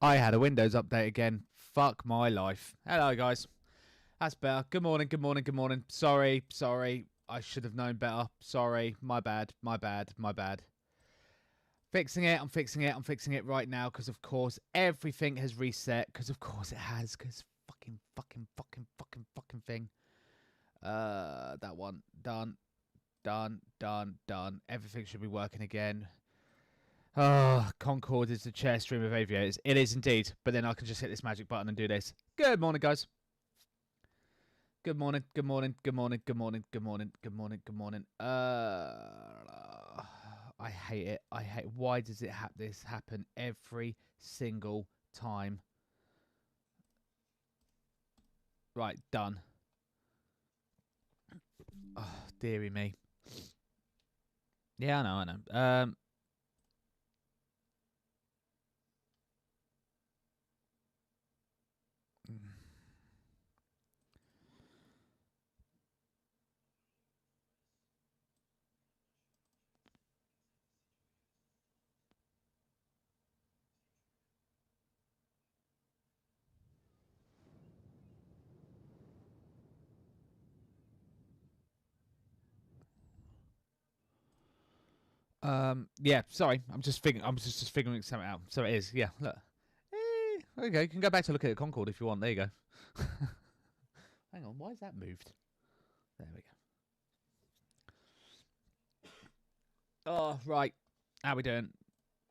I had a Windows update again. Fuck my life. Hello, guys. That's better. Good morning, good morning, good morning. Sorry. I should have known better. Sorry. My bad. Fixing it. I'm fixing it right now because, of course, everything has reset. Because, of course, it has. Because fucking thing. That one. Done. Everything should be working again. Oh, Concorde is the chair stream of aviators. It is indeed. But then I can just hit this magic button and do this. Good morning, guys. Good morning. I hate it. Why does this happen every single time? Right, done. Oh, dearie me. Yeah, I know. Yeah, sorry. I'm just figuring something out. So it is. Yeah, look. Okay, you can go back to look at the Concorde if you want. There you go. Hang on, why is that moved? There we go. Oh, right. How we doing?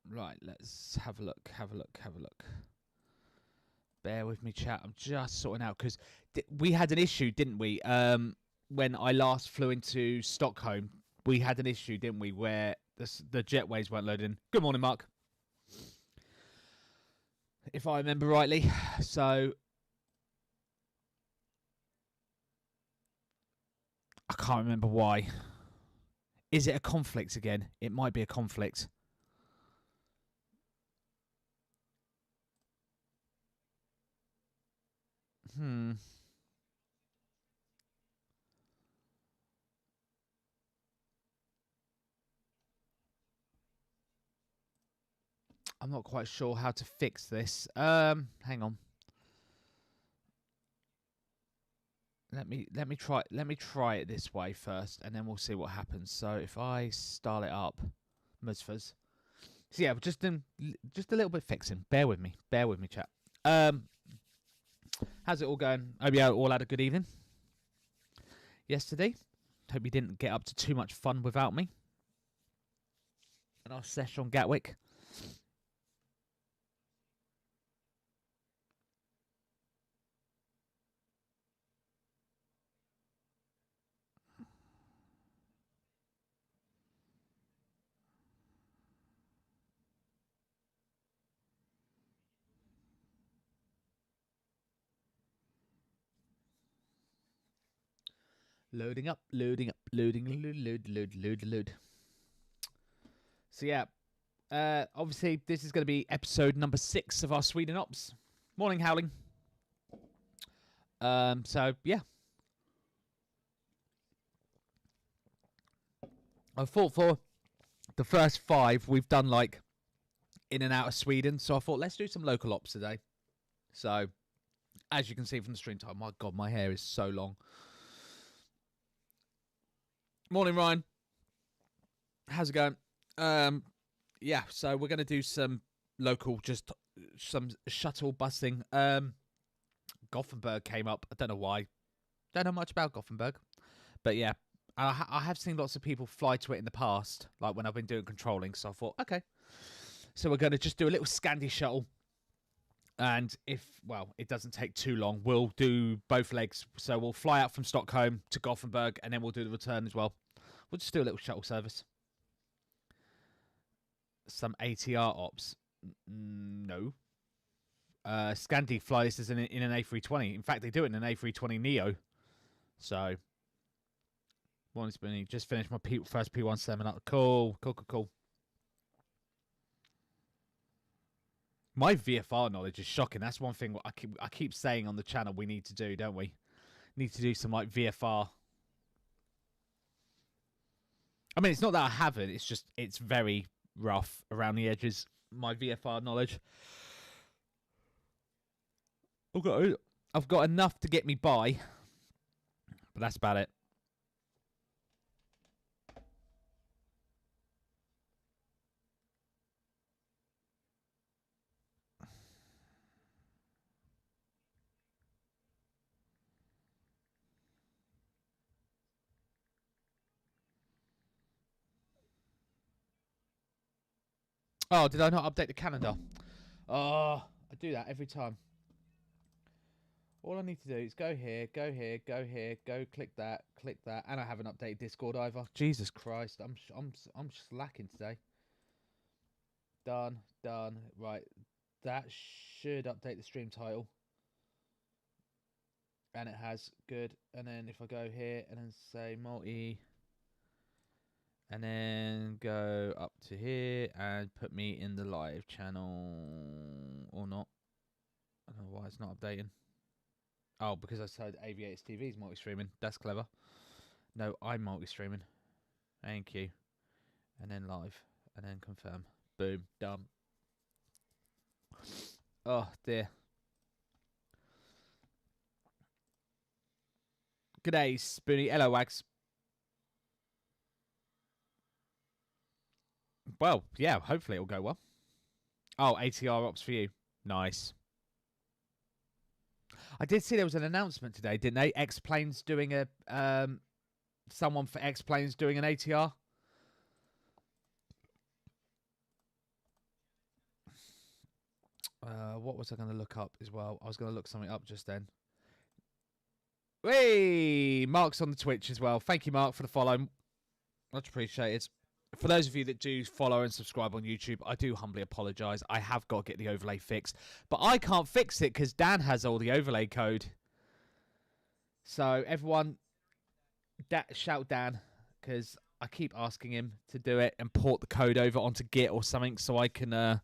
Right, let's have a look. Bear with me, chat. I'm just sorting out because we had an issue, didn't we? When I last flew into Stockholm, we had an issue, didn't we, where the jetways weren't loading. Good morning, Mark. If I remember rightly. So I can't remember why. Is it a conflict again? It might be a conflict. I'm not quite sure how to fix this. Hang on. Let me try it this way first, and then we'll see what happens. So if I style it up, msfs. So yeah, just a little bit fixing. Bear with me, chat. How's it all going? Hope you all had a good evening yesterday. Hope you didn't get up to too much fun without me. And our sesh on Gatwick. Loading up, load. So yeah, obviously this is going to be episode number 6 of our Sweden Ops. Morning, Howling. So yeah, I thought for the first 5 we've done like in and out of Sweden, so I thought let's do some local ops today. So as you can see from the stream time, my God, my hair is so long. Morning, Ryan. How's it going? Yeah, so we're going to do some local, just some shuttle busing. Gothenburg came up. I don't know why. Don't know much about Gothenburg. But yeah, I have seen lots of people fly to it in the past, like when I've been doing controlling. So I thought, okay. So we're going to just do a little Scandi shuttle. And if, well, it doesn't take too long, we'll do both legs. So we'll fly out from Stockholm to Gothenburg, and then we'll do the return as well. We'll just do a little shuttle service. Some ATR ops. No. Scandi fly this as in an A320. In fact, they do it in an A320 Neo. So, one Spoony. Just finished my first P1 seminar. Cool. My VFR knowledge is shocking. That's one thing I keep saying on the channel we need to do, don't we? Need to do some like VFR. I mean, it's not that I haven't. It's just it's very rough around the edges. My VFR knowledge. I've got enough to get me by, but that's about it. Oh, did I not update the calendar? Oh, I do that every time. All I need to do is go here, go here, go here, go click that, and I haven't updated Discord either. Jesus Christ, I'm slacking today. Done. Right, that should update the stream title, and it has. Good. And then if I go here and then say multi, and then go up to here and put me in the live channel or not. I don't know why it's not updating. Oh, because I said aviation TV's multi-streaming. That's clever. No, I'm multi-streaming. Thank you. And then live. And then confirm. Boom. Done. Oh, dear. G'day, Spoony. Hello, Wags. Well, yeah, hopefully it'll go well. Oh, ATR ops for you. Nice. I did see there was an announcement today, didn't they? Xplane's doing a... someone for Xplane's doing an ATR. What was I going to look up as well? I was going to look something up just then. Hey, Mark's on the Twitch as well. Thank you, Mark, for the follow. Much appreciated. For those of you that do follow and subscribe on YouTube, I do humbly apologise. I have got to get the overlay fixed. But I can't fix it because Dan has all the overlay code. So, everyone, shout Dan, because I keep asking him to do it and port the code over onto Git or something so I can...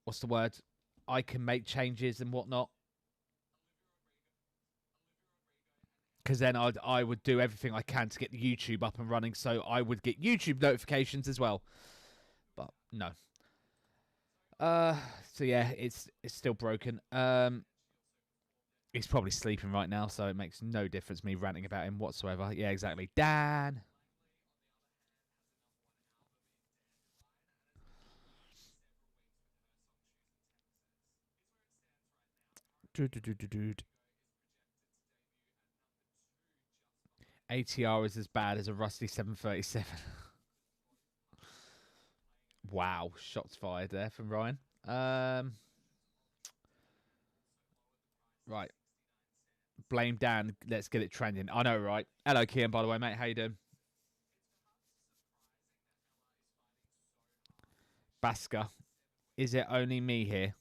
what's the word? I can make changes and whatnot. Because then I would do everything I can to get the YouTube up and running, so I would get YouTube notifications as well. But no. So yeah, it's still broken. He's probably sleeping right now, so it makes no difference me ranting about him whatsoever. Yeah, exactly. Dan. ATR is as bad as a rusty 737. Wow, shots fired there from Ryan. Right. Blame Dan. Let's get it trending. I know, right? Hello, Kian, by the way, mate. How you doing? Basker. Is it only me here?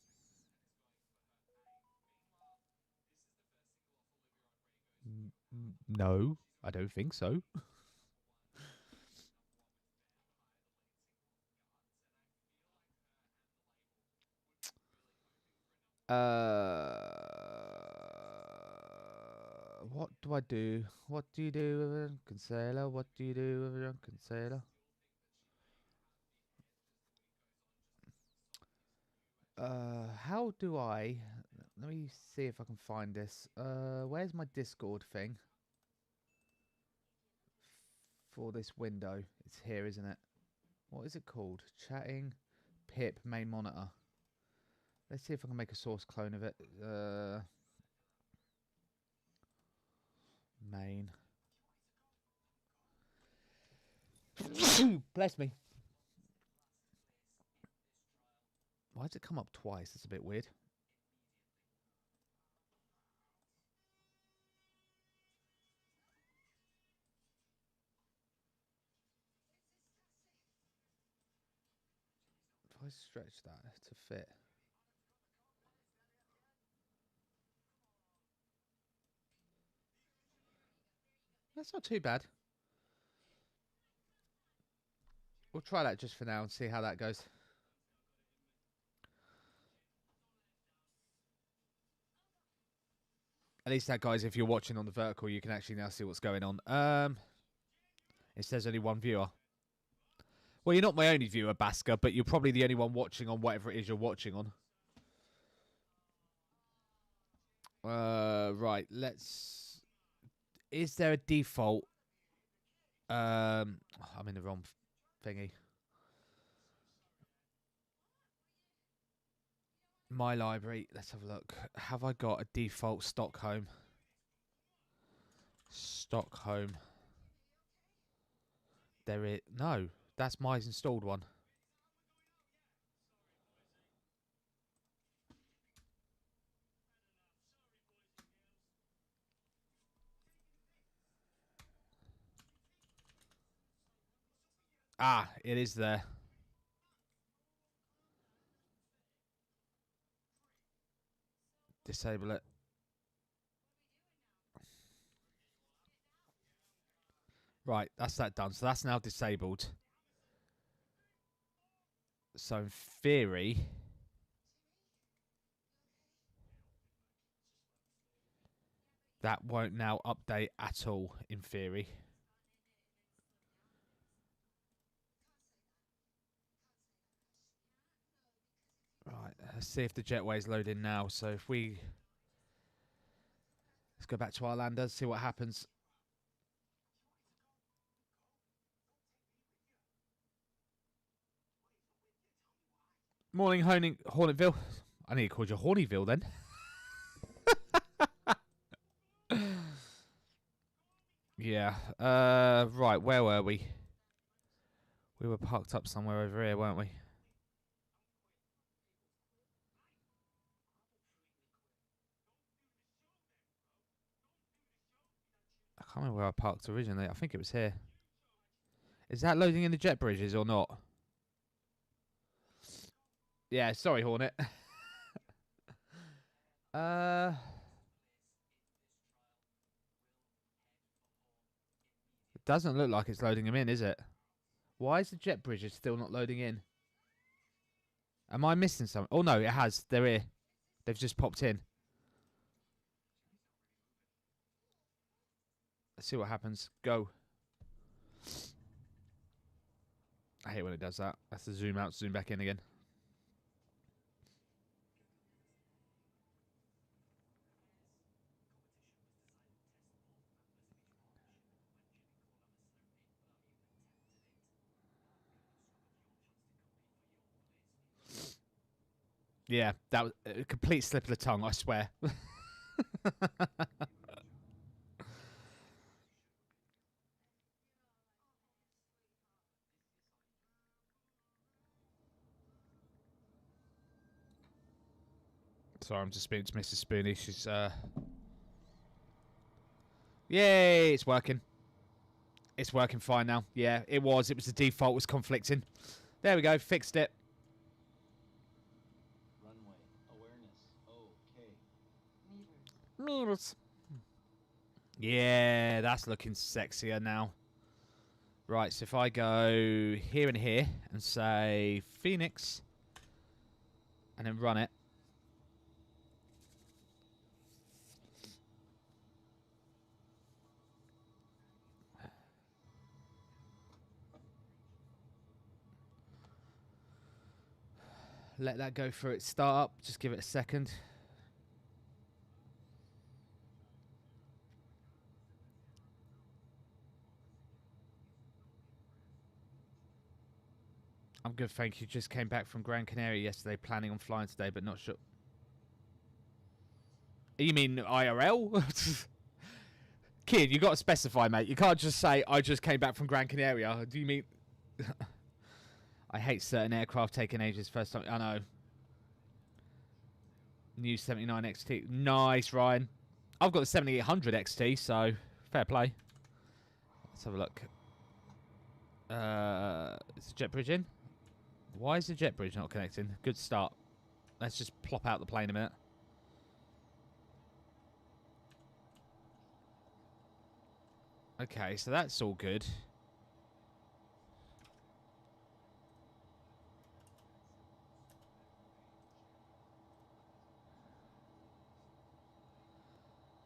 No, I don't think so. What do I do? What do you do with a drunken sailor? What do you do with a drunken sailor? How do I... Let me see if I can find this. Where's my Discord thing? For this window. It's here, isn't it? What is it called? Chatting pip main monitor. Let's see if I can make a source clone of it. Main. Bless me. Why does it come up twice? That's a bit weird. If I stretch that to fit. That's not too bad. We'll try that just for now and see how that goes. At least that, guys, if you're watching on the vertical, you can actually now see what's going on. It says only one viewer. Well, you're not my only viewer, Basker, but you're probably the only one watching on whatever it is you're watching on. Right, let's... Is there a default? I'm in the wrong thingy. My library. Let's have a look. Have I got a default Stockholm? Stockholm. There is... No, that's my installed one. Ah, it is there. Disable it. Right, that's that done. So that's now disabled. So in theory... that won't now update at all, in theory. Right, let's see if the jetway's loading now. So if we... Let's go back to our landers, see what happens. Morning, Hornetville. I need to call you Hornyville then. Yeah. Right, where were we? We were parked up somewhere over here, weren't we? I can't remember where I parked originally. I think it was here. Is that loading in the jet bridges or not? Yeah, sorry, Hornet. It doesn't look like it's loading them in, is it? Why is the jet bridges still not loading in? Am I missing something? Oh, no, it has. They're here. They've just popped in. Let's see what happens. Go. I hate when it does that. That's the zoom out, zoom back in again. Yeah, that was a complete slip of the tongue, I swear. Sorry, I'm just speaking to Mrs. Spoony. She's, Yay, it's working. It's working fine now. Yeah, it was. It was the default was conflicting. There we go. Fixed it. Runway awareness. Okay. Meters. Yeah, that's looking sexier now. Right, so if I go here and here and say Phoenix and then run it. Let that go through its start up. Just give it a second. I'm good, thank you. Just came back from Gran Canaria yesterday, planning on flying today, but not sure. You mean IRL? Kid, you got to specify, mate. You can't just say, I just came back from Gran Canaria. Do you mean... I hate certain aircraft taking ages first time. I know. New 79 XT. Nice, Ryan. I've got the 7800 XT, so fair play. Let's have a look. Is the jet bridge in? Why is the jet bridge not connecting? Good start. Let's just plop out the plane a minute. Okay, so that's all good.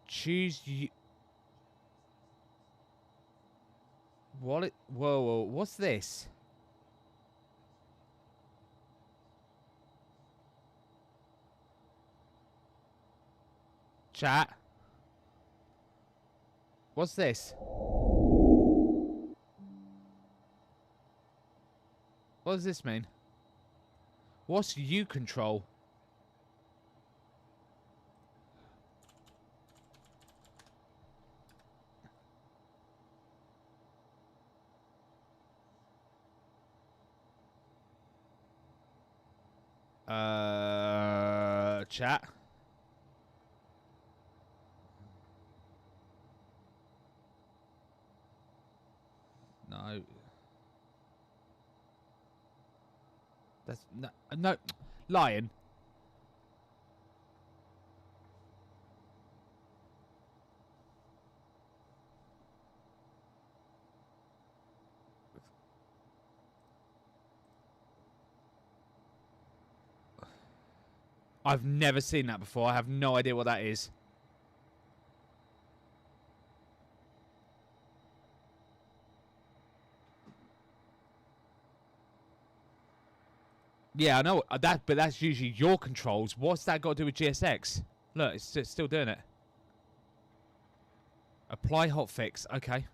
Choose you. What? Whoa, what's this? Chat. What's this? What does this mean? What's U control? Chat. No. That's no lying. I've never seen that before. I have no idea what that is. Yeah, I know that, but that's usually your controls. What's that got to do with GSX? Look, it's still doing it. Apply hotfix. Okay.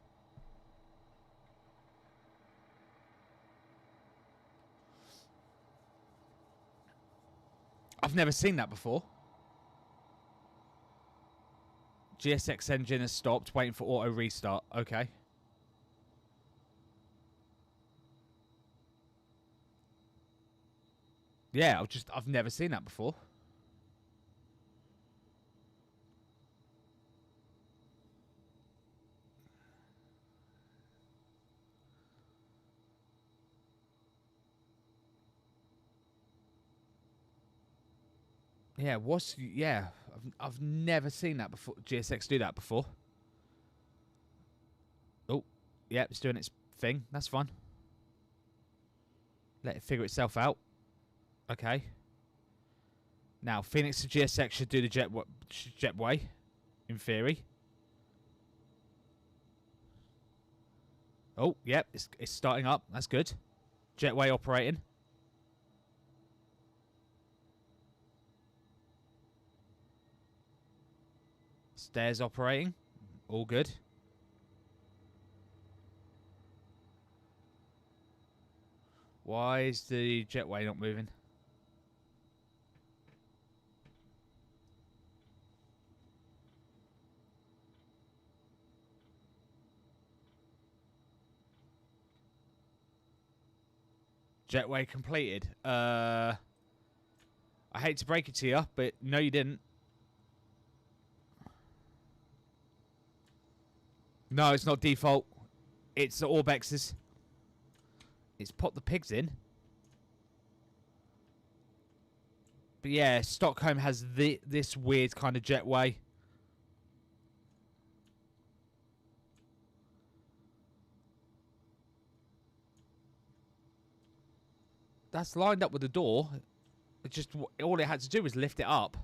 I've never seen that before. GSX engine has stopped, waiting for auto restart. Okay. Yeah, I've never seen that before. Yeah, I've never seen that before. GSX do that before. Oh, yeah, it's doing its thing. That's fine. Let it figure itself out. Okay. Now, Phoenix to GSX should do the jetway, in theory. Oh, yep, it's starting up. That's good. Jetway operating. Stairs operating. All good. Why is the jetway not moving? Jetway completed. I hate to break it to you, but no, you didn't. No, it's not default. It's the Orbexes. It's popped the pigs in. But yeah, Stockholm has this weird kind of jetway. That's lined up with the door. It just all it had to do was lift it up.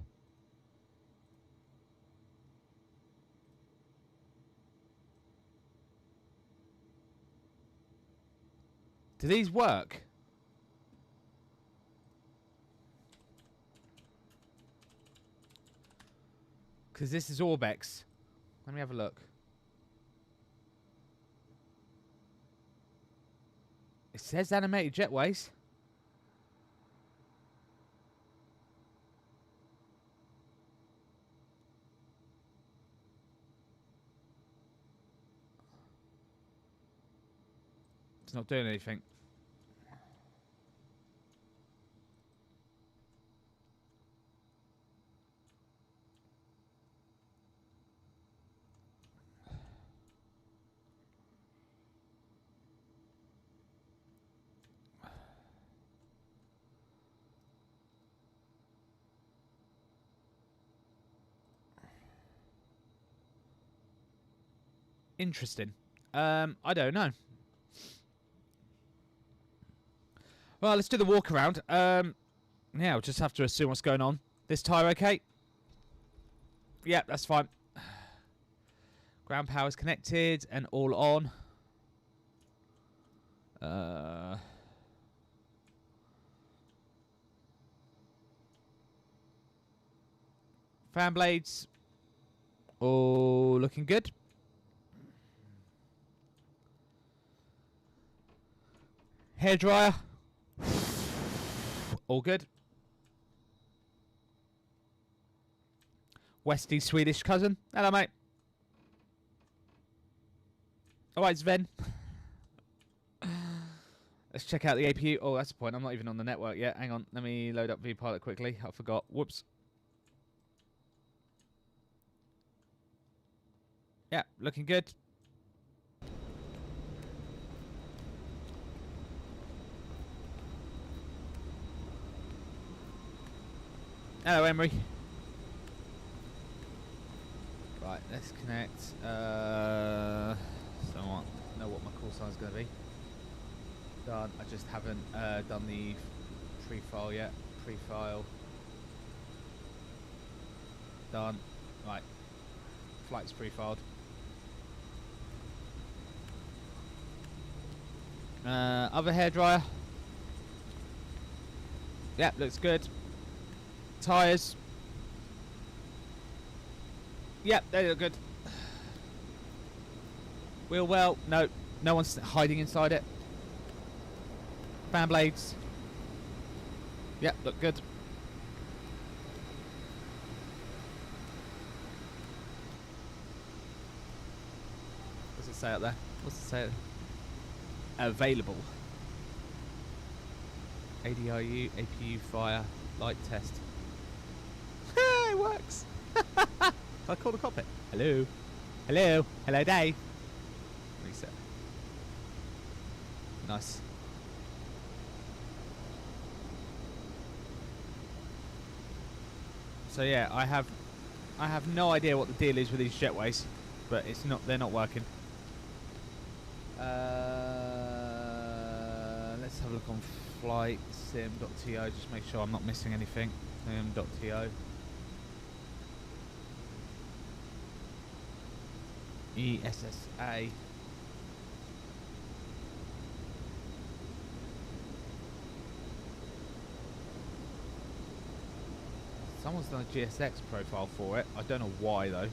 Do these work? Because this is Orbex. Let me have a look. It says animated jetways. It's not doing anything. Interesting. I don't know. Well, let's do the walk around. Yeah, we'll just have to assume what's going on. This tire okay? Yeah, that's fine. Ground power's connected and all on. Fan blades All looking good. Hairdryer. All good. Westy Swedish cousin. Hello, mate. Alright, Sven. Let's check out the APU. Oh, that's the point. I'm not even on the network yet. Hang on. Let me load up vPilot quickly. I forgot. Whoops. Yeah, looking good. Hello, Emery. Right, let's connect. So I know what my call sign is going to be. Done. I just haven't done the pre-file yet. Pre-file. Done. Right. Flight's pre-filed. Other hairdryer. Yep, looks good. Tyres. Yep, they look good. Wheel well. No one's hiding inside it. Fan blades. Yep, look good. What's it say out there? What's it say? Available. ADIU, APU, fire, light test. It works. I call the cockpit. Hello. Hello. Hello, Dave. Reset. Nice. So yeah, I have no idea what the deal is with these jetways, but they're not working. Let's have a look on flightsim.to, just make sure I'm not missing anything. sim.to. ESSA. Someone's done a GSX profile for it. I don't know why though.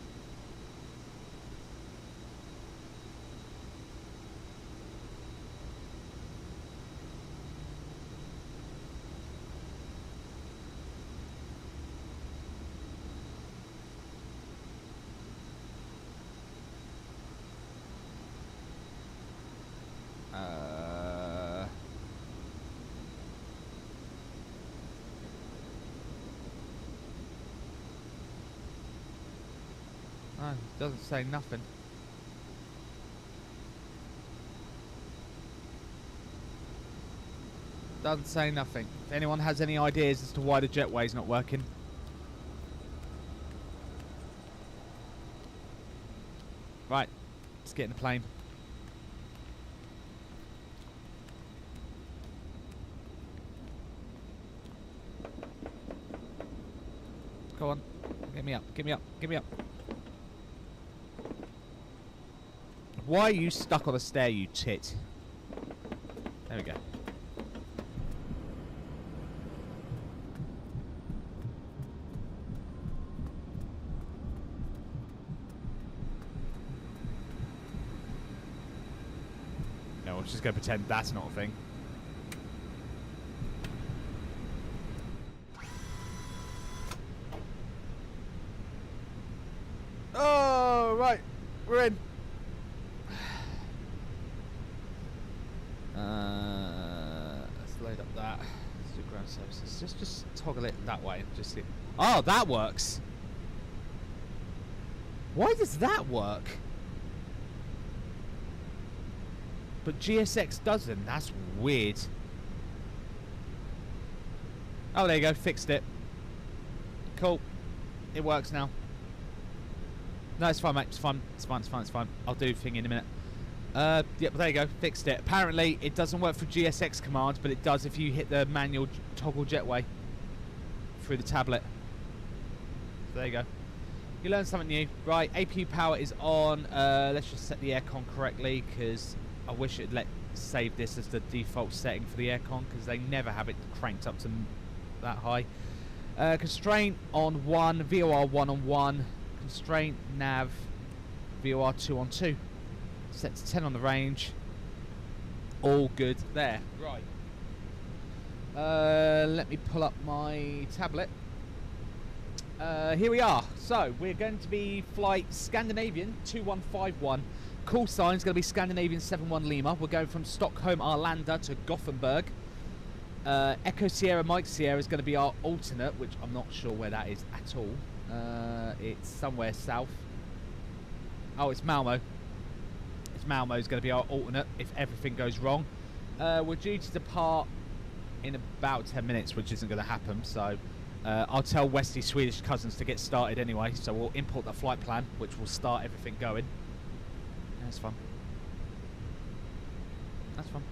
No, it doesn't say nothing. Doesn't say nothing. If anyone has any ideas as to why the jetway's not working. Right, let's get in the plane. Go on. Get me up, get me up, get me up. Why are you stuck on the stair, you tit? There we go. No, let's just go pretend that's not a thing. Oh, right. We're in. Let's load up that. Let's do ground services. Just toggle it that way. Just see. Oh, that works. Why does that work? But GSX doesn't. That's weird. Oh, there you go. Fixed it. Cool. It works now. No, it's fine, mate. It's fine. It's fine. It's fine. It's fine. I'll do thing in a minute. Yep, there you go. Fixed it. Apparently, it doesn't work for GSX commands, but it does if you hit the manual toggle jetway through the tablet. So there you go. You learned something new. Right, APU power is on. Let's just set the aircon correctly, because I wish it'd save this as the default setting for the aircon, because they never have it cranked up to that high. Constraint on 1, VOR 1 on 1. constraint, nav, VOR 2 on 2. Set to 10 on the range. All good there. Right. Let me pull up my tablet. Here we are. So we're going to be flight Scandinavian 2151. Call sign's going to be Scandinavian 71 Lima. We're going from Stockholm Arlanda to Gothenburg. Echo Sierra Mike Sierra is going to be our alternate, which I'm not sure where that is at all. It's somewhere south. Oh, it's Malmo. Malmo is going to be our alternate if everything goes wrong. We're due to depart in about 10 minutes, which isn't going to happen, so I'll tell Westy's Swedish cousins to get started anyway, so we'll import the flight plan, which will start everything going. That's fun. That's fun.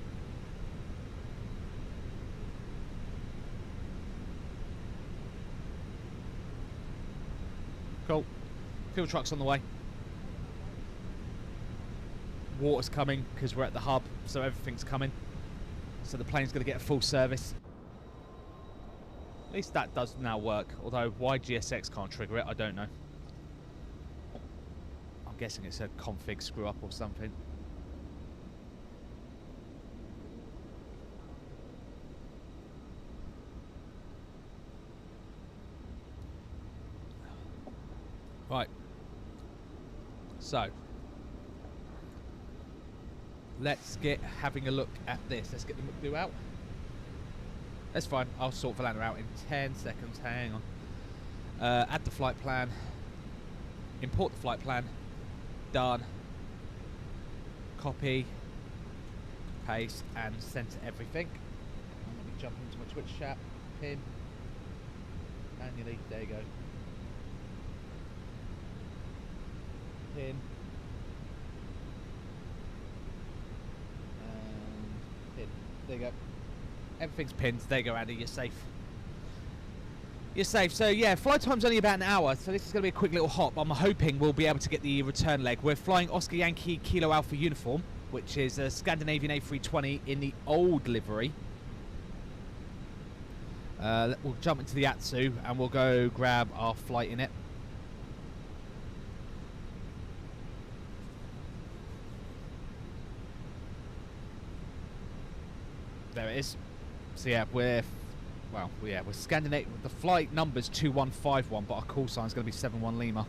Cool. Fuel truck's on the way. Water's coming because we're at the hub, so everything's coming. So the plane's going to get a full service. At least that does now work. Although why GSX can't trigger it, I don't know. I'm guessing it's a config screw up or something. Right. So let's get having a look at this. Let's get the McDo out. That's fine. I'll sort Volanta out in 10 seconds. Hang on. Add the flight plan. Import the flight plan. Done. Copy. Paste and center everything. And let me jump into my Twitch chat. Pin. Manually. There you go. Pin. There you go. Everything's pinned. There you go, Andy. You're safe. You're safe. So, yeah, flight time's only about an hour, so this is going to be a quick little hop. I'm hoping we'll be able to get the return leg. We're flying Oscar Yankee Kilo Alpha uniform, which is a Scandinavian A320 in the old livery. We'll jump into the Atsu, and we'll go grab our flight in it. There it is. So yeah, we're Scandinavian. The flight number's 2151, but our call sign's going to be 71 Lima.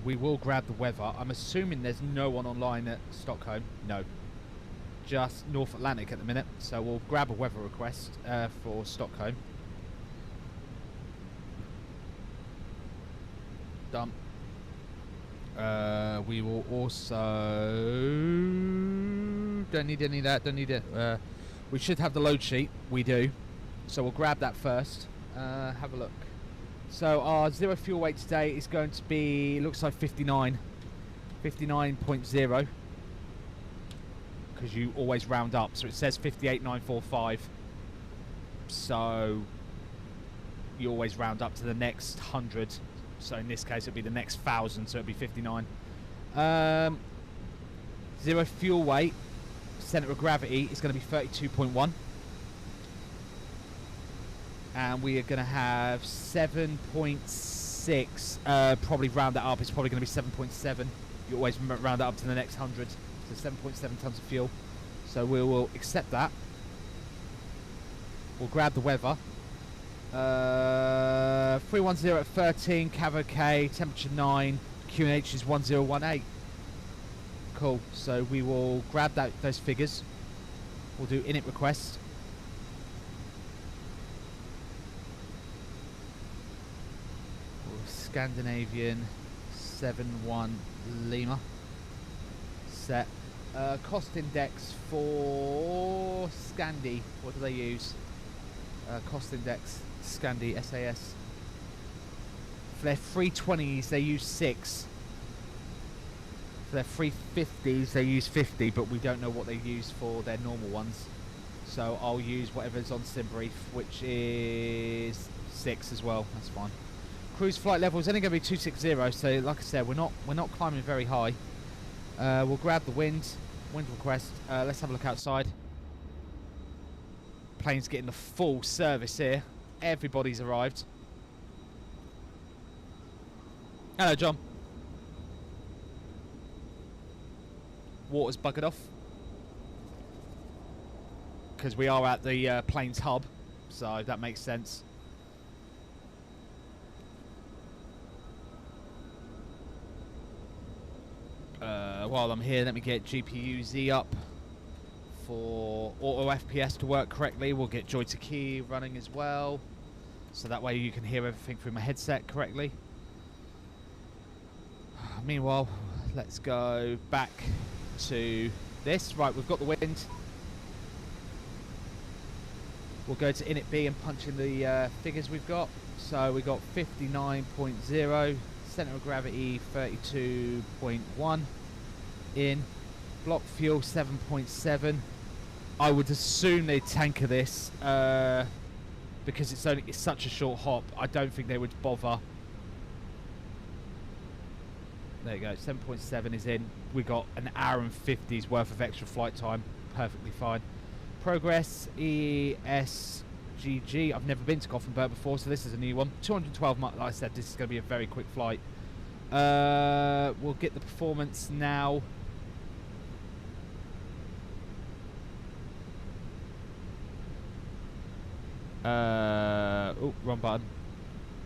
We will grab the weather. I'm assuming there's no one online at Stockholm. No, just North Atlantic at the minute. So we'll grab a weather request for Stockholm. Done. We will also don't need any of that. Don't need it. We should have the load sheet. We do. So we'll grab that first. Have a look. So our zero fuel weight today is going to be, looks like 59, 59.0, because you always round up. So it says 58,945. So you always round up to the next 100. So in this case it'd be the next 1,000, so it'd be 59. Zero fuel weight, centre of gravity is going to be 32.1. And we are going to have 7.6, probably round that up, it's probably going to be 7.7. You always round that up to the next 100, so 7.7 tons of fuel. So we will accept that. We'll grab the weather. 310 at 13, Cav OK, temperature 9, QNH is 1018. Cool, so we will grab those figures. We'll do init request. Scandinavian 71 Lima. Set. Cost index for Scandi. What do they use? Cost index Scandi SAS. For their 320s they use 6. For their 350s they use 50, but we don't know what they use for their normal ones. So I'll use whatever's on SimBrief, which is 6 as well. That's fine. Cruise flight level is only going to be 260, so like I said, we're not climbing very high. We'll grab the wind request. Let's have a look outside. Plane's getting the full service here. Everybody's arrived. Hello, John. Water's buggered off. Because we are at the plane's hub, so that makes sense. While I'm here, let me get GPU-Z up for auto FPS to work correctly. We'll get Joy to Key running as well, so that way you can hear everything through my headset correctly. Meanwhile, let's go back to this. Right, we've got the wind. We'll go to init B and punch in the figures we've got. So we got 59.0, center of gravity 32.1 in, block fuel 7.7. I would assume they tanker this because it's such a short hop. I don't think they would bother. There you go, 7.7 is in. We got an hour and 50's worth of extra flight time, perfectly fine. Progress ESGG. I've never been to Gothenburg before, so this is a new one. 212 miles. Like I said, this is going to be a very quick flight. We'll get the performance now. Oh, wrong button.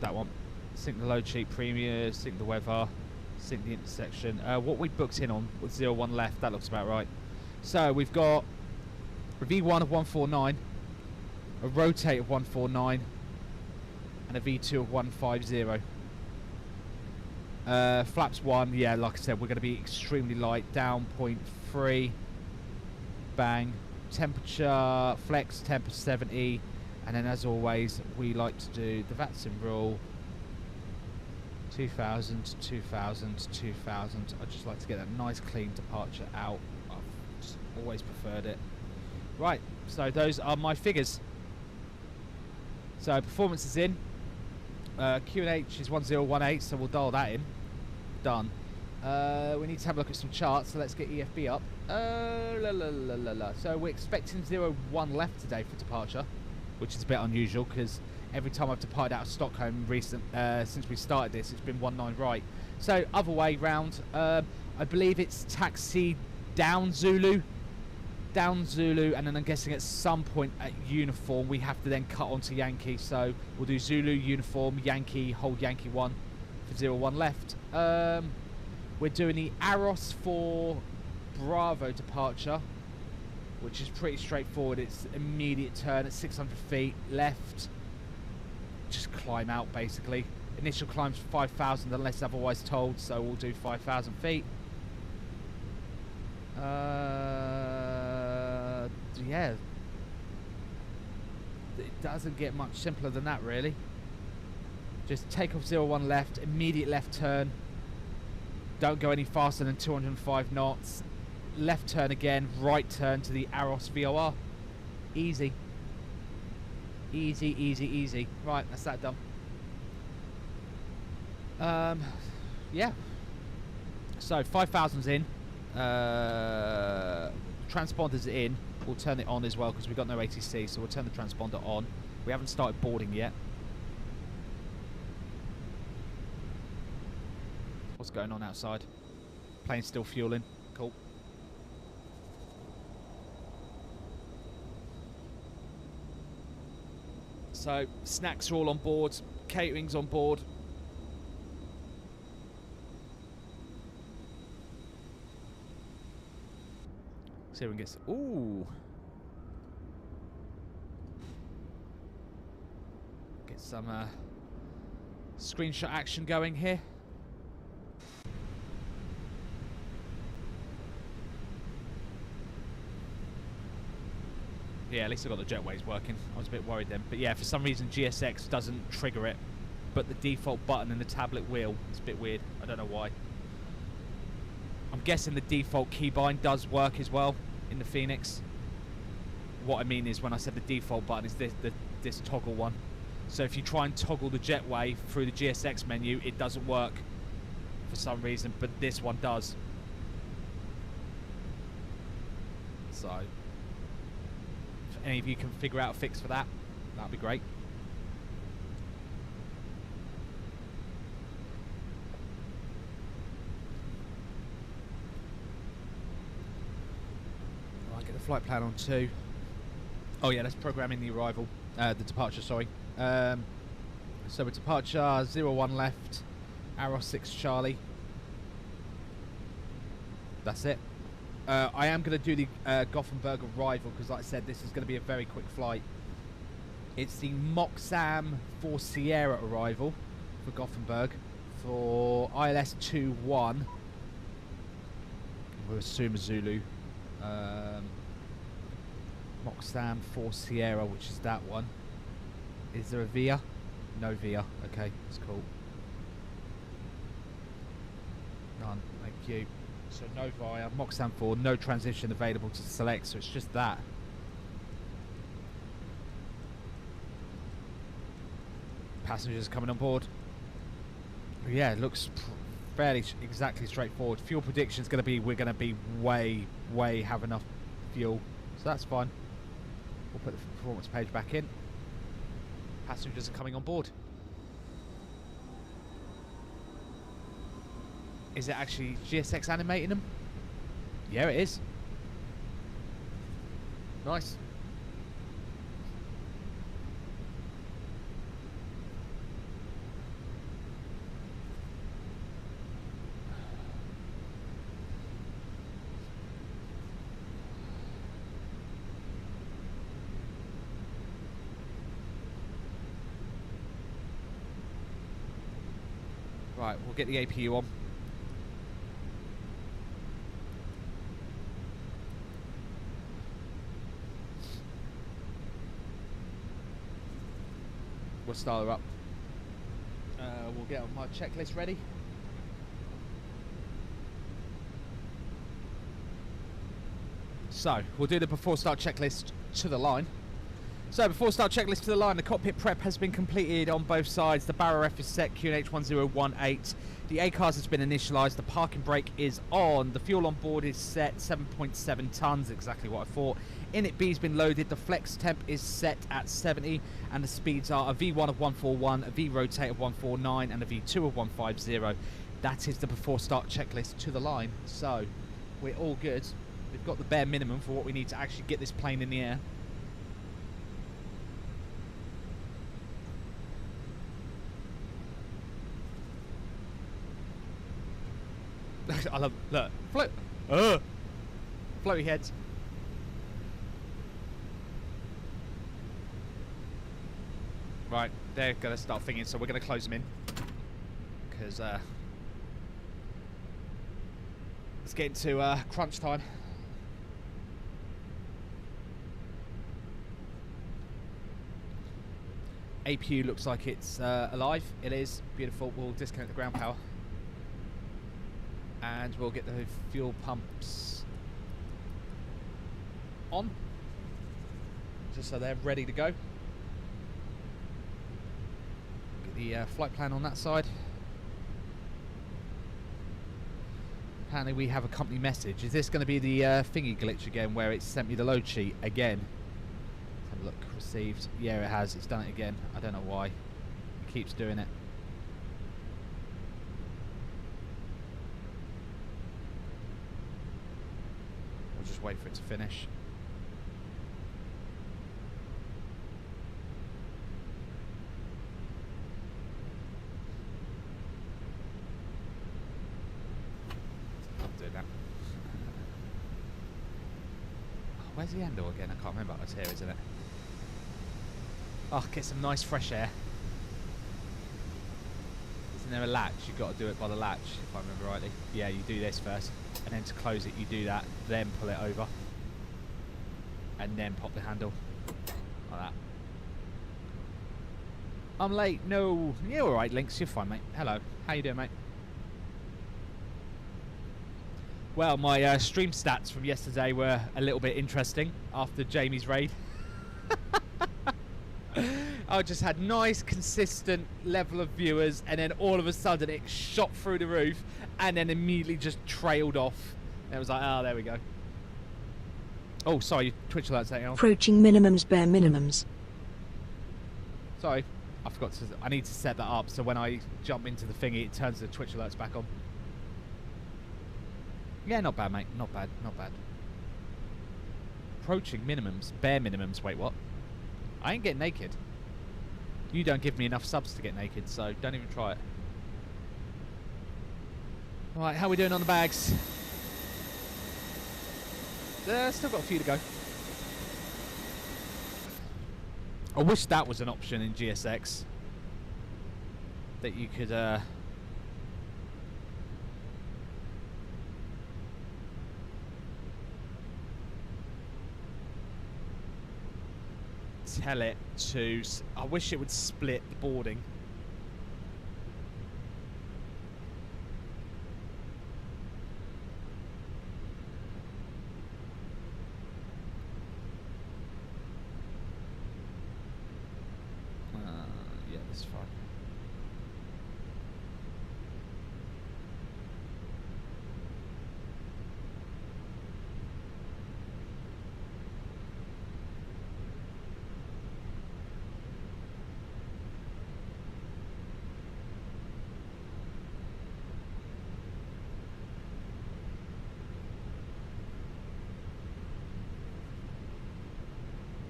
That one. Sync the load sheet, premium, sync the weather, sync the intersection. What we booked in on with 01 left, that looks about right. So we've got a V1 of 149, a rotate of 149, and a V2 of 150. Flaps 1, yeah, like I said, we're going to be extremely light, down 0.3, bang. Temperature, flex, temp 70, and then as always, we like to do the vatsim rule, 2000, 2000, 2000. I just like to get that nice clean departure out. I've just always preferred it. Right, so those are my figures. So performance is in. Q&H is 1018, so we'll dial that in. Done. We need to have a look at some charts, so let's get EFB up. So we're expecting 01 left today for departure, which is a bit unusual because every time I've departed out of Stockholm since we started this, it's been 19 right. So other way round, I believe it's taxi down Zulu, and then I'm guessing at some point at uniform we have to then cut onto Yankee. So we'll do Zulu, uniform, Yankee, hold Yankee 1 for 01 left. We're doing the Aros for Bravo departure, which is pretty straightforward. It's immediate turn at 600 feet left, just climb out basically. Initial climb's 5,000 unless otherwise told, so we'll do 5,000 feet. Yeah, it doesn't get much simpler than that really. Just take off 01 left, immediate left turn, don't go any faster than 205 knots, left turn again, right turn to the Aros VOR. Easy. Easy, easy, easy. Right, that's that done. Yeah. So 5,000's in. Transponder's in. We'll turn it on as well because we've got no ATC, so we'll turn the transponder on. We haven't started boarding yet. What's going on outside? Plane's still fueling. Cool. So snacks are all on board, catering's on board. See if we can get some, ooh. Get some screenshot action going here. Yeah, at least I got the jetways working. I was a bit worried then. But yeah, for some reason GSX doesn't trigger it. But the default button in the tablet wheel is a bit weird. I don't know why. I'm guessing the default keybind does work as well in the Phoenix. What I mean is when I said the default button is this toggle one. So if you try and toggle the jetway through the GSX menu, it doesn't work for some reason, but this one does. So if any of you can figure out a fix for that, that'd be great. flight plan on 2. Oh yeah, let's program in the arrival, the departure, sorry. So with departure, 01 left, arrow 6 Charlie. That's it. I am going to do the Gothenburg arrival because, like I said, this is going to be a very quick flight. It's the Moxam 4 Sierra arrival for Gothenburg for ILS 21. We'll assume a Zulu. Moxam 4 Sierra, which is that one. Is there a VIA? No VIA. Okay, that's cool. None. Thank you. So no VIA. Moxam 4, no transition available to select, so it's just that. Passengers coming on board. Yeah, it looks fairly exactly straightforward. Fuel prediction is going to be, we're going to be way have enough fuel, so that's fine. We'll put the performance page back in. Passengers are coming on board. Is it actually GSX animating them? Yeah, it is. Nice. Right, we'll get the APU on. We'll start her up. We'll get my checklist ready. So, we'll do the before start checklist to the line. So, before start checklist to the line, the cockpit prep has been completed on both sides. The barrel ref is set, QNH 1018. The ACARS has been initialised. The parking brake is on. The fuel on board is set, 7.7 tonnes, exactly what I thought. Init B has been loaded. The flex temp is set at 70. And the speeds are a V1 of 141, a V rotate of 149, and a V2 of 150. That is the before start checklist to the line. So, we're all good. We've got the bare minimum for what we need to actually get this plane in the air. I love, look, floaty heads. Right, they're going to start thinking, so we're going to close them in. Because, let's get into crunch time. APU looks like it's alive. It is. Beautiful. We'll disconnect the ground power. And we'll get the fuel pumps on, just so they're ready to go. Get the flight plan on that side. Apparently we have a company message. Is this going to be the thingy glitch again, where it sent me the load sheet again? Let's have a look. Received. Yeah, it has. It's done it again. I don't know why. It keeps doing it. Just wait for it to finish. I'll do that. Oh, where's the handle again? I can't remember. It's here, isn't it? Oh, get some nice fresh air. Isn't there a latch? You've got to do it by the latch, if I remember rightly. Yeah, you do this first. And then to close it, you do that, then pull it over, and then pop the handle, like that. I'm late. No, you're all right, Lynx. You're fine, mate. Hello. How you doing, mate? Well, my stream stats from yesterday were a little bit interesting after Jamie's raid. I just had nice, consistent level of viewers, and then all of a sudden it shot through the roof, and then immediately just trailed off. And it was like, oh, there we go. Oh, sorry, Twitch alert's saying. Approaching minimums, bare minimums. Sorry, I forgot to. I need to set that up so when I jump into the thingy, it turns the Twitch alerts back on. Yeah, not bad, mate. Not bad, not bad. approaching minimums. Bare minimums. Wait, what? I ain't getting naked. You don't give me enough subs to get naked, so don't even try it. Right, how are we doing on the bags? Still got a few to go. I wish that was an option in GSX. That you could, tell it to... I wish it would split the boarding. Yeah, that's fine.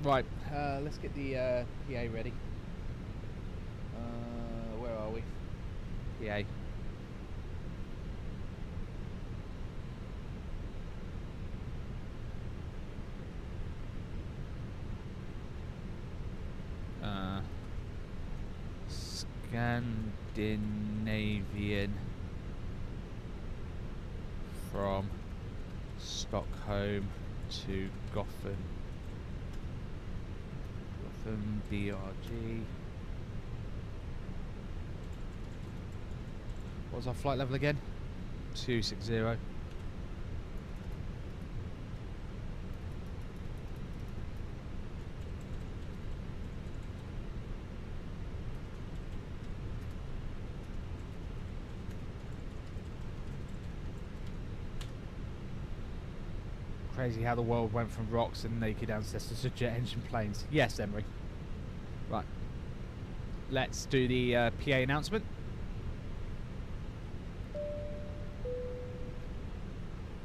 Right, let's get the PA ready. Where are we? PA. Scandinavian from Stockholm to Gothenburg. BRG. What was our flight level again? 260. Crazy how the world went from rocks and naked ancestors to jet engine planes. Yes, Emery. Right. Let's do the PA announcement.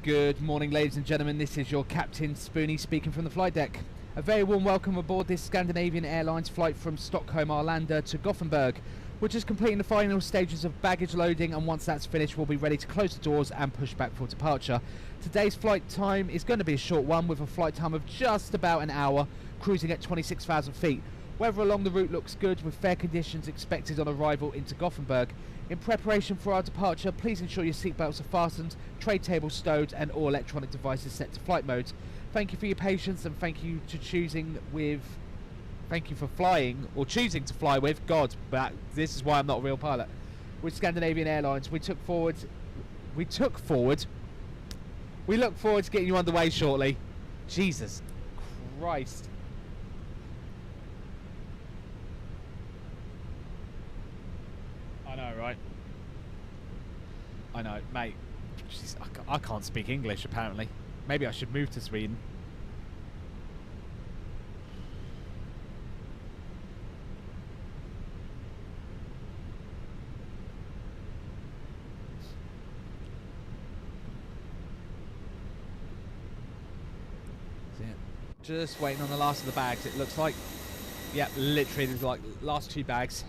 Good morning, ladies and gentlemen. This is your Captain Spoony speaking from the flight deck. A very warm welcome aboard this Scandinavian Airlines flight from Stockholm, Arlanda to Gothenburg. We're just completing the final stages of baggage loading, and once that's finished we'll be ready to close the doors and push back for departure. Today's flight time is going to be a short one, with a flight time of just about an hour, cruising at 26,000 feet. Weather along the route looks good, with fair conditions expected on arrival into Gothenburg. In preparation for our departure, please ensure your seatbelts are fastened, tray tables stowed, and all electronic devices set to flight mode. Thank you for your patience, and thank you for flying, or choosing to fly with, God, but this is why I'm not a real pilot, with Scandinavian Airlines. We look forward to getting you underway shortly. Jesus Christ. I know, right? I know, mate. Jeez, I can't speak English, apparently. Maybe I should move to Sweden. Just waiting on the last of the bags, it looks like. Yep, literally, there's like last 2 bags.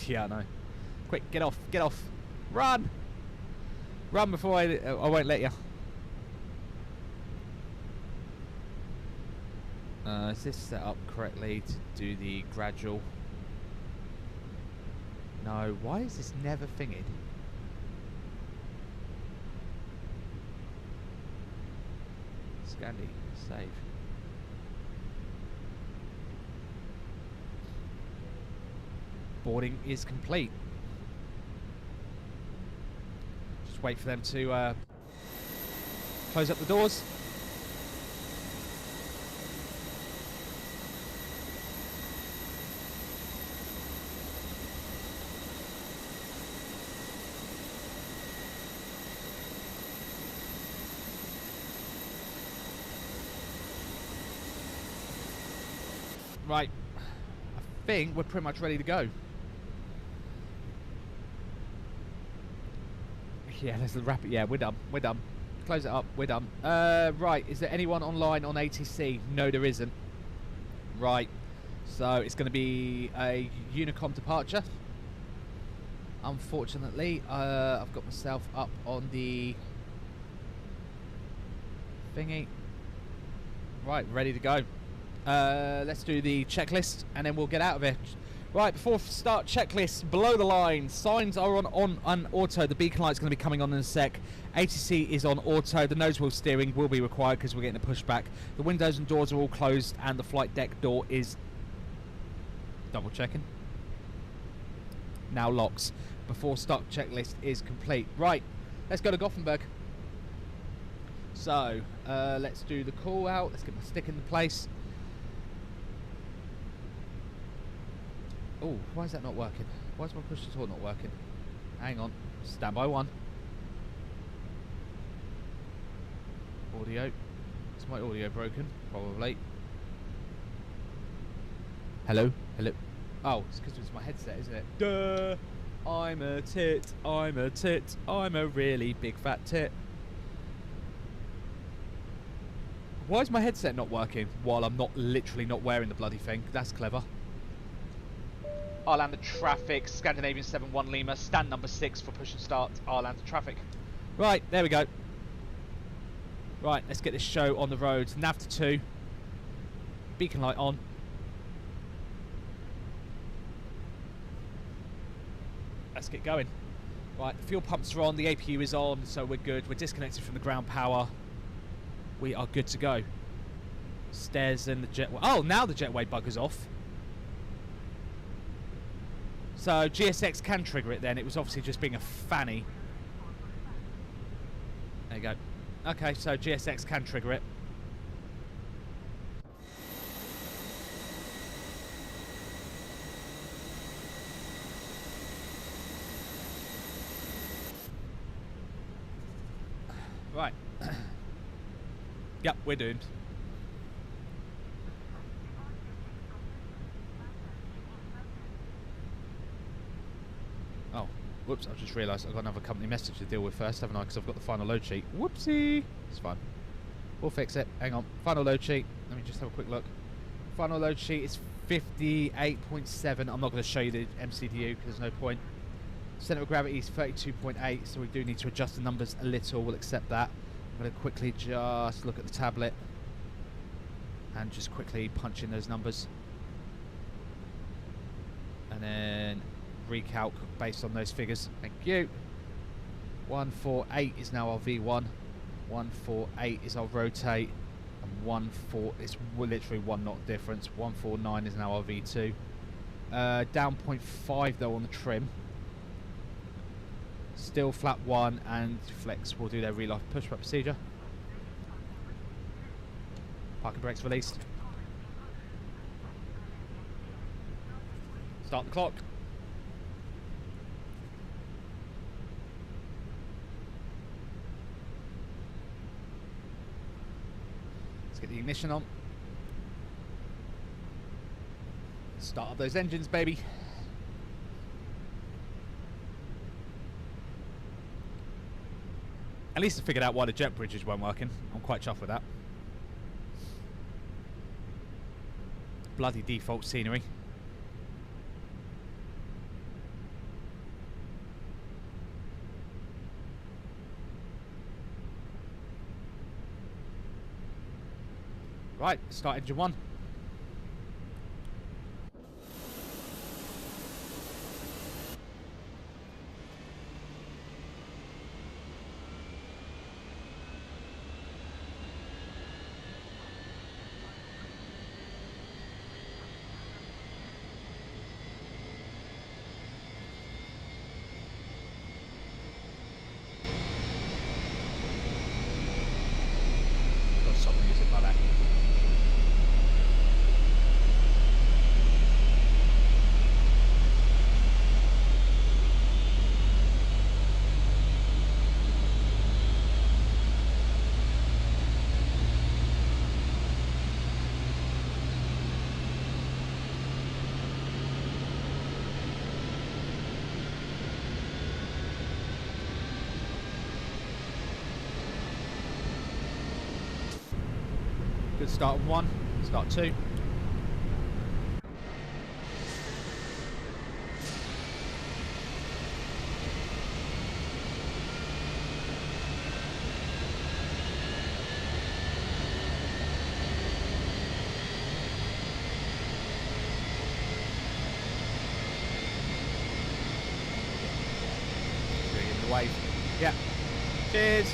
Yeah, I know. Quick, get off, run! Run before I won't let you. Is this set up correctly to do the gradual? No, why is this never thingied? Scandi, save. Boarding is complete. Just wait for them to close up the doors. Right, I think we're pretty much ready to go. Yeah, let's wrap it. Yeah, we're done. We're done. Close it up. We're done. Right, is there anyone online on ATC? No, there isn't. Right, so it's going to be a Unicom departure. Unfortunately, I've got myself up on the thingy. Right, ready to go. Let's do the checklist and then we'll get out of here. Right, before we start checklist, below the line, signs are on auto. The beacon light's going to be coming on in a sec. ATC is on auto. The nose wheel steering will be required because we're getting a pushback. The windows and doors are all closed and the flight deck door is double checking. Now locks. Before stock checklist is complete. Right, let's go to Gothenburg. So, let's do the call out. Let's get my stick into place. Oh, why is that not working? Why is my push to talk not working? Hang on. Standby 1. Audio. Is my audio broken? Probably. Hello? Hello? Oh, it's because it's my headset, isn't it? Duh! I'm a tit. I'm a tit. I'm a really big fat tit. Why is my headset not working while I'm not literally not wearing the bloody thing? That's clever. Arlander traffic, Scandinavian 7-1 Lima, stand number 6 for push and start, Arlander traffic. Right, there we go. Right, let's get this show on the road. Nav to 2. Beacon light on. Let's get going. Right, the fuel pumps are on, the APU is on, so we're good. We're disconnected from the ground power. We are good to go. Stairs and the jetway. Oh, now the jetway buggers off. So GSX can trigger it then. It was obviously just being a fanny. There you go. Okay, so GSX can trigger it. Right. Yep, we're doomed. Oh, whoops, I've just realised I've got another company message to deal with first, haven't I? Because I've got the final load sheet. Whoopsie! It's fine. We'll fix it. Hang on. Final load sheet. Let me just have a quick look. Final load sheet is 58.7. I'm not going to show you the MCDU because there's no point. Centre of gravity is 32.8, so we do need to adjust the numbers a little. We'll accept that. I'm going to quickly just look at the tablet and just quickly punch in those numbers. And then recalc based on those figures. Thank you. 148 is now our V1. 148 is our rotate. And 14 it's literally 1 knot difference. 149 is now our V2. Down 0.5 though on the trim. Still flap 1 and flex will do their real life pushback procedure. Parking brakes released. Start the clock. Let's get the ignition on. Start up those engines, baby. At least I figured out why the jet bridges weren't working. I'm quite chuffed with that. Bloody default scenery. Right, start engine 1. Got to stop the music like that. Good start on 1, start 2. Wave. Yeah. Cheers.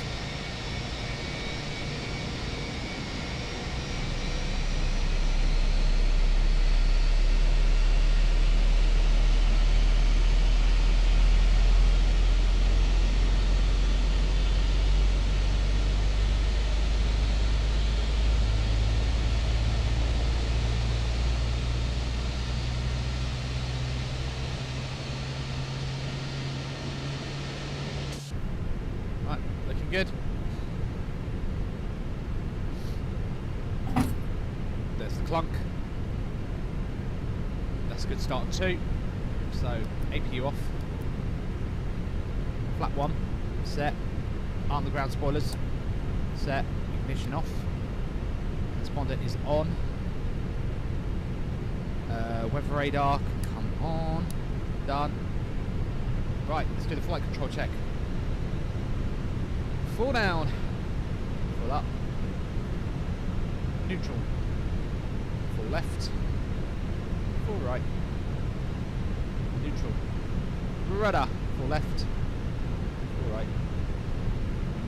Good. There's the clunk. That's a good start on 2. So APU off. Flap 1 set. Arm the ground spoilers set. Ignition off. Transponder is on. Weather radar can come on. Done. Right, let's do the flight control check. Full down, full up, neutral, full left, full right, neutral, rudder, full left, full right,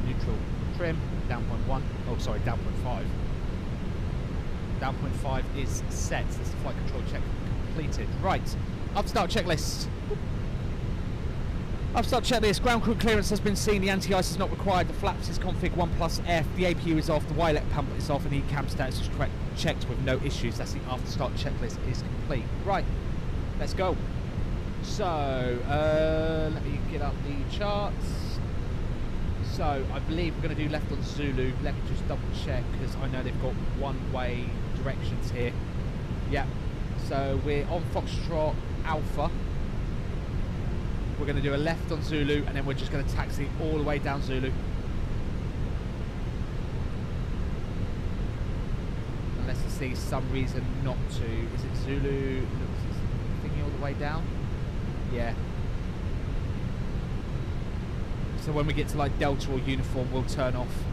neutral, trim, down 0.1, oh sorry, down 0.5. Down 0.5 is set, that's the flight control check completed. Right, upstart checklist. Upstart checklist, ground crew clearance has been seen, the anti-ice is not required, the flaps is config 1+F, the APU is off, the Y-let pump is off, and the cam status is checked with no issues. That's the after start checklist is complete. Right, let's go. So, let me get up the charts. So, I believe we're going to do left on Zulu. Let me just double check, because I know they've got one-way directions here. Yeah, so we're on Foxtrot Alpha. We're going to do a left on Zulu, and then we're just going to taxi all the way down Zulu. Unless I see some reason not to. Is it Zulu? Looks it's thingy all the way down. Yeah. So when we get to like Delta or Uniform, we'll turn off.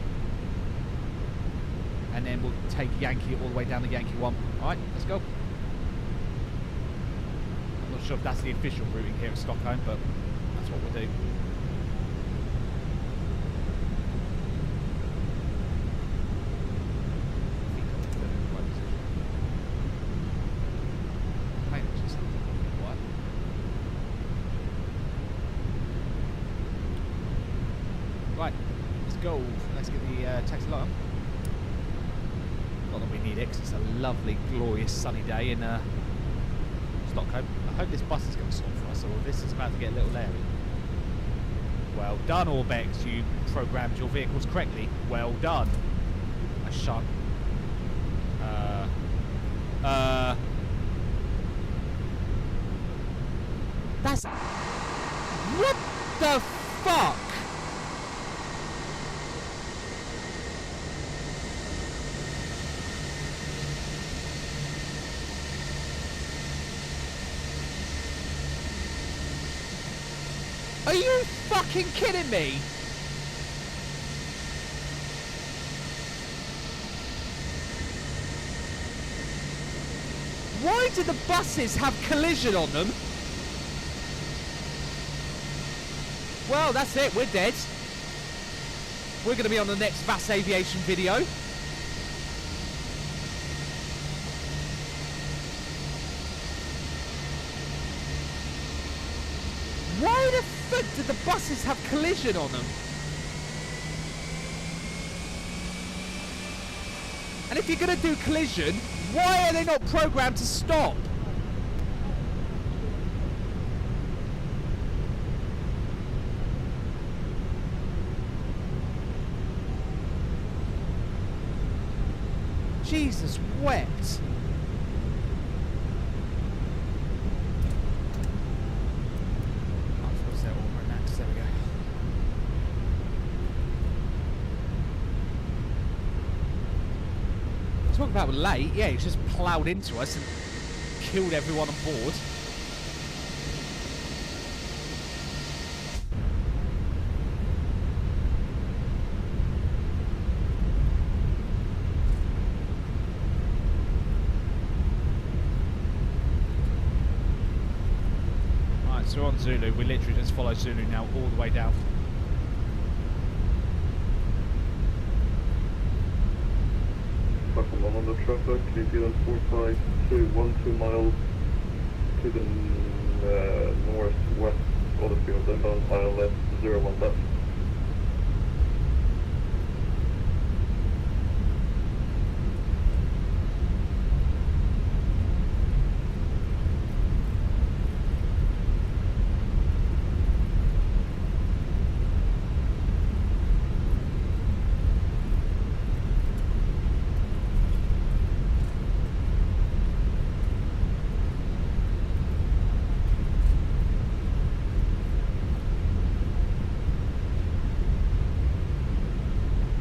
And then we'll take Yankee all the way down to Yankee 1. Alright, let's go. I'm not sure if that's the official routing here at Stockholm, but that's what we'll do. Right, let's go. Let's get the taxi light on. Not that we need it, because it's a lovely, glorious, sunny day in Stockholm. I hope this bus is going to stop for us, or this is about to get a little airy. Well done, Orbex. You programmed your vehicles correctly. Well done. I shan't. That's. What the fuck? Are you fucking kidding me? Why do the buses have collision on them? Well, that's it, we're dead. We're going to be on the next Vast Aviation video. Why the fuck did the buses have collision on them? And if you're going to do collision, why are they not programmed to stop? Jesus wept. There we go. Well, late, yeah, he's just ploughed into us and killed everyone on board. Right, so we're on Zulu. We literally just follow Zulu now all the way down. Stockholm on the traffic, New Zealand 45212 miles to the northwest of the field, inbound mile left, 01 left.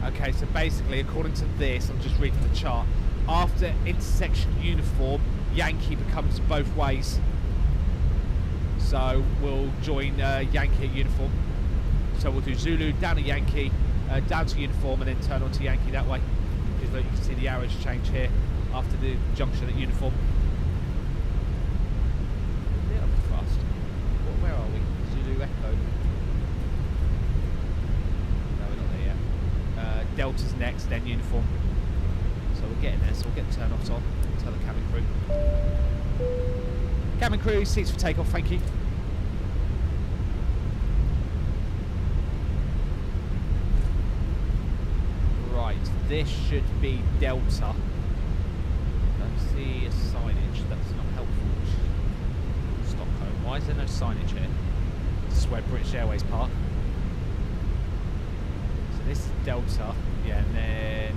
Okay, so basically, according to this, I'm just reading the chart. After intersection uniform, Yankee becomes both ways. So we'll join Yankee at uniform. So we'll do Zulu down to Yankee, down to uniform, and then turn on to Yankee that way. Because look, you can see the arrows change here after the junction at uniform. A little bit fast. Where are we? Zulu Echo. Delta's next, then uniform. So we're getting there, so we'll get the turn-offs on. Tell the cabin crew. Cabin crew, seats for takeoff, thank you. Right, this should be Delta. Don't see a signage, that's not helpful. Stockholm, why is there no signage here? This is where British Airways park. This is Delta, yeah, and then...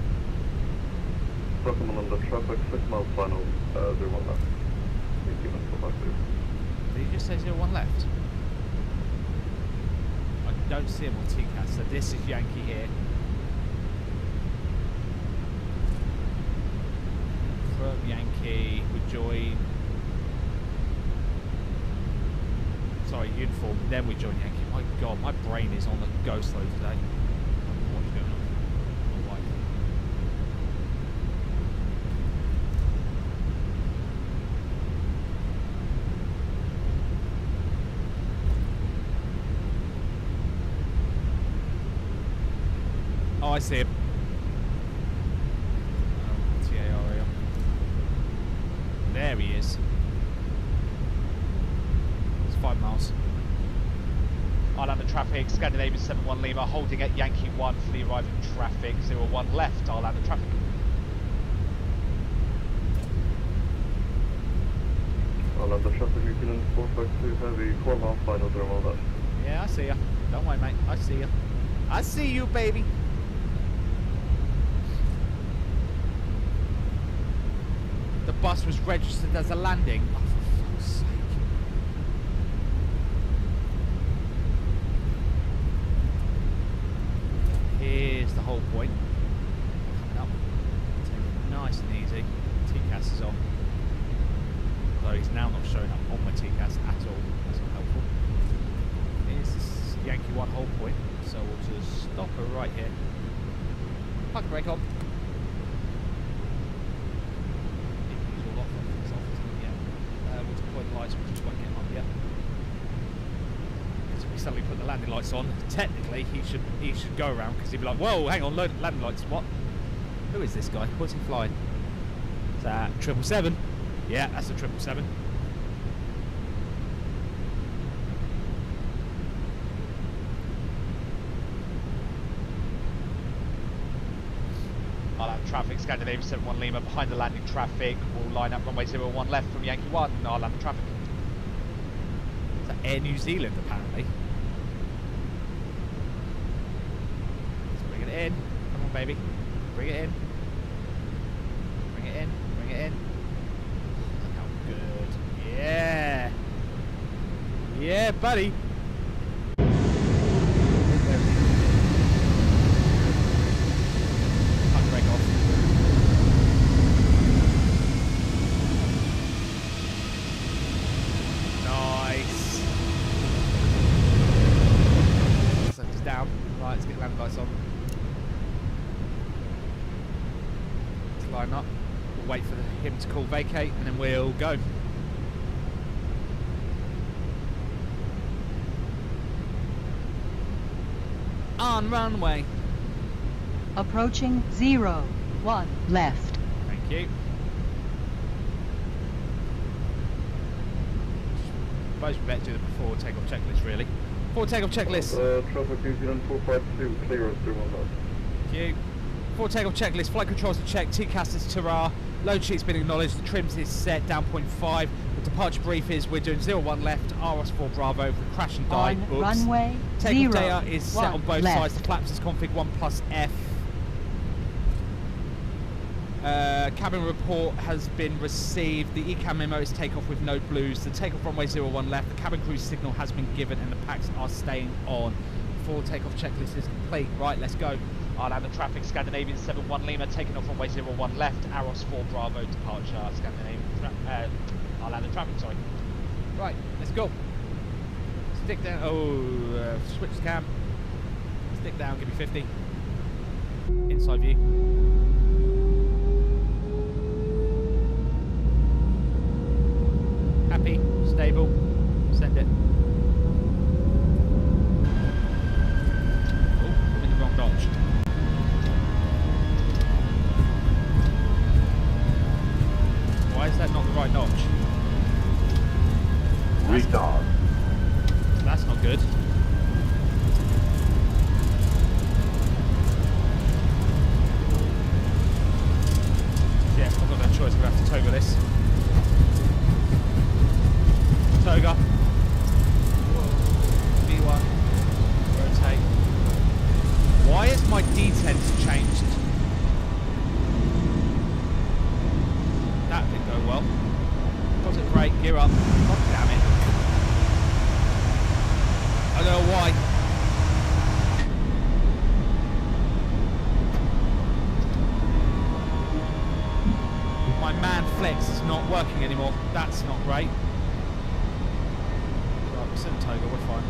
Stockholm on the traffic, 6 miles final, 01 left. Did you just say 01 left? I don't see him on TCAS, so this is Yankee here. From Yankee, we join... Sorry, uniform, then we join Yankee. My god, my brain is on the go slow today. What's going on? My wife. Oh, I see him. TARA. There he is. It's 5 miles. I'll have the traffic, Scandinavian 71 Lima, holding at Yankee 1 for the arriving traffic, 01 left, I'll have the traffic. I'll have the traffic, New Zealand 452 heavy, 4 miles final, 01 left. Yeah, I see ya. Don't worry, mate, I see ya. I see you, baby. The bus was registered as a landing. Oh, for fuck's sake. Here's the whole point. Coming up. Take it nice and easy. TCAS is on. Although he's now not showing up on my TCAS at all. That's not helpful. Here's this Yankee 1 whole point. So we'll just stop her right here. Park brake on. He's all off. It's off, isn't it? Yeah. We'll deploy the lights, we just won't get on yet. We suddenly put the landing lights on. Technically, he should go around because he'd be like, "Whoa, hang on, landing lights. What? Who is this guy? What's he flying? Is that 777? Yeah, that's a 777. I'll have traffic, Scandinavian 71 Lima behind the landing traffic. We'll line up runway 01 left from Yankee 1. I'll have the traffic. Is that Air New Zealand, apparently? In. Come on, baby. Bring it in. Bring it in. Bring it in. Look how good. Yeah. Yeah, buddy. Brake off. him to call vacate, and then we'll go. On runway. Approaching 01 left. Thank you. Suppose we better do the before takeoff checklist, really. Before takeoff checklist. Traffic New Zealand 452, clear us 31 left. Thank you. Before takeoff checklist, flight controls are checked, TCAS is Tara, load sheet's been acknowledged, the trims is set, down 0.5, the departure brief is we're doing 01 left, RS4 Bravo, if we crash and die, On runway takeoff 01 data is set on both left. sides, the flaps is config 1+F. Cabin report has been received, the ECAM memo is takeoff with no blues, the takeoff runway 01 left, the cabin crew signal has been given and the packs are staying on. Before takeoff checklist is complete, right, let's go. I'll have the traffic, Scandinavian 71 Lima, taking off runway 01 left, Aros 4 Bravo, departure, Scandinavian, I'll have the traffic, sorry. Right, let's go. Stick down, switch cam. Stick down, give me 50. Inside view. Happy, stable, send it. Oh, I'm in the wrong notch. Why is that not the right notch? Retard. That's not good. Yeah, I've got no choice, I'm going to have to toga this. Toga. V1. Rotate. Why is my detents changed? That didn't go well. Wasn't great, gear up. God damn it. I don't know why. My man flex is not working anymore. That's not great. Right, we're still in toga, we're fine.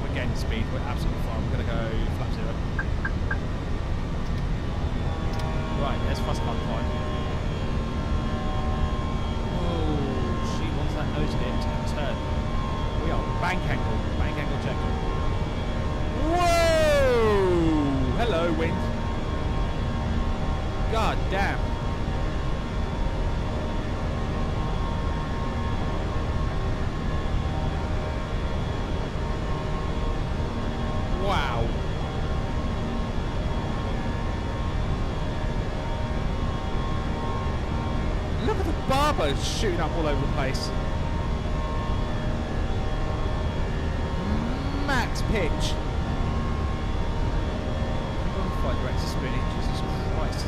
We're gaining speed, we're absolutely fine. We're going to go flap 0. Right, there's thrust climb fine. Nose bit to turn. We are bank angle check. Whoa! Hello, wind. God damn. Wow. Look at the barbers shooting up all over the place. Max pitch. Flight director Spoony. Jesus Christ.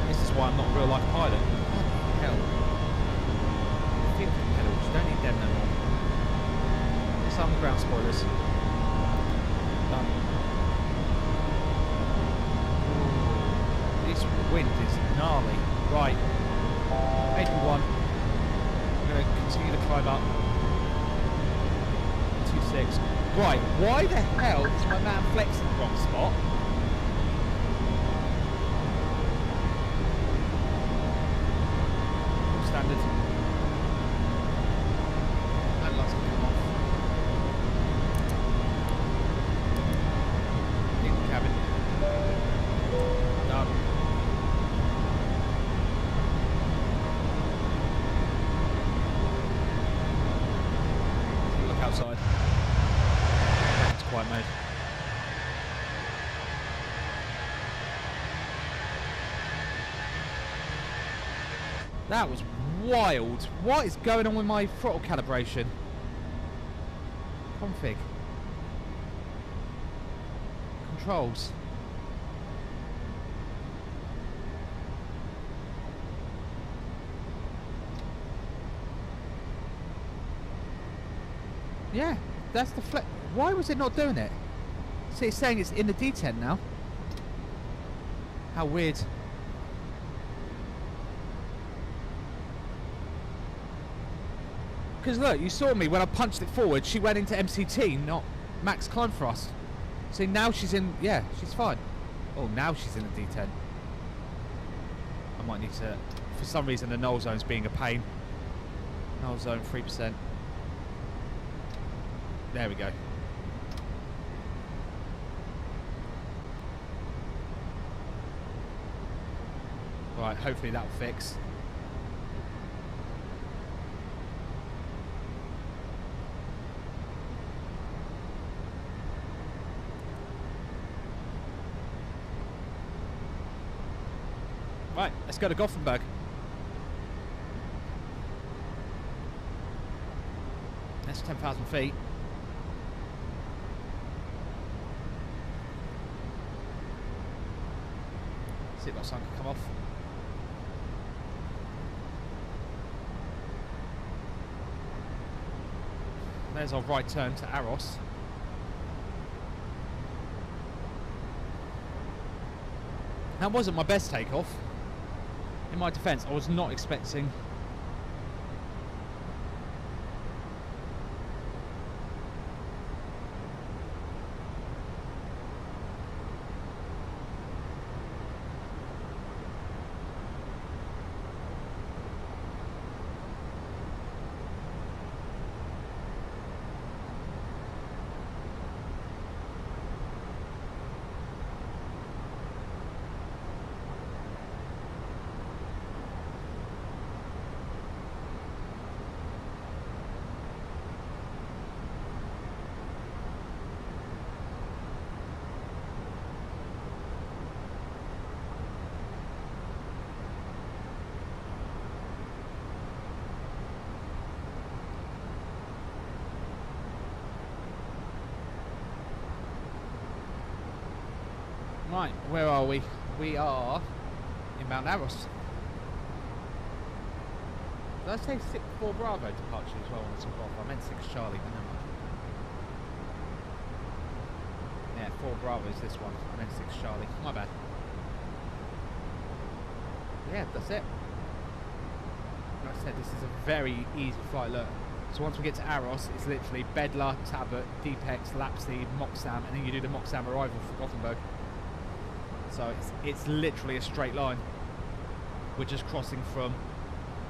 This is why I'm not a real life pilot. Bloody hell. Field pedals. Don't need them no more. It's on the ground spoilers. Done. This wind is gnarly. Right. 81. I'm going to continue to climb up. 26. Right, why the hell is my man Flex in the wrong spot? Standard. That light's gonna come off. In the cabin. Done. Look outside. Quiet mode. That was wild. What is going on with my throttle calibration? Config. Controls. Yeah, that's the flex. Why was it not doing it? See, it's saying it's in the D10 now. How weird. Because look, you saw me when I punched it forward, she went into MCT, not max climb thrust. See, now she's in, yeah, she's fine. Oh, now she's in the D10. might need to... For some reason the null zone's being a pain. Null zone 3%. There we go. Right, hopefully that'll fix. Right, let's go to Gothenburg. That's 10,000 feet. See if that sun can come off. There's our right turn to Aros. That wasn't my best takeoff. In my defence, I was not expecting... Right, where are we? We are in Mount Aros. Did I say 6-4 Bravo departure as well on the top off? I meant 6 Charlie, but never mind. Yeah, 4 Bravo is this one. I meant 6 Charlie. My bad. Yeah, that's it. Like I said, this is a very easy flight. Look. So once we get to Aros, it's literally Bedler, Tabot, Deepex, Lapsteed, Moxham, and then you do the Moxham arrival for Gothenburg. So it's literally a straight line. We're just crossing from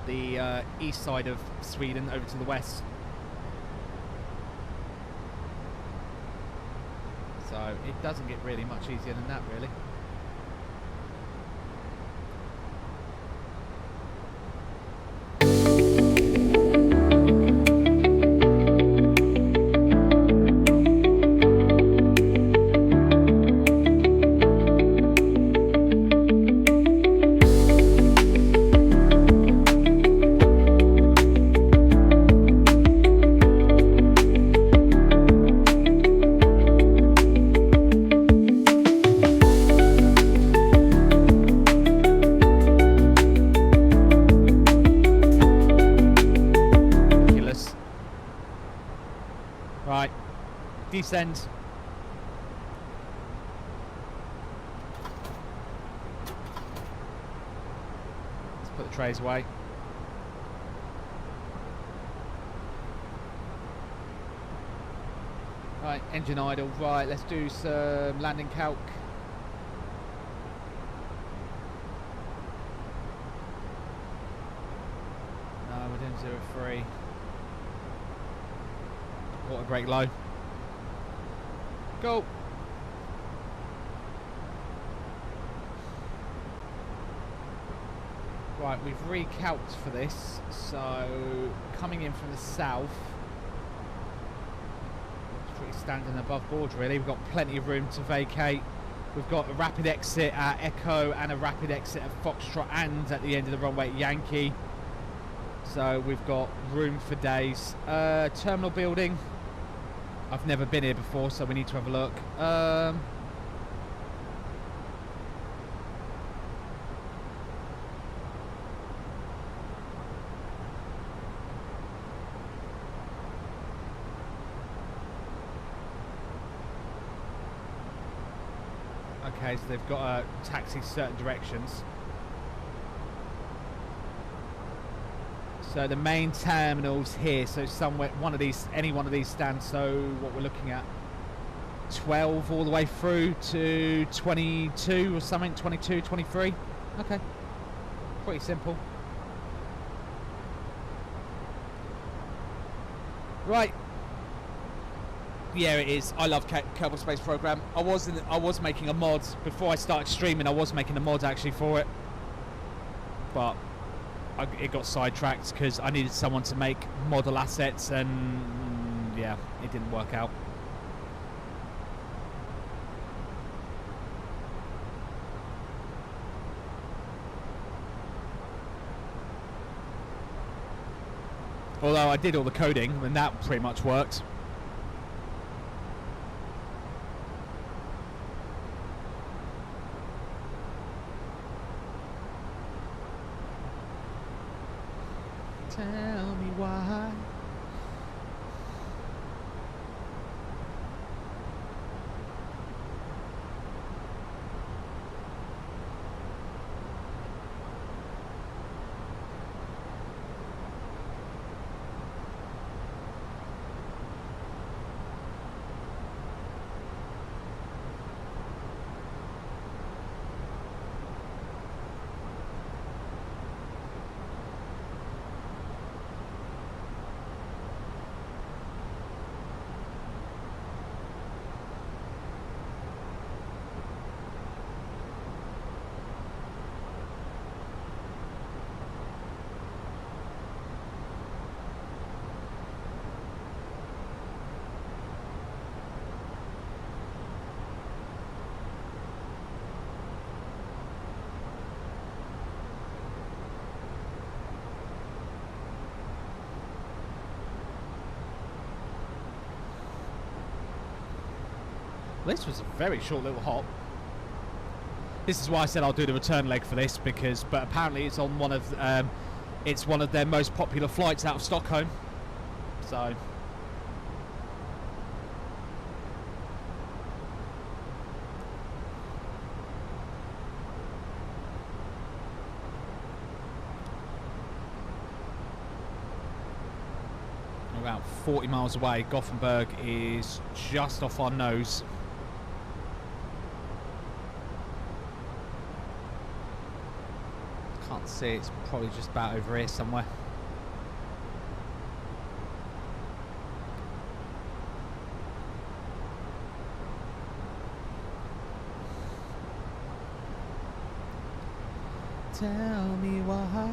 the east side of Sweden over to the west. So it doesn't get really much easier than that, really. Descend. Let's put the trays away. Right, engine idle. Right, let's do some landing calc. No, we're doing 0-3. Water brake low. Go. Right, we've recalced for this, so coming in from the south, it's pretty standing above board really. We've got plenty of room to vacate. We've got a rapid exit at Echo and a rapid exit at Foxtrot and at the end of the runway at Yankee. So we've got room for days. Terminal building. I've never been here before, so we need to have a look. Okay, so they've got to taxi certain directions. So the main terminal's here, so somewhere, any one of these stands, so what we're looking at, 12 all the way through to 22 or something, 22, 23, okay. Pretty simple. Right. Yeah, it is. I love Kerbal Space Program. I was making a mod before I started streaming. I was making a mod actually for it, but it got sidetracked because I needed someone to make model assets, and yeah, it didn't work out. Although I did all the coding, and that pretty much worked. Tell me why. This was a very short little hop. This is why I said I'll do the return leg for this, because but apparently it's on one of their most popular flights out of Stockholm. So about 40 miles away. Gothenburg is just off our nose. Can't see, it's probably just about over here somewhere. Tell me why.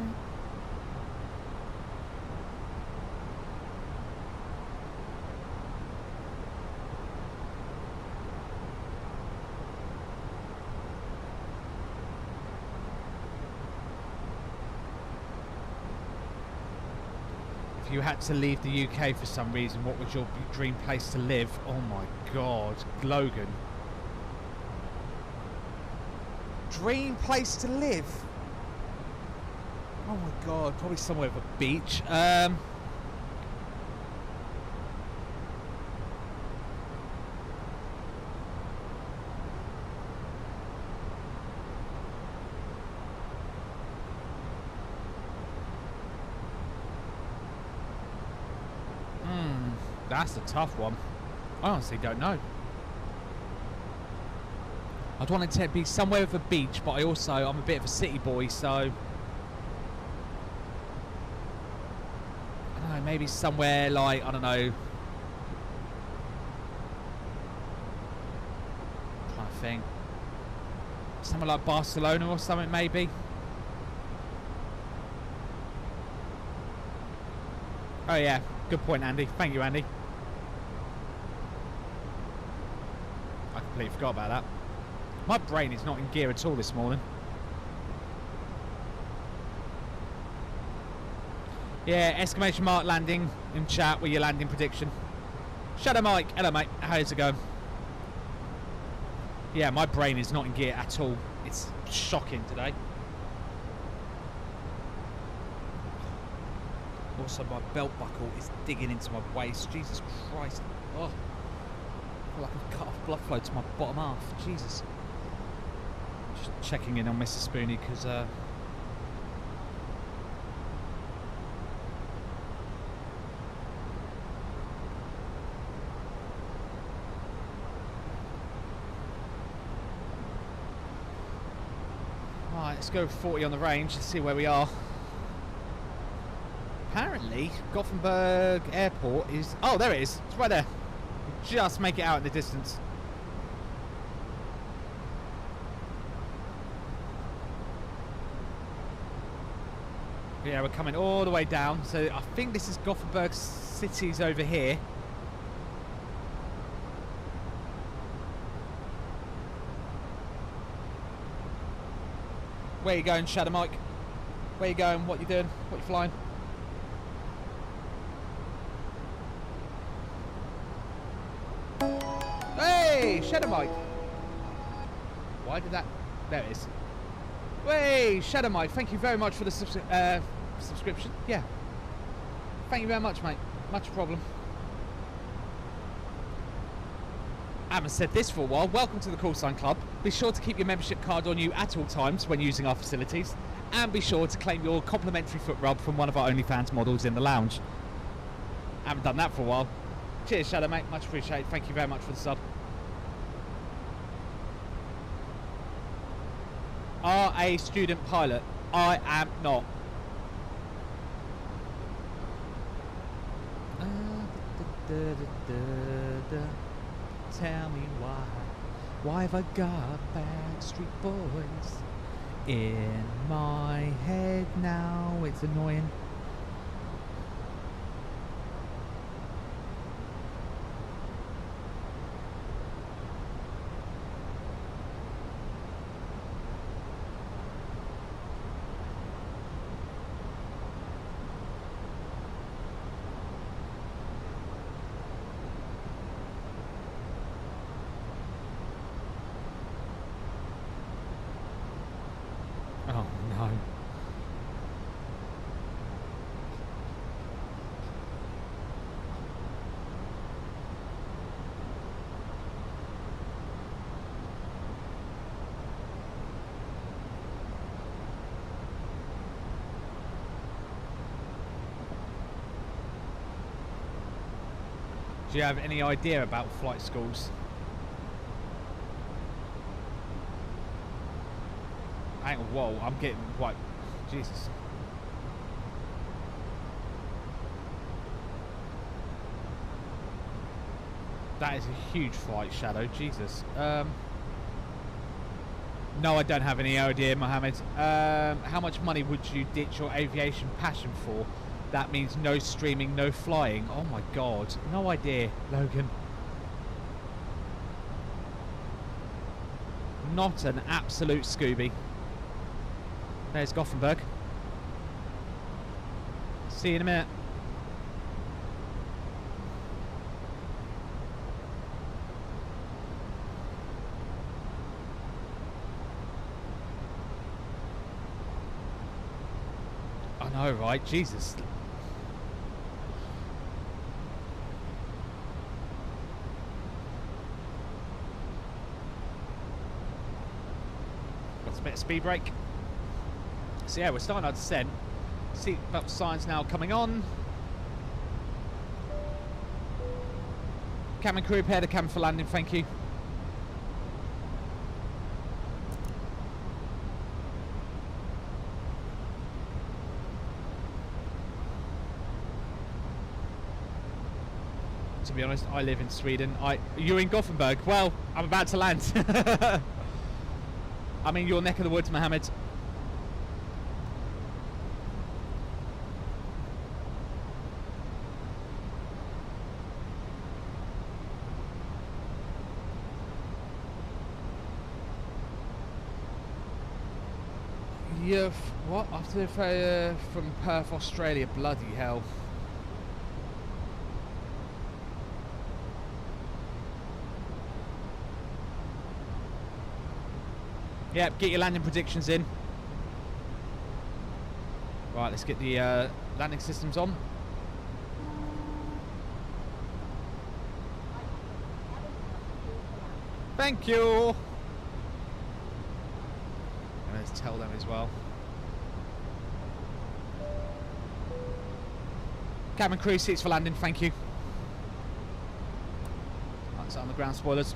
If you had to leave the UK for some reason, what would your dream place to live? Oh my god, Logan. Dream place to live? Oh my god, probably somewhere with a beach. That's a tough one. I honestly don't know. I'd want it to be somewhere with a beach, but I'm a bit of a city boy, so I don't know, maybe somewhere like, I don't know, I'm trying to think, somewhere like Barcelona or something maybe. Oh yeah, good point, Andy. Thank you, Andy. I completely forgot about that. My brain is not in gear at all this morning. Yeah, exclamation mark landing in chat with your landing prediction. Shadow Mike, hello mate, how's it going? Yeah, my brain is not in gear at all. It's shocking today. Also, my belt buckle is digging into my waist. Jesus Christ. Oh, I feel like I've cut off blood flow to my bottom half. Jesus. Just checking in on Mrs. Spoony because right. Let's go 40 on the range and see where we are. Apparently, Gothenburg Airport is... Oh, there it is. It's right there. Just make it out in the distance. Yeah, we're coming all the way down. So I think this is Gothenburg city's over here. Where you going, Shadow Mike? Where you going? What you doing? What you flying? Hey, Shadow Mike. Why did that? There it is. Hey, Shadow Mike. Thank you very much for the subscription. Yeah. Thank you very much, mate. Much a problem. I haven't said this for a while. Welcome to the Call Sign Club. Be sure to keep your membership card on you at all times when using our facilities, and be sure to claim your complimentary foot rub from one of our OnlyFans models in the lounge. I haven't done that for a while. Cheers, Shadow, mate. Much appreciated. Thank you very much for the sub. Are a student pilot? I am not. Tell me why. Why have I got Backstreet Boys in my head now? It's annoying. Oh no. Do you have any idea about flight schools? Hang on, whoa, I'm getting what? Jesus. That is a huge flight, Shadow. Jesus. No, I don't have any idea, Mohammed. How much money would you ditch your aviation passion for? That means no streaming, no flying. Oh my god. No idea, Logan. Not an absolute Scooby. There's Gothenburg. See you in a minute. I know, right? Jesus. Got a bit of speed brake. So yeah, we're starting our descent. Seatbelt signs now coming on. Cabin crew, prepare the cabin for landing, thank you. To be honest, I live in Sweden. You're in Gothenburg. Well, I'm about to land. I'm in your neck of the woods, Mohammed. Yeah, what? After from Perth, Australia, bloody hell. Yep, get your landing predictions in. Right, let's get the landing systems on. Thank you. And let's tell them as well. Cabin crew, seats for landing, thank you. That's on the ground spoilers.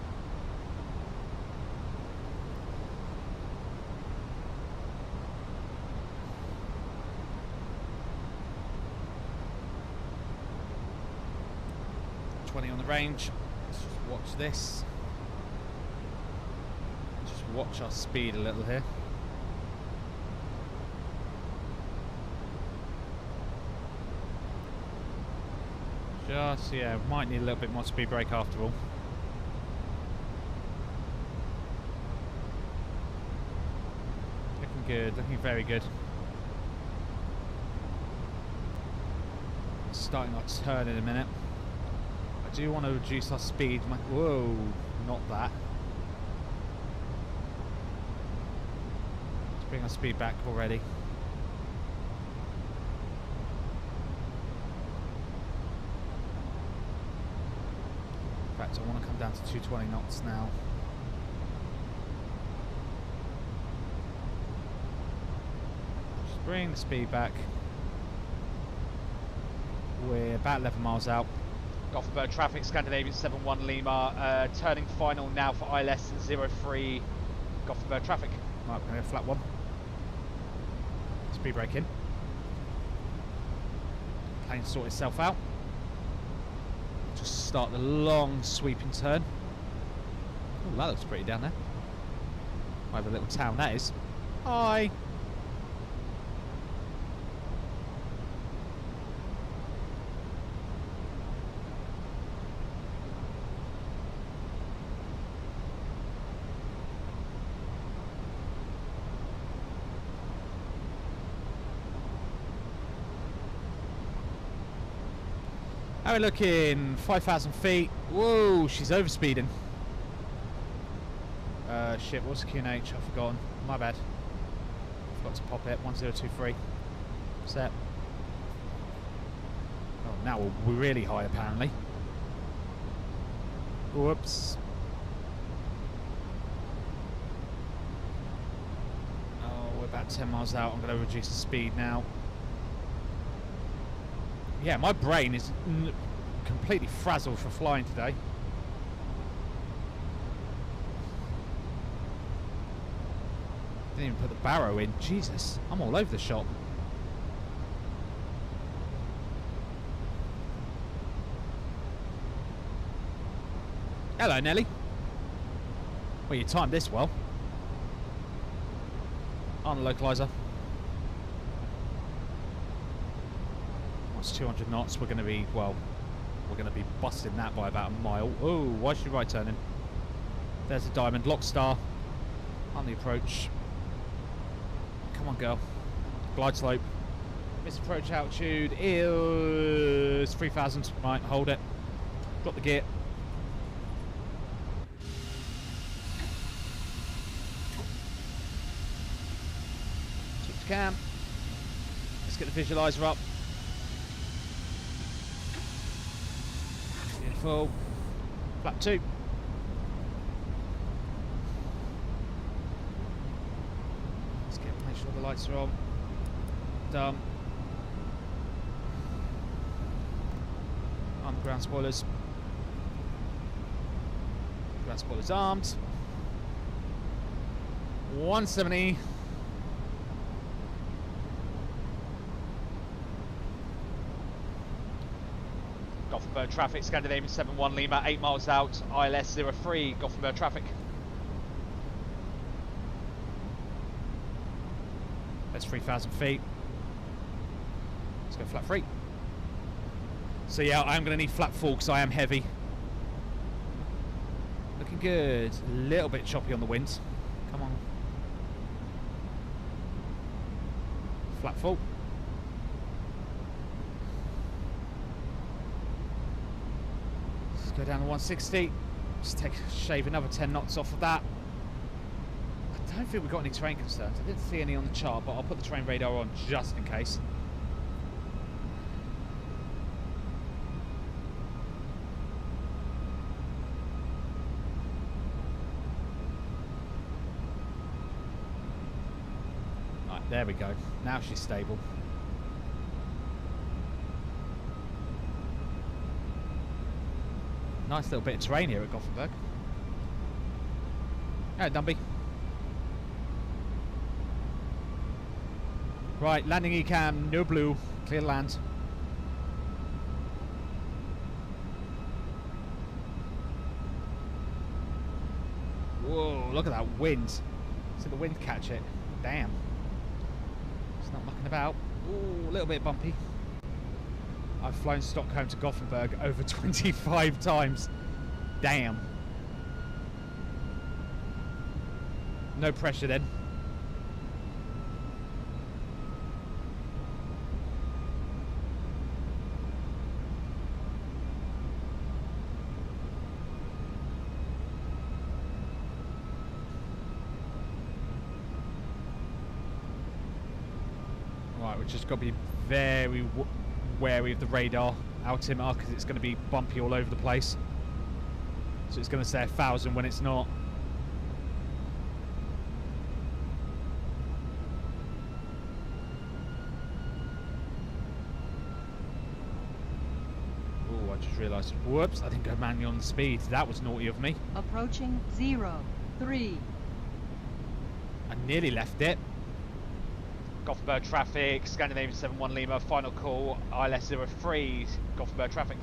220 on the range. Let's just watch this. Just watch our speed a little here. Just, yeah, might need a little bit more speed brake after all. Looking good, looking very good. Starting our turn in a minute. I do want to reduce our speed. Whoa, not that. Let's bring our speed back already. In fact, I want to come down to 220 knots now. Just bring the speed back. We're about 11 miles out. Gothenburg traffic, Scandinavian 71 Lima, turning final now for ILS 03 Gothenburg traffic. Right, we're going to flat one. Speed brake in. Plane sort itself out. Just start the long sweeping turn. Oh, that looks pretty down there. I have a little town that is. Hi. How are we looking? 5,000 feet. Whoa, she's overspeeding. Shit, what's the QNH? I've forgotten. My bad. Forgot to pop it. 1023. Set. Oh, now we're really high apparently. Whoops. Oh, we're about 10 miles out. I'm going to reduce the speed now. Yeah, my brain is completely frazzled for flying today. Didn't even put the barrow in. Jesus, I'm all over the shop. Hello, Nelly. Well, you timed this well. On the localizer. 200 knots, we're going to be, well, we're going to be busting that by about a mile. Oh, why is she right turning? There's a diamond. Lock star on the approach. Come on, girl. Glide slope. Missed approach altitude is 3,000. Right, hold it. Drop the gear. Switch to cam. Let's get the visualizer up. Beautiful. Flap 2. Let's make sure the lights are on. Done. Arm ground spoilers. Ground spoilers armed. 170. Gothenburg traffic, Scandinavian 71 Lima, 8 miles out, ILS 03 Gothenburg traffic. That's 3,000 feet. Let's go flat 3. So yeah, I'm going to need flat 4 because I am heavy. Looking good. A little bit choppy on the wind. Come on. Flat 4. Go down to 160. Just shave another 10 knots off of that. I don't think we've got any terrain concerns. I didn't see any on the chart, but I'll put the terrain radar on just in case. Right, there we go. Now she's stable. Nice little bit of terrain here at Gothenburg. Hey, Dumby. Right, landing ECAM, no blue, clear land. look at that wind. See the wind catch it. Damn. It's not mucking about. Ooh, a little bit bumpy. I've flown Stockholm to Gothenburg over 25 times. Damn. No pressure then. Right, we've just got to be very wary of the radar altimeter because it's going to be bumpy all over the place. So it's going to say 1,000 when it's not. Oh, I just realised. Whoops, I didn't go manually on the speed. That was naughty of me. Approaching 03. I nearly left it. Gothenburg traffic, Scandinavian 71 Lima, final call, ILS 03, Gothenburg traffic.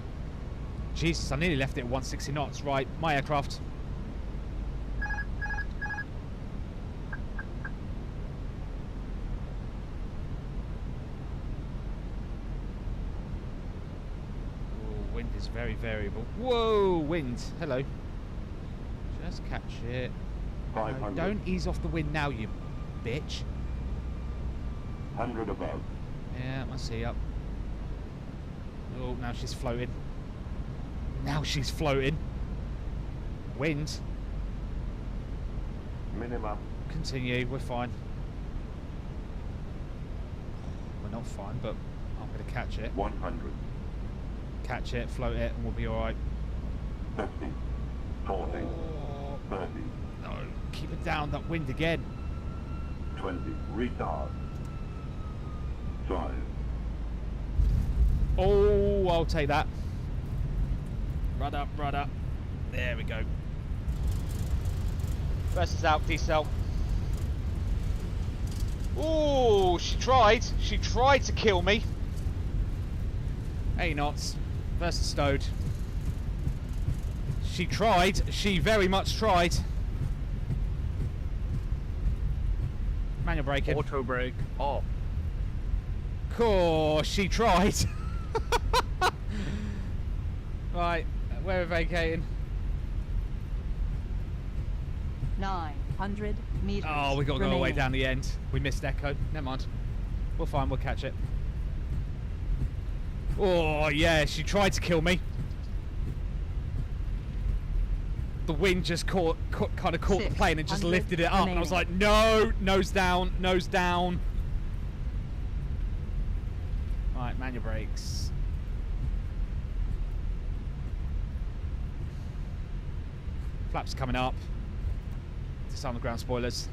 Jesus, I nearly left it at 160 knots. Right, my aircraft. Oh, wind is very variable. Whoa, wind. Hello. Just catch it. No, 500. don't ease off the wind now, you bitch. 100 above. Yeah, I see up. Oh, now she's floating. Now she's floating. Wind. Minimum. Continue, we're fine. We're not fine, but I'm going to catch it. 100. Catch it, float it, and we'll be alright. 50. 40. 30. No, keep it down, that wind again. 20. Retard. 5. Oh, I'll take that. Rud up, rud up. There we go. Versus out, decel. Ooh, she tried. She tried to kill me. 8 knots. Versus stowed. She tried. She very much tried. Manual braking. Auto brake off. Course, she tried. Right, we're vacating. 900 meters. Oh, we got to go all the way remaining. down the end. We missed Echo. Never mind. We're fine, we'll catch it. Oh, yeah, she tried to kill me. The wind just kind of caught the plane and just 600 lifted it up. And I was like, remaining. no, nose down, nose down. Right, manual brakes. Flaps coming up. Disarm the ground spoilers.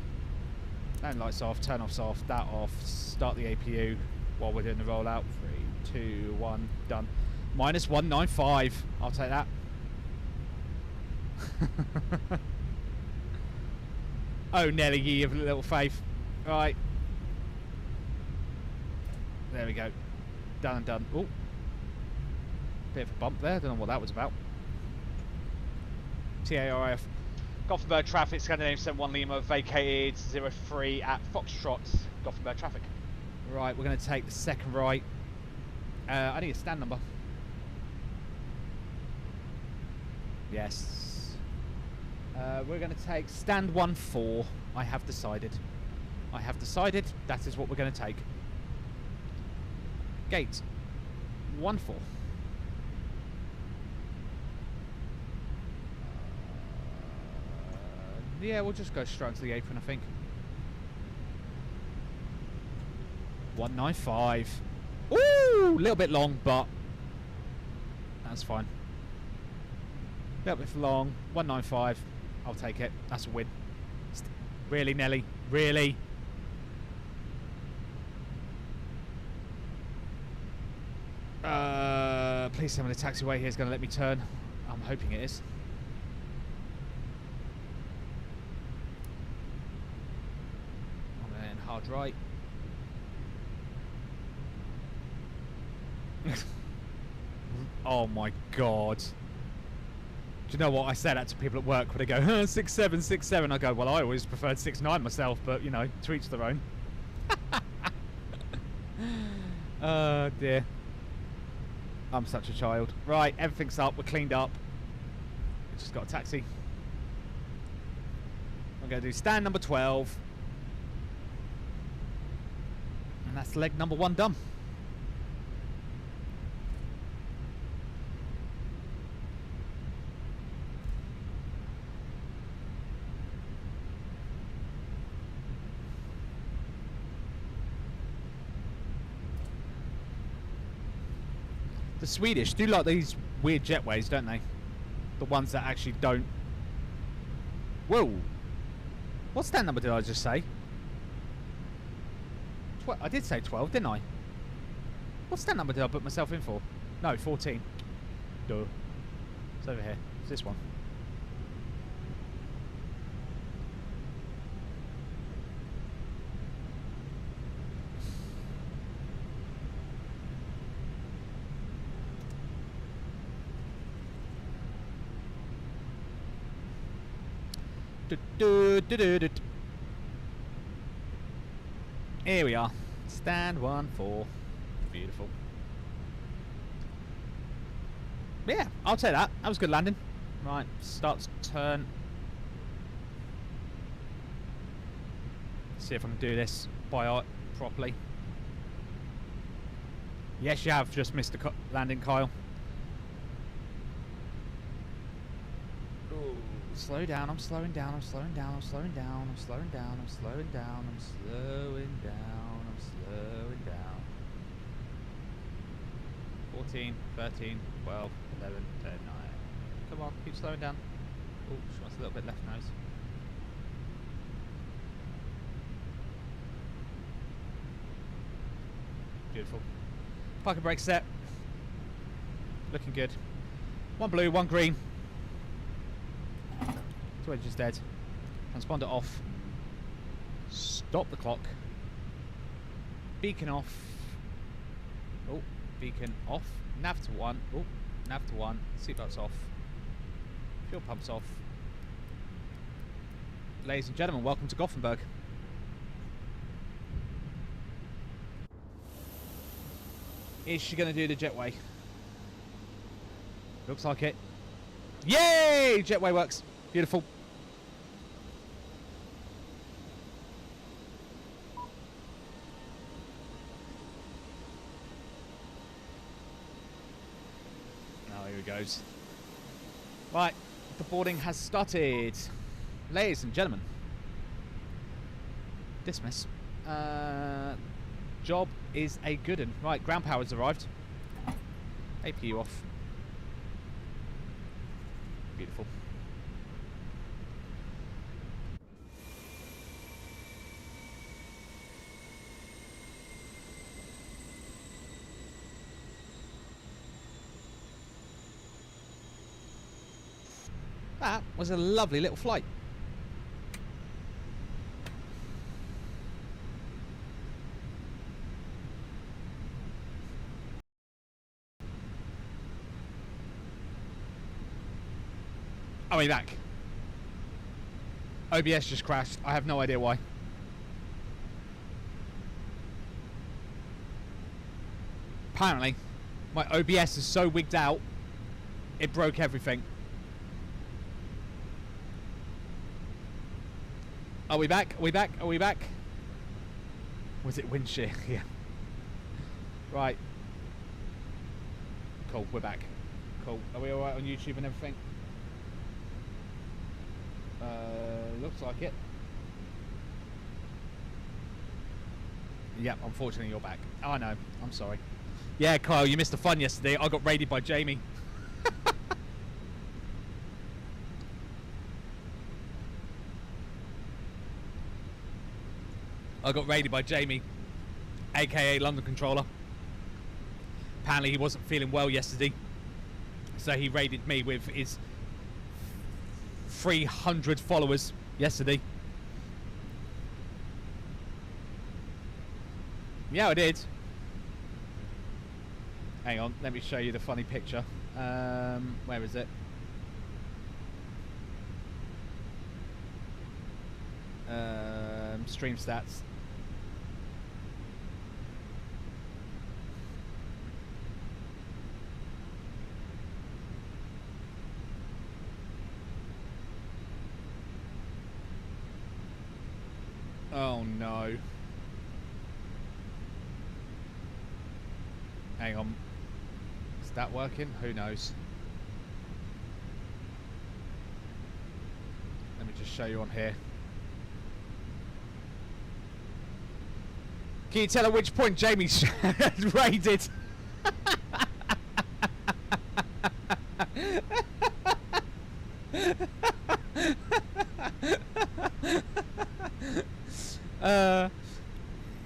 Landing lights off, turn offs off, that off. Start the APU while we're doing the rollout. 3, 2, 1, done. Minus 195. I'll take that. Oh, Nelly, ye of little faith. Right. There we go. Done and done. Oh, bit of a bump there. Don't know what that was about. TARF. Gothenburg traffic, Scandinavian 71 Lima, vacated 03 at Foxtrot, Gothenburg traffic. Right, we're going to take the second right. I need a stand number. Yes. We're going to take stand 14. I have decided. I have decided that is what we're going to take. Gate 14. Yeah, we'll just go straight to the apron, I think. 195. Ooh, a little bit long, but that's fine. A little bit long. 195. I'll take it. That's a win. Really, Nelly? Really? Please tell me the taxiway here is going to let me turn. I'm hoping it is. And then hard right. Oh my god. Do you know what? I say that to people at work when they go, 6'7", 6'7". I go, well, I always preferred 6'9" myself, but, you know, to each their own. Oh, dear. I'm such a child. Right, everything's up. We're cleaned up. We just got a taxi. I'm going to do stand number 12. And that's leg number 1 done. The Swedish do like these weird jetways, don't they? The ones that actually don't... Whoa! What stand number did I just say? I did say 12, didn't I? What stand number did I put myself in for? No, 14. Duh. It's over here. It's this one. Here we are. Stand 1-4. Beautiful. Yeah, I'll take that. That was good landing. Right, starts turn. See if I can do this by eye properly. Yes, you have just missed the landing, Kyle. Slow down, I'm slowing down, I'm slowing down, I'm slowing down, I'm slowing down, I'm slowing down, I'm slowing down, I'm slowing down. 14, 13, 12, 11, 10, 9. Come on, keep slowing down. Oh, she wants a little bit left nose. Beautiful. Parking brake set. Looking good. 1 blue, 1 green. 2 edges dead. Transponder off. Stop the clock. Beacon off. Oh, beacon off. Nav to 1. Oh, nav to 1. Seatbelts off. Fuel pumps off. Ladies and gentlemen, welcome to Gothenburg. Is she going to do the jetway? Looks like it. Yay! Jetway works. Beautiful. Oh, here he goes. Right, the boarding has started. Ladies and gentlemen. Dismiss. Job is a good one. Right, ground power's arrived. APU off. Beautiful. That was a lovely little flight. I'll be back. OBS just crashed. I have no idea why. Apparently, my OBS is so wigged out, it broke everything. Are we back? Are we back? Are we back? Was it wind shear? Yeah. Right. Cool, we're back. Cool. Are we alright on YouTube and everything? Looks like it. Yep, unfortunately you're back. Oh, I know. I'm sorry. Yeah, Kyle, you missed the fun yesterday. I got raided by Jamie. I got raided by Jamie, aka London Controller. Apparently he wasn't feeling well yesterday, so he raided me with his 300 followers yesterday. Yeah, I did. Hang on, let me show you the funny picture. Where is it? Stream stats. Oh no. Hang on. Is that working? Who knows? Let me just show you on here. Can you tell at which point Jamie raided?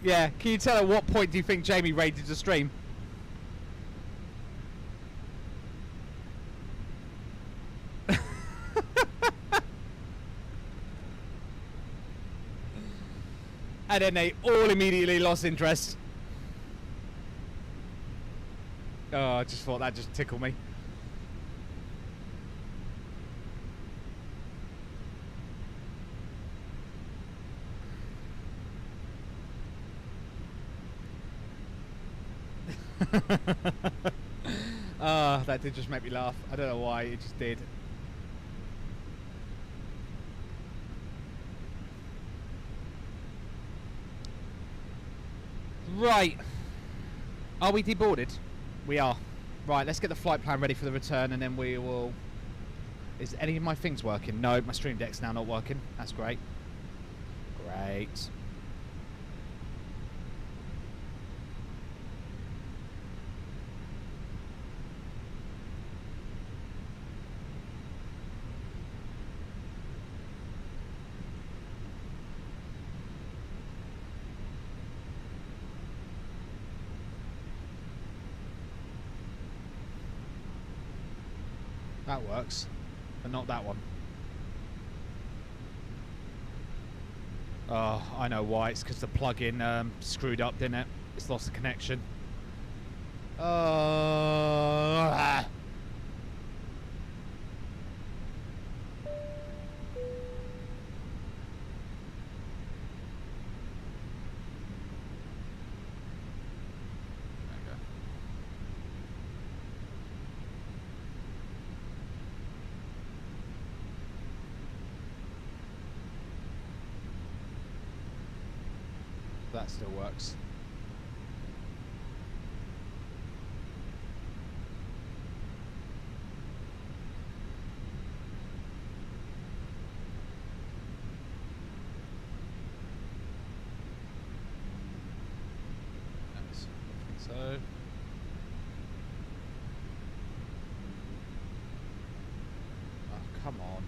Yeah, can you tell at what point do you think Jamie raided the stream? And then they all immediately lost interest. Oh, I just thought that just tickled me. That did just make me laugh. I don't know why, it just did. Right. Are we deboarded? We are. Right, let's get the flight plan ready for the return and then we will... Is any of my things working? No, my stream deck's now not working. That's great. Great. That works, but not that one. Oh, I know why. It's because the plug-in screwed up, didn't it? It's lost the connection. Oh. That still works. Yes, I think so. Oh, come on.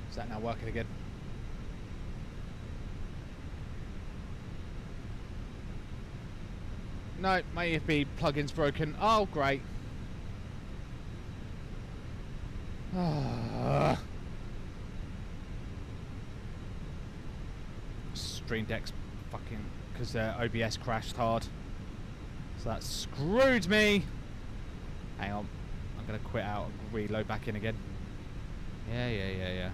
Is that now working again? No, my EFB plugin's broken. Oh, great. Stream Deck's fucking... because OBS crashed hard. So that screwed me. Hang on. I'm going to quit out and reload back in again. Yeah.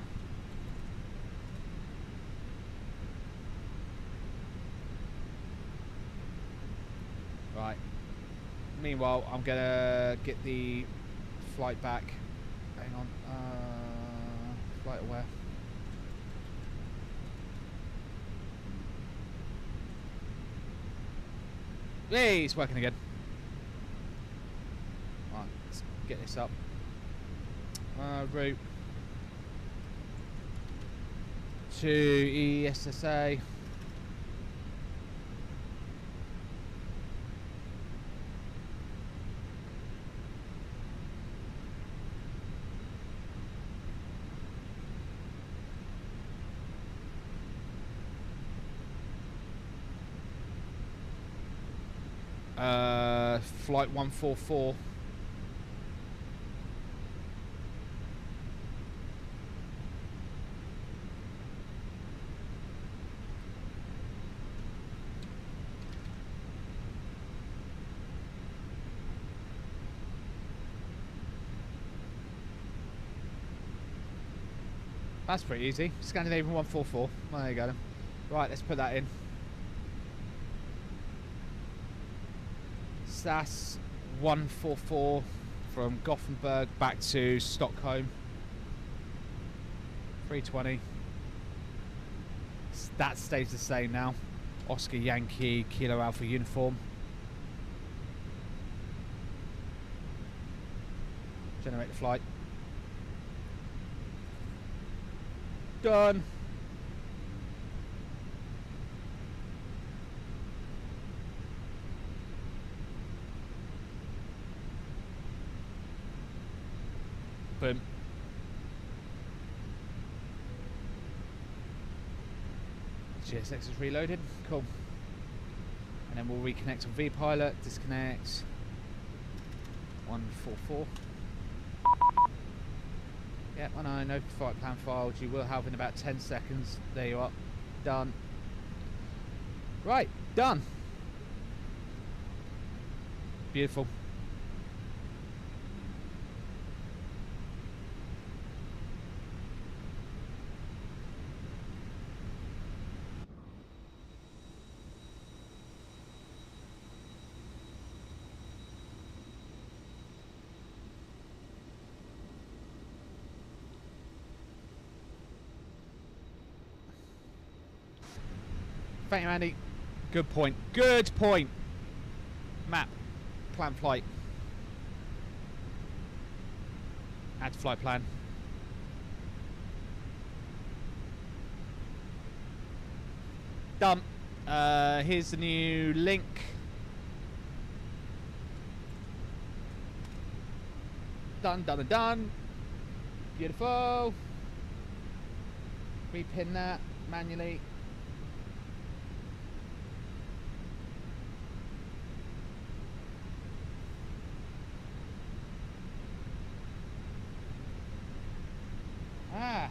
Right. Meanwhile, I'm gonna get the flight back. Hang on. Flight aware. Hey, it's working again. Right, let's get this up. Route to ESSA. Flight 144. That's pretty easy. Scandinavian 144. Well, there you go then. Right, let's put that in. SAS 144 from Gothenburg back to Stockholm. 320. That stays the same now. Oscar Yankee Kilo Alpha uniform. Generate the flight. Done. Boom. GSX is reloaded. Cool. And then we'll reconnect on VPilot. Disconnect. 144. Yep, I know, no flight plan filed. You will have in about 10 seconds. There you are. Done. Right, done. Beautiful. Thank you, Andy. Good point. Good point. Map. Plan flight. Add flight plan. Done. Here's the new link. Done, done, and done. Beautiful. Repin that manually. Ah.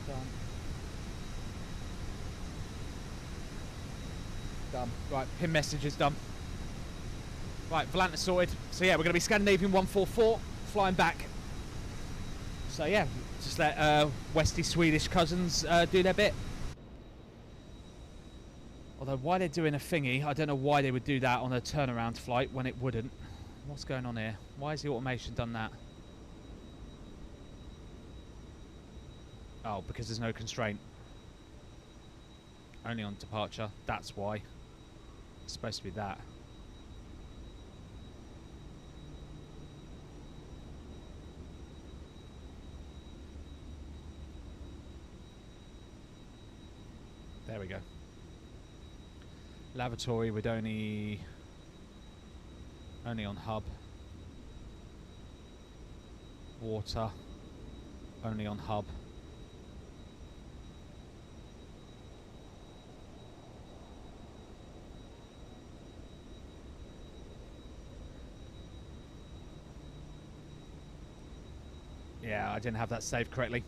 Done. Done. Right, pin message is done. Right, Volanta sorted. So yeah, we're going to be Scandinavian 144. Flying back. So yeah, just let Westy Swedish cousins do their bit. Although why they're doing a thingy, I don't know why they would do that on a turnaround flight when it wouldn't. What's going on here? Why has the automation done that? Oh, because there's no constraint. Only on departure. That's why. It's supposed to be that. There we go. Lavatory would only on hub. Water only on hub. Yeah, I didn't have that saved correctly.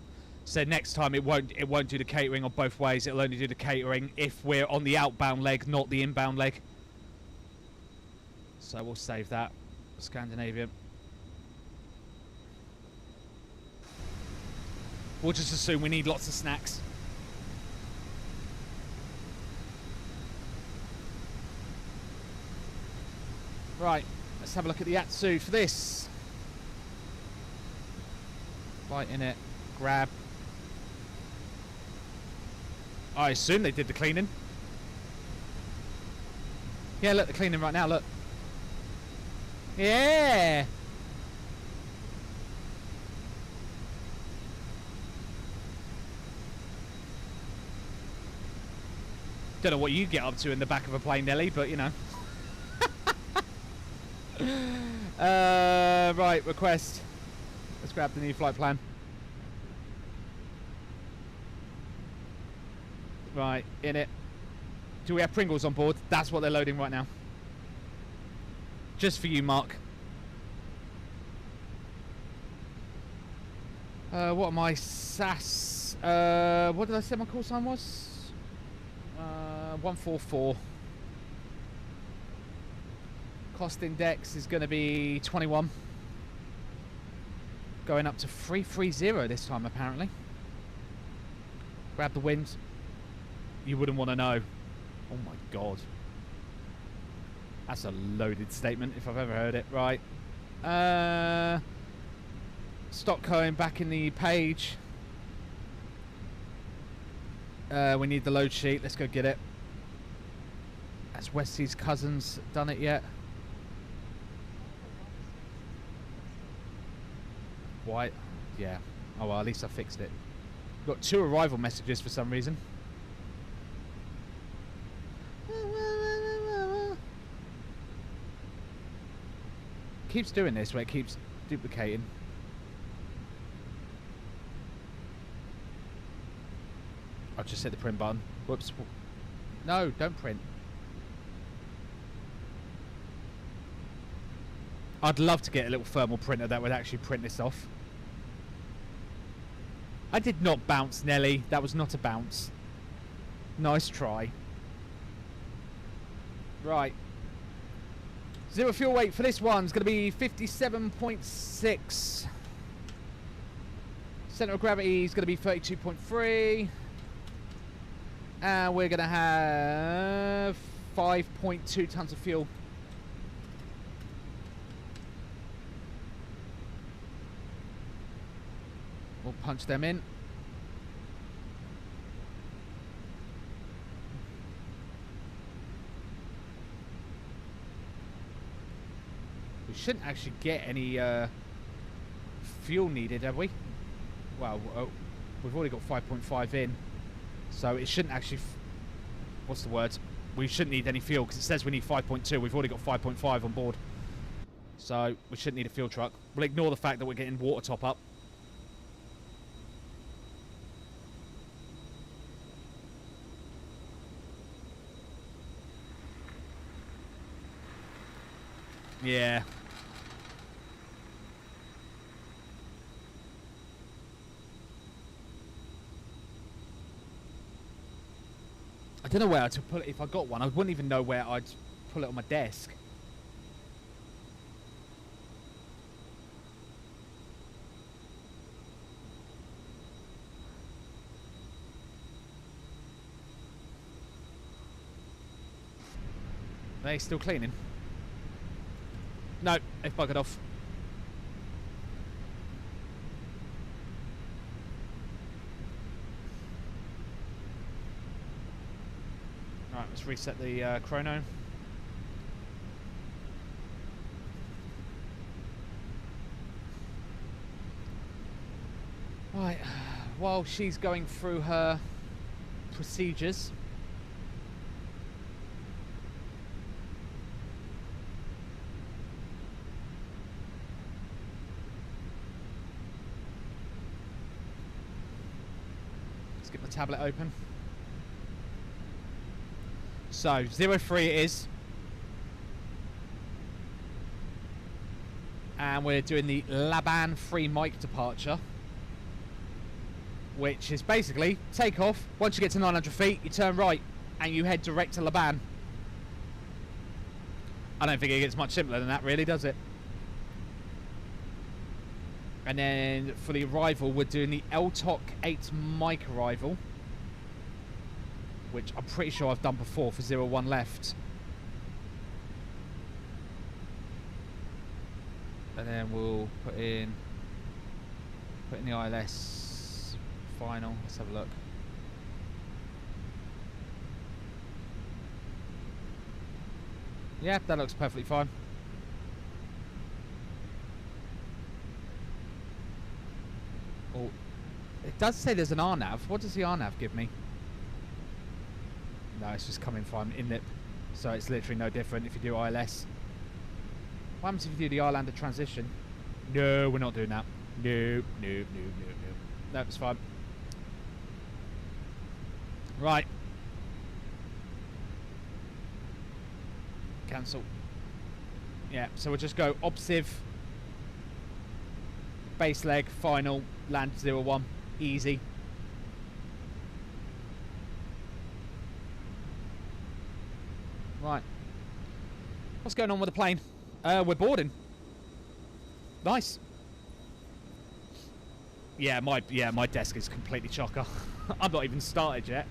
So next time it won't do the catering on both ways. It'll only do the catering if we're on the outbound leg, not the inbound leg. So we'll save that. Scandinavian. We'll just assume we need lots of snacks. Right, let's have a look at the Atsu for this. Right in it. Grab. I assume they did the cleaning. Yeah, look, they're cleaning right now, look. Yeah! Don't know what you get up to in the back of a plane, Nelly, but you know. Right, request. Let's grab the new flight plan. Right, in it. Do we have Pringles on board? That's what they're loading right now. Just for you, Mark. What am I? SAS. What did I say my call sign was? 144. Cost index is going to be 21. Going up to 330 this time, apparently. Grab the wind. You wouldn't want to know. Oh my god. That's a loaded statement if I've ever heard it. Right. Stockholm back in the page. We need the load sheet. Let's go get it. Has Westie's cousins done it yet? Why? Yeah. Oh well, at least I fixed it. Got 2 arrival messages for some reason. Keeps doing this where it keeps duplicating. I just hit the print button. Whoops. No, don't print. I'd love to get a little thermal printer that would actually print this off. I did not bounce, Nelly. That was not a bounce. Nice try. Right. Zero fuel weight for this one's going to be 57.6. Center of gravity is going to be 32.3. And we're going to have 5.2 tons of fuel. We'll punch them in. We shouldn't actually get any fuel needed, have we? Well, we've already got 5.5 in, so it shouldn't actually... what's the word? We shouldn't need any fuel because it says we need 5.2. We've already got 5.5 on board, so we shouldn't need a fuel truck. We'll ignore the fact that we're getting water top up. Yeah. I don't know where to put it. If I got one, I wouldn't even know where I'd pull it on my desk. Are they still cleaning? No, they've buggered off. Right, let's reset the chrono. Right, while she's going through her procedures, let's get the tablet open. So 03 it is, and we're doing the Laban free mic departure, which is basically take off. Once you get to 900 feet, you turn right and you head direct to Laban. I don't think it gets much simpler than that, really, does it? And then for the arrival, we're doing the LTOC 8 mic arrival, which I'm pretty sure I've done before for 01 left. And then we'll put in the ILS final. Let's have a look. Yeah, that looks perfectly fine. Oh, it does say there's an RNAV. What does the RNAV give me? No, it's just coming from inlip, so it's literally no different if you do ILS. What happens if you do the Islander transition? No, we're not doing that. No. No, it's fine. Right. Cancel. Yeah, so we'll just go obsiv, base leg, final, land 01. Easy. Right. What's going on with the plane? We're boarding. Nice. Yeah, my desk is completely chocker. I'm not even started yet.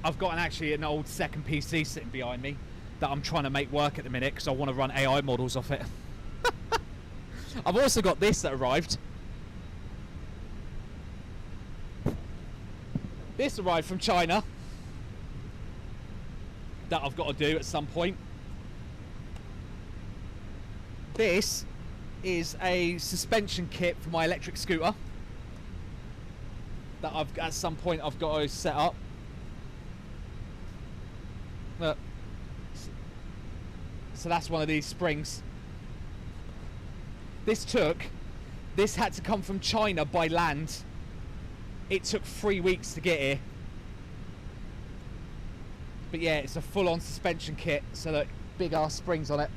I've got actually an old second PC sitting behind me that I'm trying to make work at the minute because I want to run AI models off it. I've also got this that arrived. This arrived from China that I've got to do at some point. This is a suspension kit for my electric scooter that at some point I've got to set up. Look. So that's one of these springs. This had to come from China by land. It took 3 weeks to get here. But yeah, it's a full-on suspension kit, so that big ass springs on it.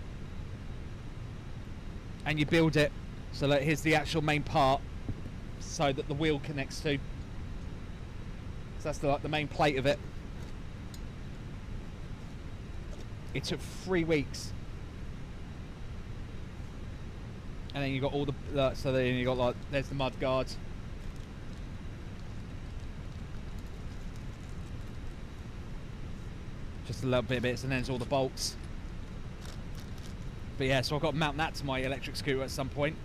And you build it so that here's the actual main part, so that the wheel connects to. So that's the main plate of it. It took 3 weeks. And then you got all the so then you got like there's the mud guard. Just a little bit of bits, and then there's all the bolts. But yeah, so I've got to mount that to my electric scooter at some point.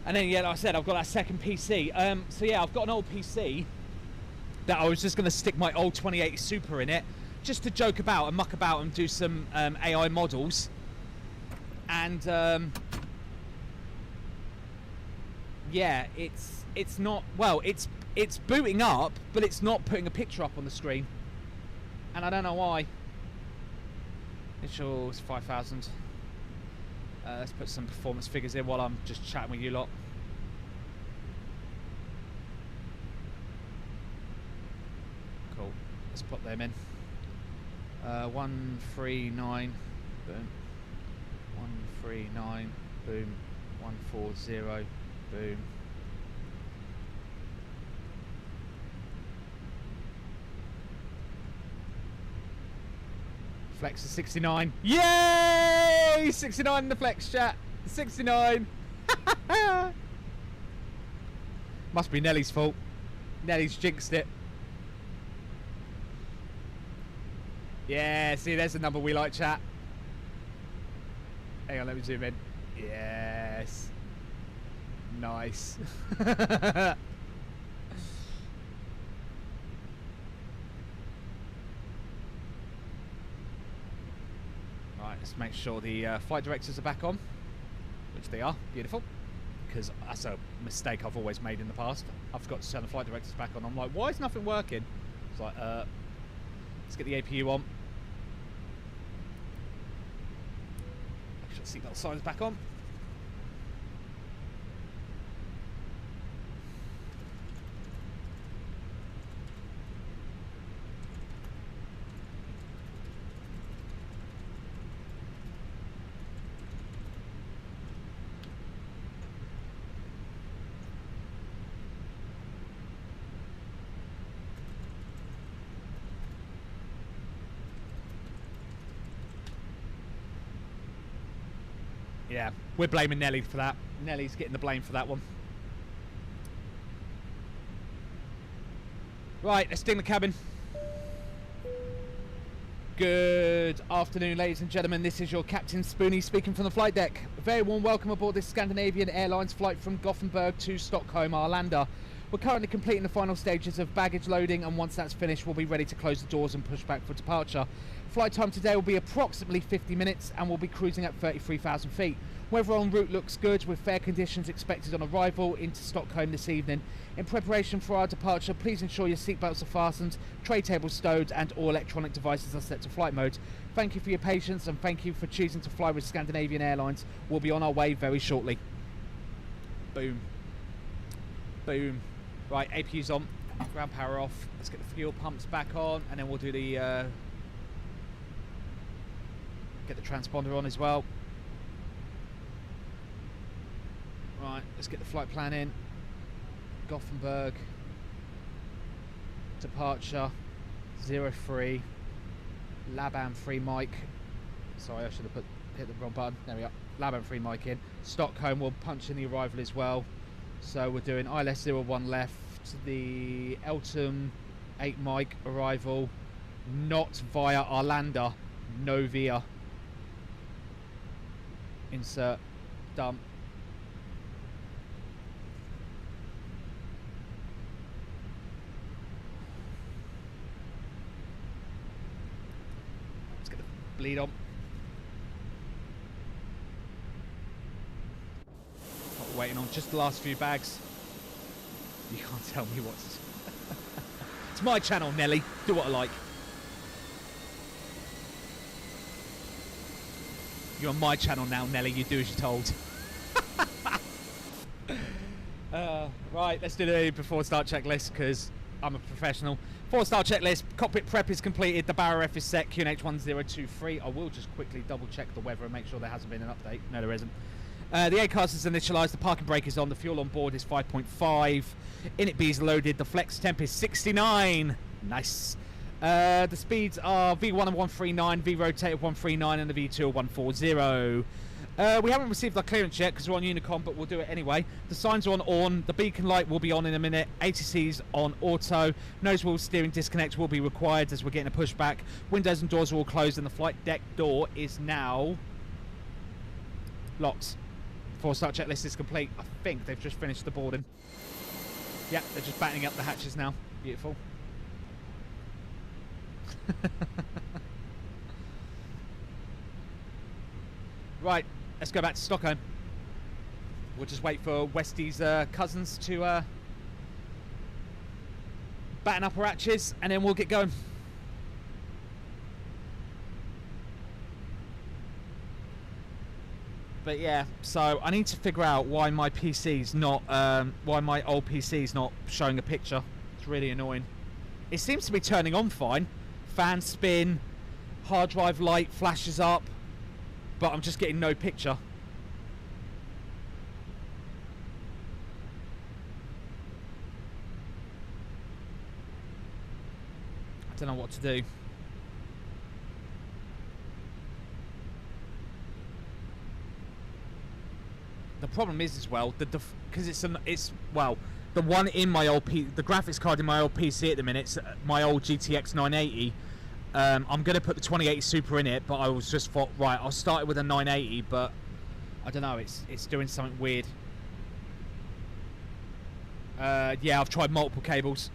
And then yeah, like I said, I've got that second PC. So yeah, I've got an old PC that I was just going to stick my old 2080 Super in it, just to joke about and muck about and do some AI models. And yeah, it's not, well, it's booting up, but it's not putting a picture up on the screen, and I don't know why. Initials 5,000. Let's put some performance figures in while I'm just chatting with you lot. Cool. Let's put them in. 139. Boom. 139. Boom. 140. Boom. Flex is 69. Yay! 69 in the flex chat. 69. Must be Nellie's fault. Nellie's jinxed it. Yeah, see, there's the number we like, chat. Hang on, let me zoom in. Yes. Nice. Right, let's make sure the flight directors are back on, which they are. Beautiful. Because that's a mistake I've always made in the past. I forgot to turn the flight directors back on. I'm like, why is nothing working? It's like, let's get the APU on. Make sure the seatbelt sign's back on. Yeah, we're blaming Nelly for that. Nelly's getting the blame for that one. Right, let's ding the cabin. Good afternoon, ladies and gentlemen. This is your Captain Spoony speaking from the flight deck. A very warm welcome aboard this Scandinavian Airlines flight from Gothenburg to Stockholm, our lander. We're currently completing the final stages of baggage loading, and once that's finished, we'll be ready to close the doors and push back for departure. Flight time today will be approximately 50 minutes, and we'll be cruising at 33,000 feet. Weather en route looks good, with fair conditions expected on arrival into Stockholm this evening. In preparation for our departure, please ensure your seatbelts are fastened, tray tables stowed, and all electronic devices are set to flight mode. Thank you for your patience, and thank you for choosing to fly with Scandinavian Airlines. We'll be on our way very shortly. Boom. Boom. Right, APU's on. Ground power off. Let's get the fuel pumps back on, and then we'll do the get the transponder on as well. Right, let's get the flight plan in. Gothenburg. Departure 03. Laban free mic. Sorry, I should have hit the wrong button. There we are. Laban free mic in. Stockholm will punch in the arrival as well. So we're doing ILS 01 left. The Elton 8 mic arrival. Not via Arlanda. No via. Insert. Done. Let's get the bleed on. What we're waiting on, just the last few bags. You can't tell me what to do. It's my channel, Nelly. Do what I like. You're on my channel now, Nelly. You do as you're told. Right, let's do the before start checklist because I'm a professional. Before start checklist, cockpit prep is completed. The barrier F is set. QNH 1023. I will just quickly double check the weather and make sure there hasn't been an update. No, there isn't. The A-cast is initialised. The parking brake is on. The fuel on board is 5.5. Init B is loaded. The flex temp is 69. Nice. The speeds are V1 of 139, V rotate of 139, and the V2 of 140. We haven't received our clearance yet because we're on Unicom, but we'll do it anyway. The signs are on. The beacon light will be on in a minute. ATC's on auto. Nose wheel steering disconnect will be required as we're getting a pushback. Windows and doors are all closed, and the flight deck door is now locked. Before start checklist is complete. I think they've just finished the boarding. Yep, they're just battening up the hatches now. Beautiful. Right, let's go back to Stockholm. We'll just wait for Westy's cousins to batten up her hatches, and then we'll get going. But yeah, so I need to figure out why my PC's not, why my old PC's not showing a picture. It's really annoying. It seems to be turning on fine. Fan spin, hard drive light flashes up, but I'm just getting no picture. I don't know what to do. The problem is as well that because well, the one in my old the graphics card in my old PC at the minute, my old GTX 980. I'm gonna put the 2080 Super in it, but I was just thought, right, I'll start it with a 980, but I don't know, it's doing something weird. Yeah, I've tried multiple cables.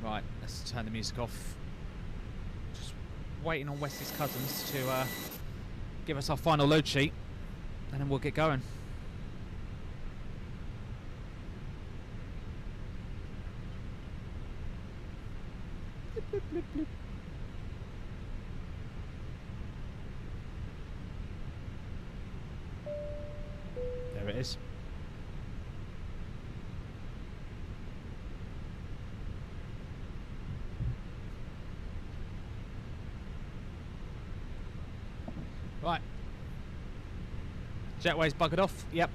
Right, let's turn the music off. Just waiting on Westy's cousins to give us our final load sheet, and then we'll get going. Blip, blip, blip, blip. There it is. Right. Jetway's buggered off. Yep.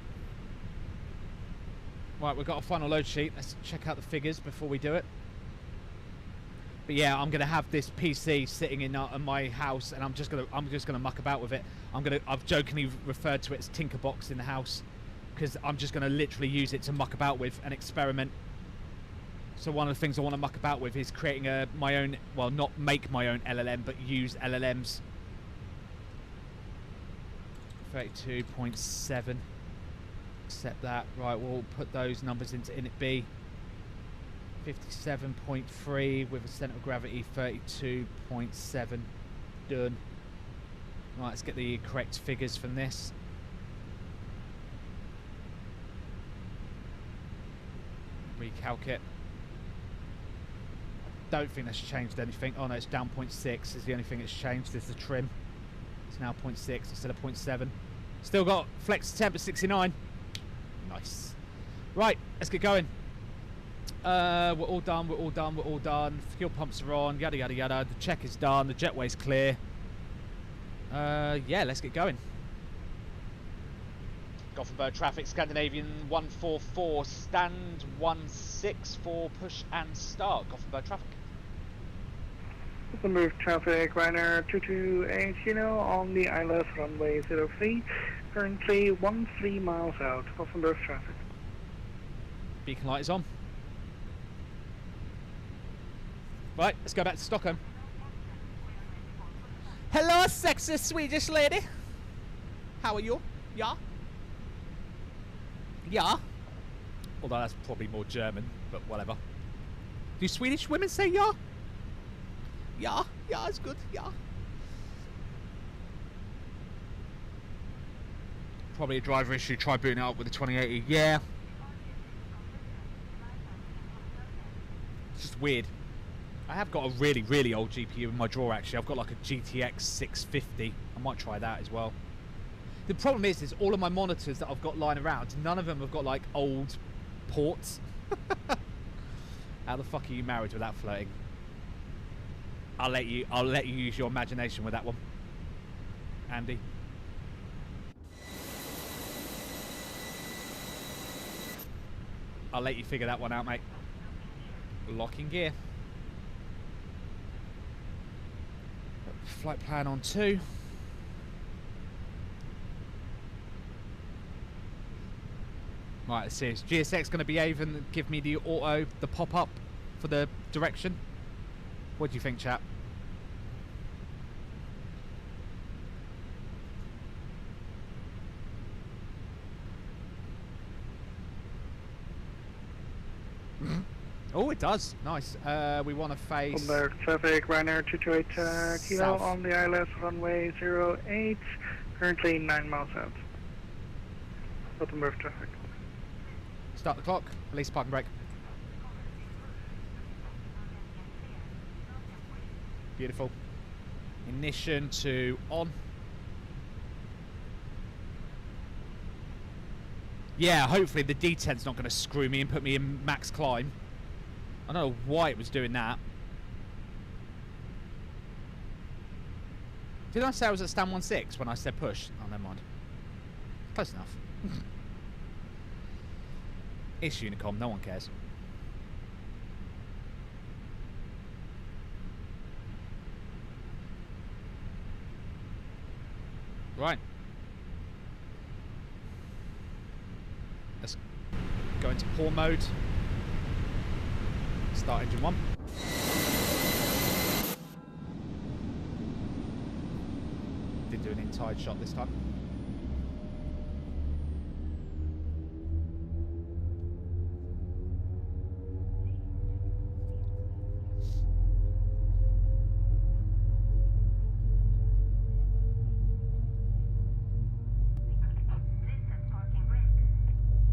Right, we've got a final load sheet. Let's check out the figures before we do it. But yeah, I'm gonna have this PC sitting in my house, and I'm just gonna muck about with it. I've jokingly referred to it as Tinkerbox in the house, because I'm just gonna literally use it to muck about with and experiment. So one of the things I want to muck about with is creating my own, well, not make my own LLM, but use LLMs. 32.7. Accept that. Right, we'll put those numbers into init B. 57.3 with a centre of gravity 32.7. Done. Right, let's get the correct figures from this. Recalc it. Don't think that's changed anything. Oh no, it's down 0.6 is the only thing that's changed, is the trim. It's now 0.6 instead of 0.7. Still got flex temp at 69. Nice. Right, let's get going. We're all done, we're all done, we're all done. Fuel pumps are on, yada yada yada. The check is done, the jetway's clear. Yeah, let's get going. Gothenburg traffic, Scandinavian 144, stand 16 for push and start. Gothenburg traffic. Gothenburg traffic, Ryanair 2280 on the ILS runway 03, currently 13 miles out. Gothenburg traffic. Beacon light is on. Right, let's go back to Stockholm. Hello, sexy Swedish lady. How are you? Yeah? Yeah? Although that's probably more German, but whatever. Do Swedish women say yeah? Yeah? Yeah, it's good. Yeah. Probably a driver issue. Try booting it up with the 2080. Yeah. It's just weird. I have got a really, really old GPU in my drawer, actually. I've got like a GTX 650. I might try that as well. The problem is all of my monitors that I've got lying around, none of them have got like old ports. How the fuck are you married without flirting? I'll let you use your imagination with that one, Andy. I'll let you figure that one out, mate. Locking gear. Flight plan on 2. Right, let's see. Is GSX going to behave and give me the the pop-up for the direction? What do you think, chap? Oh, it does. Nice. We want to face... Gothenburg traffic, Ryanair 228 Kilo South. on the ILS runway 08, currently 9 miles out. Gothenburg traffic. Start the clock. Release parking brake. Beautiful. Ignition to on. Yeah, hopefully the D10's not going to screw me and put me in max climb. I don't know why it was doing that. Did I say I was at stand 16 when I said push? Oh, never mind. Close enough. It's Unicom, no one cares. Right. Let's go into poor mode. Start engine 1. Did do an inside shot this time.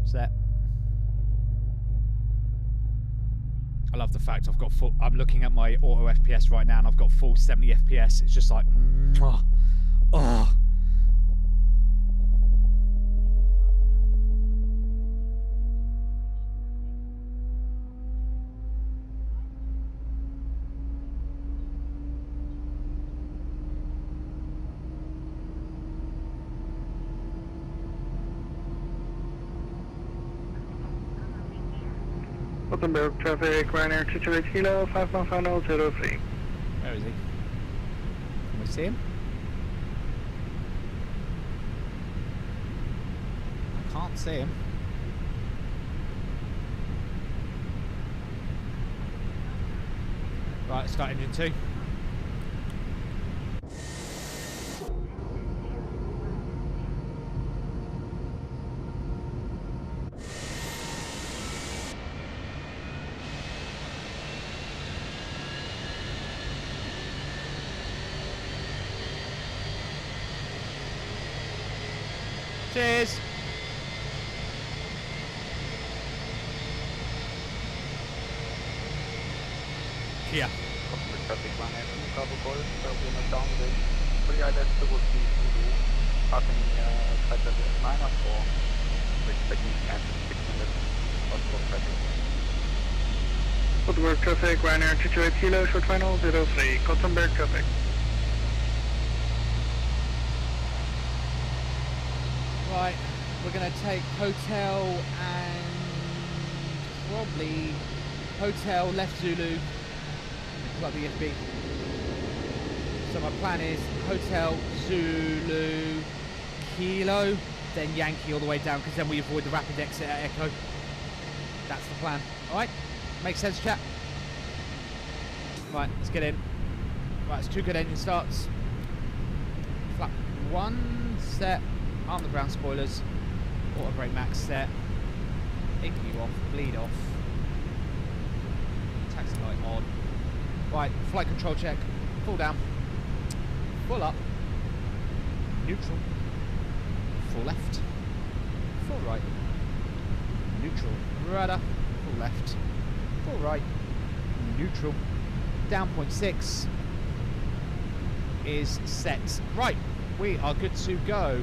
Set. I love the fact I've got full... I'm looking at my auto FPS right now and I've got full 70 FPS. It's just like... mwah. Oh. Gothenburg traffic, Ryanair 228 Kilo, 5 mile final 03. Where is he? Can we see him? I can't see him. Right, start engine 2. Cheers. Kia. Traffic Ryanair 2 Bravo Golf, we are downwind. For the ILS would be Zulu, parking flight level 9 or 4, with expecting to land at 600. Gothenburg traffic. Gothenburg traffic, Ryanair 228 Kilo, short final 03, Gothenburg traffic. Right, we're going to take hotel and probably hotel left Zulu, like the FB. So my plan is hotel Zulu Kilo, then Yankee all the way down, because then we avoid the rapid exit at Echo. That's the plan. All right, makes sense, chat. Right, let's get in. Right, it's 2 good engine starts. Flap 1 set. Arm the ground spoilers. Auto brake max set. APU off. Bleed off. Taxi light on. Right, flight control check. Full down. Full up. Neutral. Full left. Full right. Neutral. Rudder. Full left. Full right. Neutral. Down 0.6 is set. Right, we are good to go.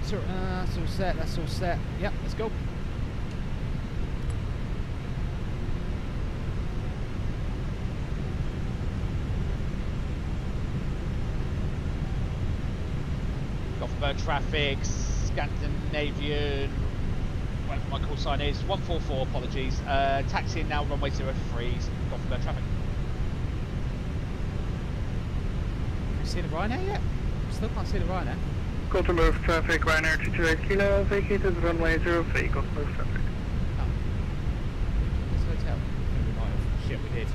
So, that's all set, that's all set. Yep, let's go. Gothenburg traffic, Scandinavian, whatever my call sign is, 144, apologies. Taxiing now, runway 03, Gothenburg traffic. Can you see the Ryanair yet? Still can't see the Ryanair. Gothenburg traffic, Ryanair 228 Kilo, vacated runway 03, Gothenburg traffic. Oh. This hotel. We might have. Shit, we did.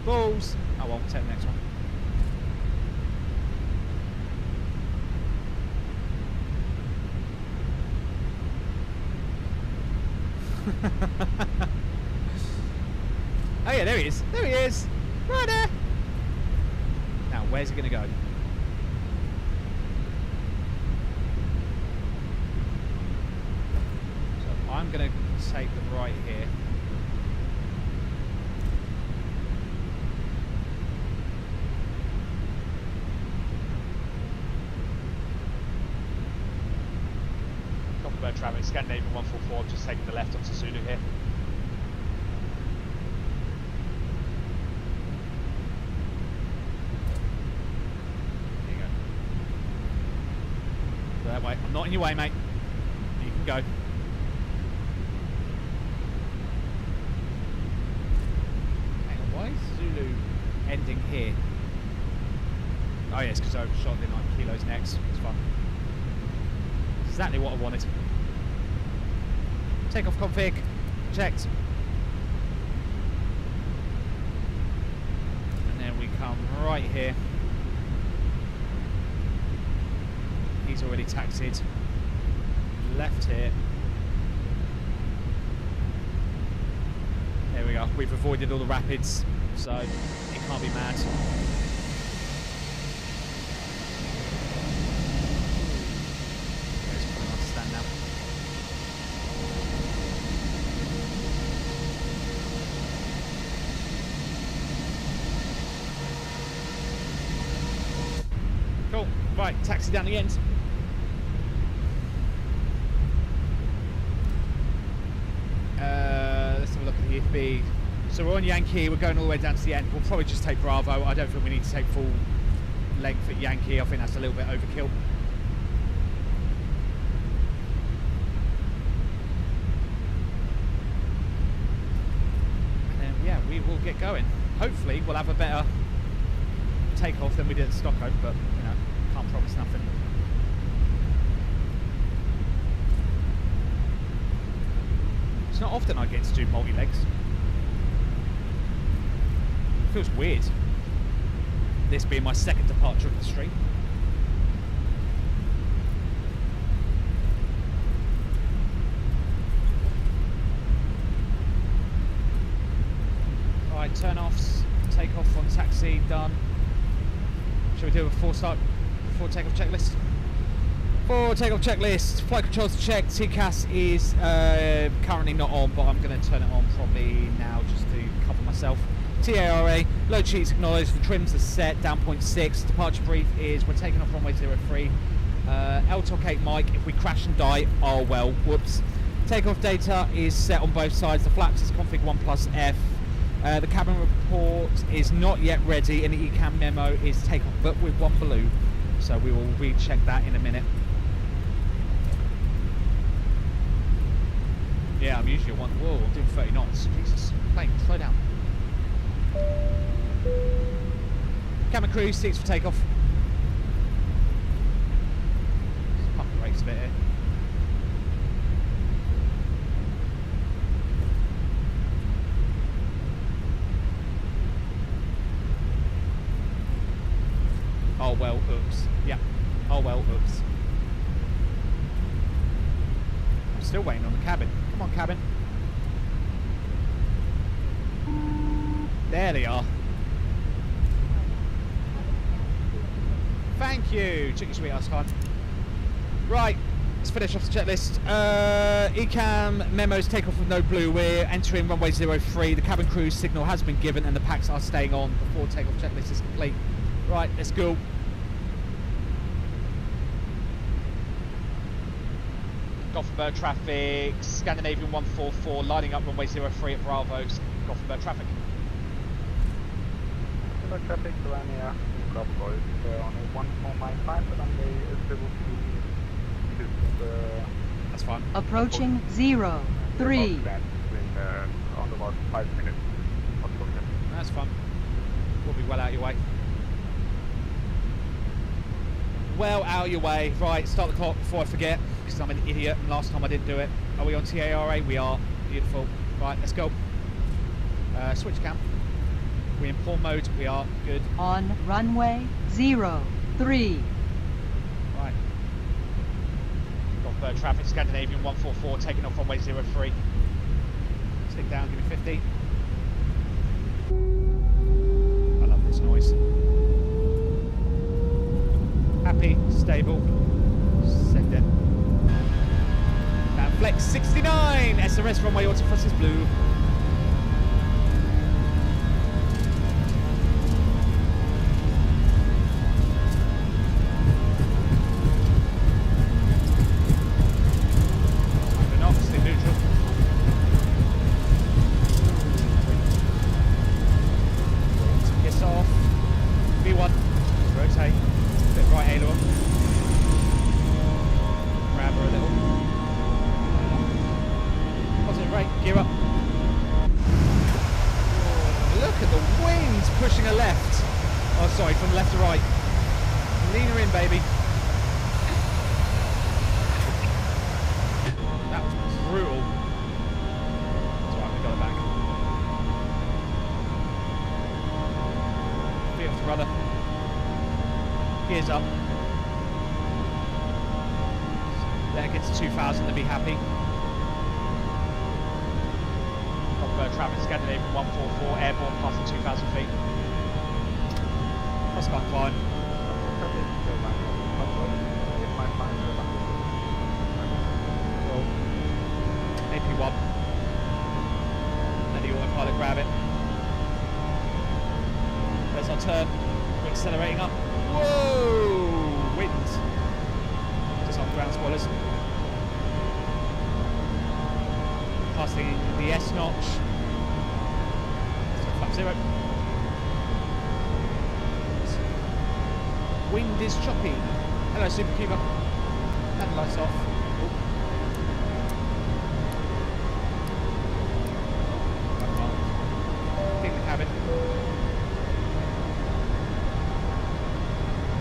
Balls! Oh well, we'll take the next one. Oh yeah, there he is. There he is. Right there. Now, where's he going to go? So I'm going to take the right here. Gothenburg traffic, Scandinavian 144, just taking the left onto Zulu here. That way. I'm not in your way, mate. You can go. Hang on, why is Zulu ending here? Oh yes, because I overshot the 9 kilos next. It's fun. Exactly what I wanted. Takeoff config. Checked. And then we come right here. He's already taxied. Left here. There we go. We've avoided all the rapids, so it can't be mad. Let's put him on stand now. Cool. Right, taxi down the end. Let's have a look at the EFB. So we're on Yankee, we're going all the way down to the end. We'll probably just take Bravo. I don't think we need to take full length at Yankee. I think that's a little bit overkill. And then, yeah, we will get going. Hopefully we'll have a better takeoff than we did at Stockholm, but, you know, can't promise nothing. It's not often I get to do multi-legs. It feels weird. This being my second departure of the stream. Alright, turn-offs, take-off on taxi, done. Shall we do a full takeoff checklist? For takeoff checklist, flight controls checked. TCAS is currently not on, but I'm going to turn it on probably now just to cover myself. TARA, load sheets acknowledged, the trims are set, down 0.6. Departure brief is we're taking off runway 03. LTOC 8 mic, if we crash and die, oh well, whoops. Takeoff data is set on both sides. The flaps is config 1+F. The cabin report is not yet ready, and the ECAM memo is takeoff but with one balloon. So we will recheck that in a minute. Yeah, I'm usually at one. Whoa, I'm doing 30 knots. Jesus, plane, slow down. Cabin crew, seats for takeoff. Just pump the brakes a bit here. Oh well, oops. Yeah. Oh well, oops. I'm still waiting on the cabin. Come on, cabin. There they are. Thank you. Check your sweet ass time. Right, let's finish off the checklist. ECAM memos take off with no blue. We're entering runway 03. The cabin crew signal has been given and the packs are staying on before takeoff checklist is complete. Right, let's go. Gothenburg traffic, Scandinavian 144, lining up runway 03 at Bravo, Gothenburg traffic. Gothenburg traffic, Volanta, Bravo Golf, on a 1.5 runway 03. That's fine. Approaching 03. On about 5 minutes. That's fine. We'll be well out your way. Well out your way. Right, start the clock before I forget, because I'm an idiot and last time I didn't do it. Are we on TARA? We are. Beautiful. Right, let's go. Switch cam. We're in pawn mode. We are. Good. On runway 03. Right. Gothenburg traffic, Scandinavian 144, taking off runway 03. Stick down, give me 50. I love this noise. Happy, stable, send it. And flex 69, SRS runway autothrust is blue. Gears up. There gets 2,000 to be happy. Gothenburg traffic, Scandinavian 144, airborne passing 2,000 feet. Plus can't climb. Cool. AP1. Let the autopilot grab it. There's our turn. We're accelerating up. Whoa! Wind. Just on ground spoilers. Passing the S notch. Flap 0. Wind is choppy. Hello, Supercuber. And lights off. Ooh. Clean the cabin.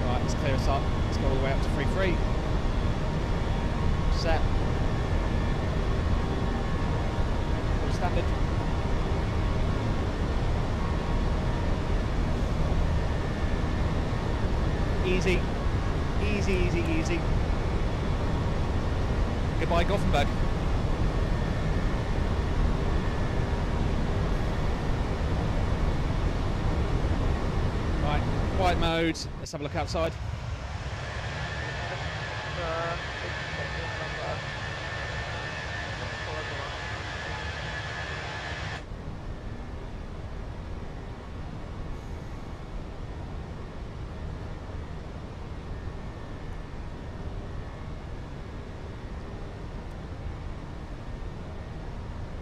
Right, let's clear us up. Let's go all the way up to 3-3. Set. Full standard. Easy. Easy, easy, easy. Goodbye, Gothenburg. Right, quiet mode. Let's have a look outside.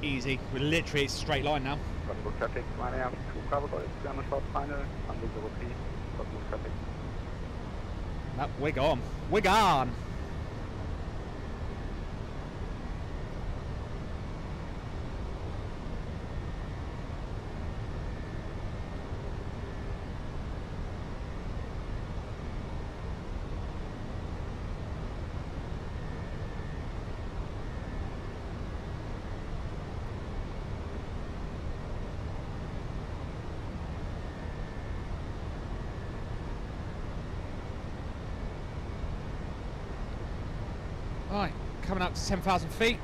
Easy. We're literally, it's a straight line now. Gothenburg traffic, 1 AM, 2 cover Golf, German short final, under 03, Gothenburg traffic. No, we're gone. We're gone. Right, coming up to 10,000 feet.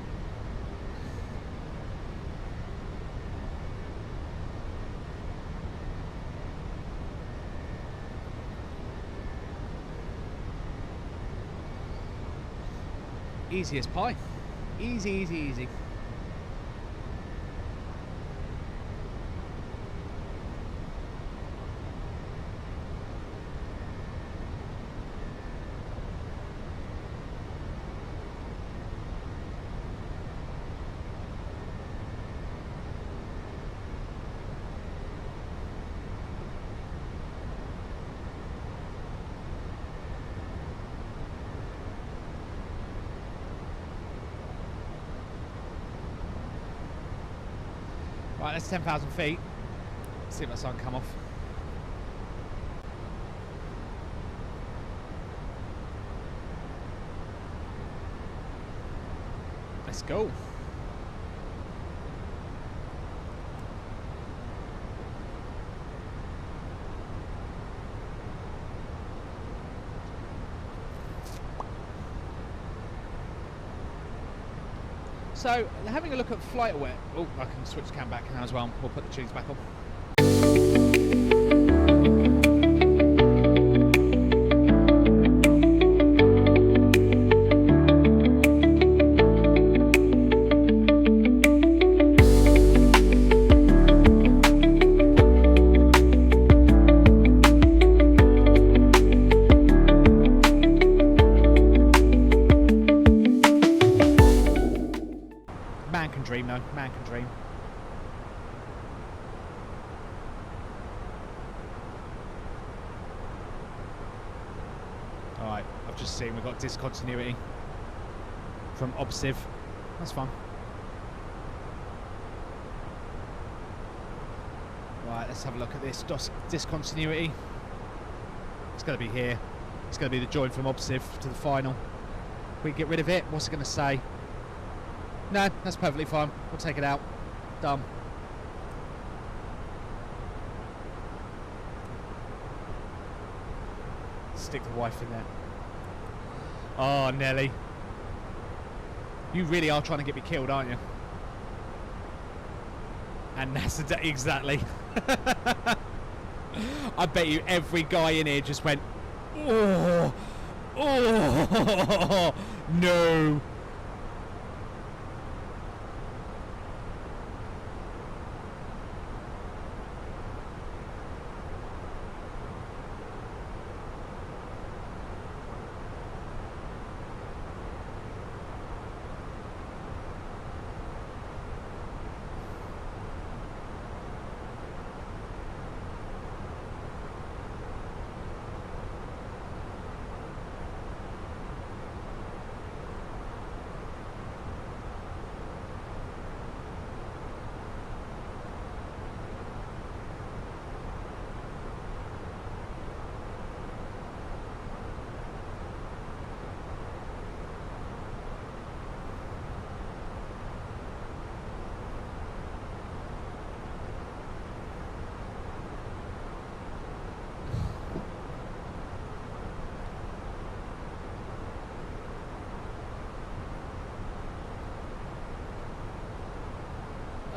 Easy as pie. Easy, easy, easy. Right, that's 10,000 feet. Let's see if that sun come off. Let's go. So, having a look at flight aware. Oh, I can switch the cam back now as well. We'll put the tunes back on. Man can dream, though. Man can dream. Alright, I've just seen we've got discontinuity from obsive. That's fine. Right, let's have a look at this discontinuity. It's going to be here. It's going to be the join from obsive to the final. We get rid of it. What's it going to say? No, that's perfectly fine. We'll take it out. Done. Stick the wife in there. Oh, Nelly. You really are trying to get me killed, aren't you? And that's the day, exactly. I bet you every guy in here just went, oh, oh, no.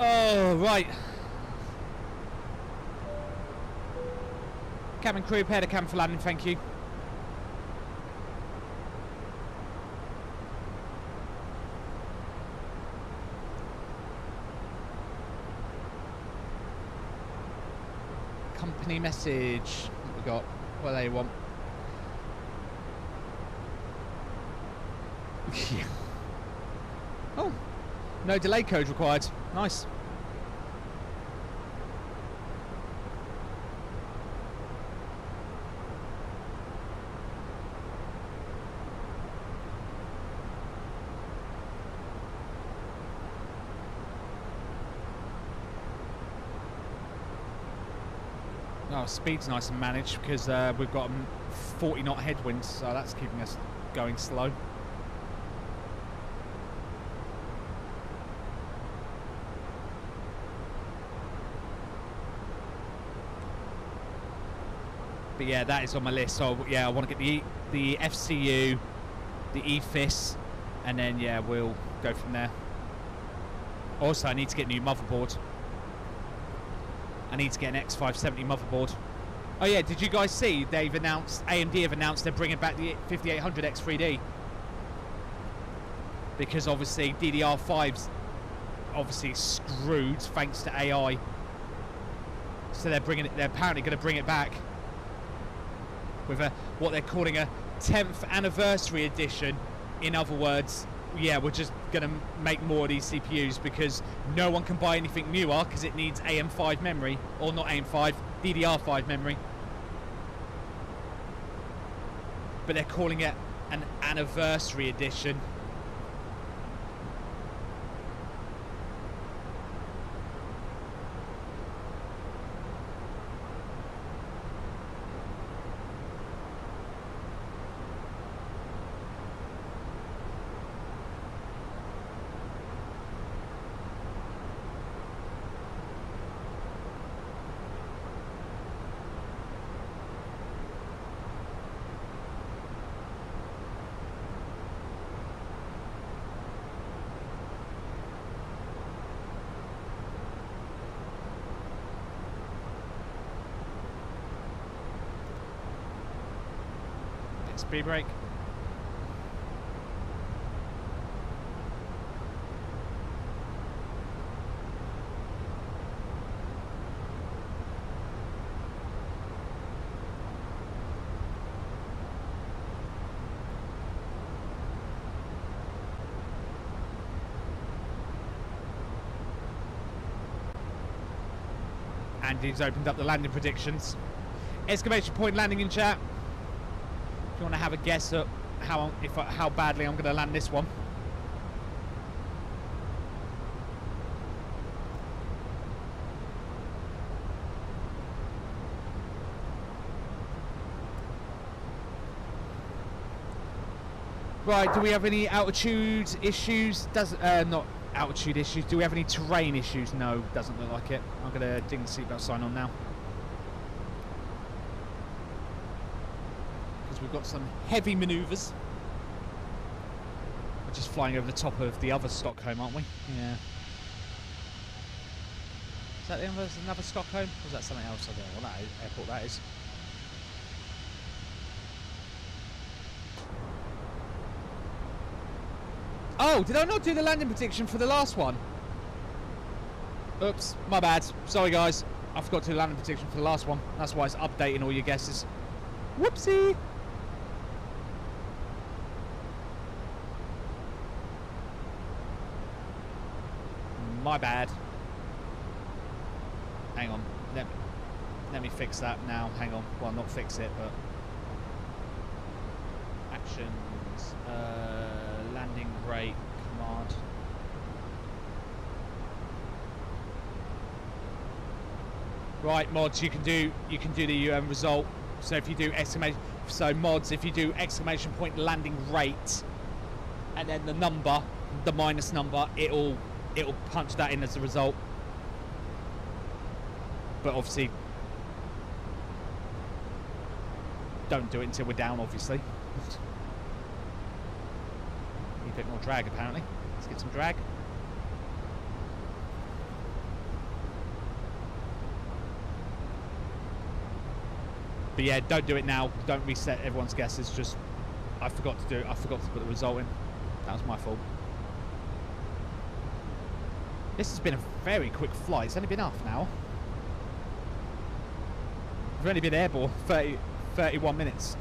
Oh, right. Cabin crew, prepare the cabin for landing, thank you. Company message. What we got? What do they want? Oh. No delay code required. Nice. Oh, speed's nice and managed because we've got 40 knot headwinds, so that's keeping us going slow. But yeah, that is on my list. So yeah, I want to get the FCU, the EFIS, and then yeah, we'll go from there. Also, I need to get a new motherboard. I need to get an X570 motherboard. Oh yeah, did you guys see they've announced, AMD have announced they're bringing back the 5800 X3D? Because obviously DDR5's obviously screwed thanks to AI. So they're apparently going to bring it back with what they're calling a 10th anniversary edition. In other words, yeah, we're just going to make more of these CPUs because no one can buy anything newer because it needs AM5 memory, or not AM5, DDR5 memory. But they're calling it an anniversary edition. Speed brake. Andy's opened up the landing predictions. Exclamation point landing in chat. If you want to have a guess at how badly I'm going to land this one. Right, do we have any altitude issues? Not altitude issues. Do we have any terrain issues? No, doesn't look like it. I'm going to ding the seatbelt sign on now. We've got some heavy manoeuvres. We're just flying over the top of the other Stockholm, aren't we? Yeah. Is that another Stockholm? Or is that something else? I don't know what that airport that is. Oh, did I not do the landing prediction for the last one? Oops, my bad. Sorry guys. I forgot to do the landing prediction for the last one. That's why it's updating all your guesses. Whoopsie! My bad. Hang on. Let me fix that now. Hang on. Well, not fix it, but actions. Landing rate command. Right, mods. You can do the result. So if you do mods, if you do exclamation point landing rate, and then the number, the minus number, it'll punch that in as a result. But obviously don't do it until we're down, obviously. Need a bit more drag apparently. Let's get some drag. But yeah, don't do it now. Don't reset everyone's guesses. Just I forgot to do it. I forgot to put the result in. That was my fault. This has been a very quick flight. It's only been half an hour. We've only been airborne 31 minutes.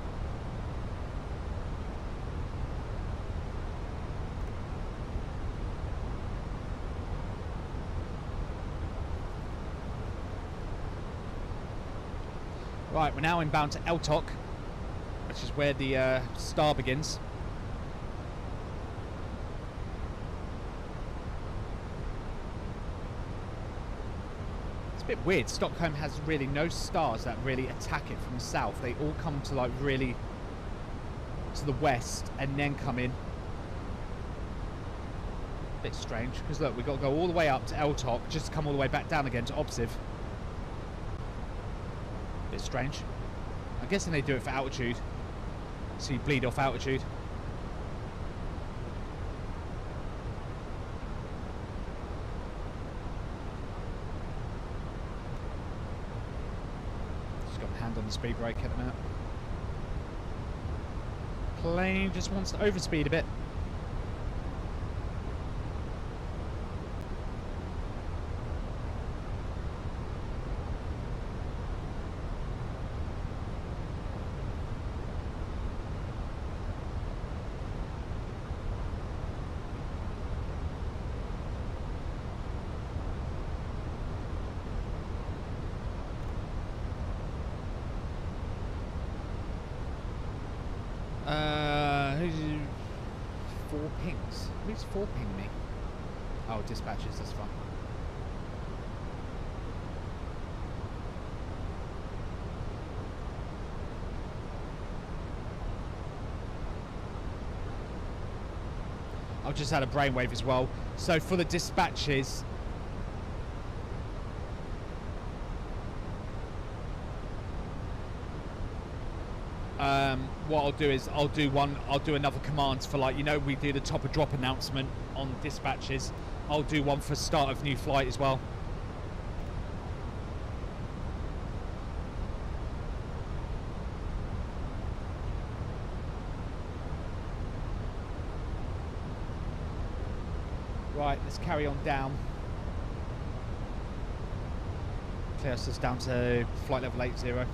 Right, we're now inbound to Eltok, which is where the star begins. It's a bit weird. Stockholm has really no stars that really attack it from the south. They all come to like really to the west and then come in. Bit strange, because look, we've got to go all the way up to Eltok just to come all the way back down again to Obsiv. Bit strange. I'm guessing they do it for altitude, so you bleed off altitude. Just got my hand on the speed brake at the minute. Plane just wants to overspeed a bit. Four pings. Who's four ping me? Oh, dispatches, that's fine. I've just had a brainwave as well. So for the dispatches, what I'll do is I'll do another command for, like, you know, we do the top of drop announcement on dispatches. I'll do one for start of new flight as well. Right, let's carry on down. Clear us down to flight level 80.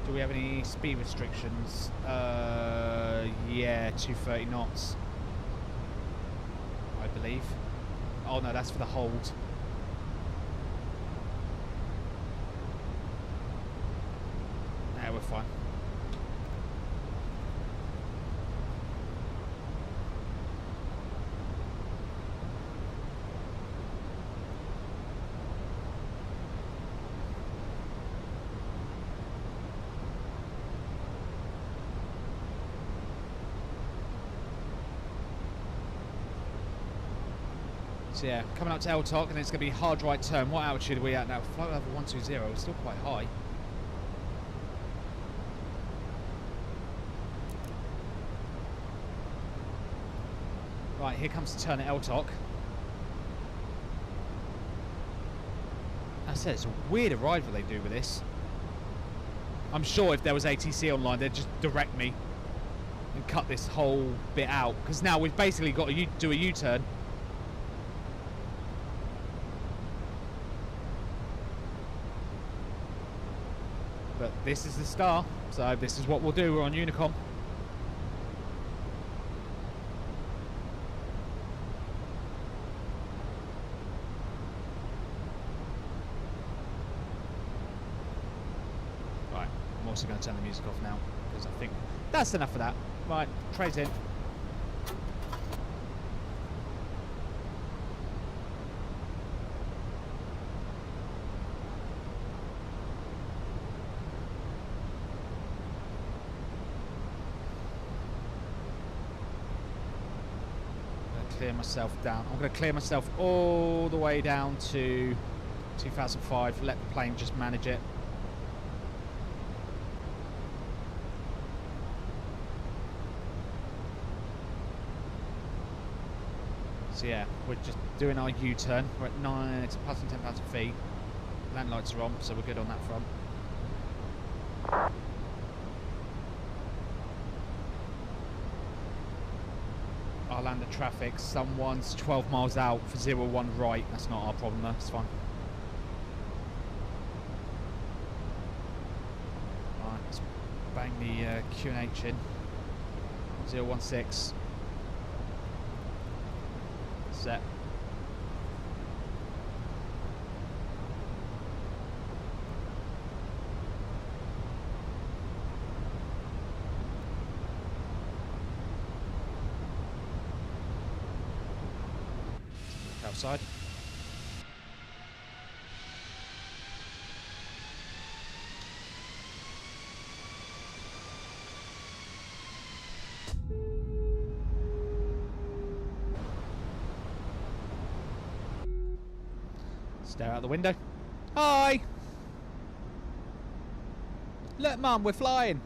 Do we have any speed restrictions? Yeah, 230 knots, I believe. Oh no, that's for the hold. Yeah, we're fine. So yeah, coming up to Eltok, and it's going to be hard right turn. What altitude are we at now? Flight level 120, still quite high. Right, here comes the turn at Eltok. I said, it's a weird arrival they do with this. I'm sure if there was ATC online, they'd just direct me and cut this whole bit out. Because now we've basically got to do a U-turn. But this is the star, so this is what we'll do. We're on Unicom. Right, I'm also going to turn the music off now, because I think that's enough of that. Right, trade's in. Clear myself down. I'm going to clear myself all the way down to 2005. Let the plane just manage it. So yeah, we're just doing our U-turn. We're at 9, it's passing 10,000 feet. Land lights are on, so we're good on that front. I'll land the traffic. Someone's 12 miles out for 01 right. That's not our problem though, it's fine. Alright, let's bang the QNH in. 016. Set. offside. Stare out the window. Hi! Look, Mum, we're flying.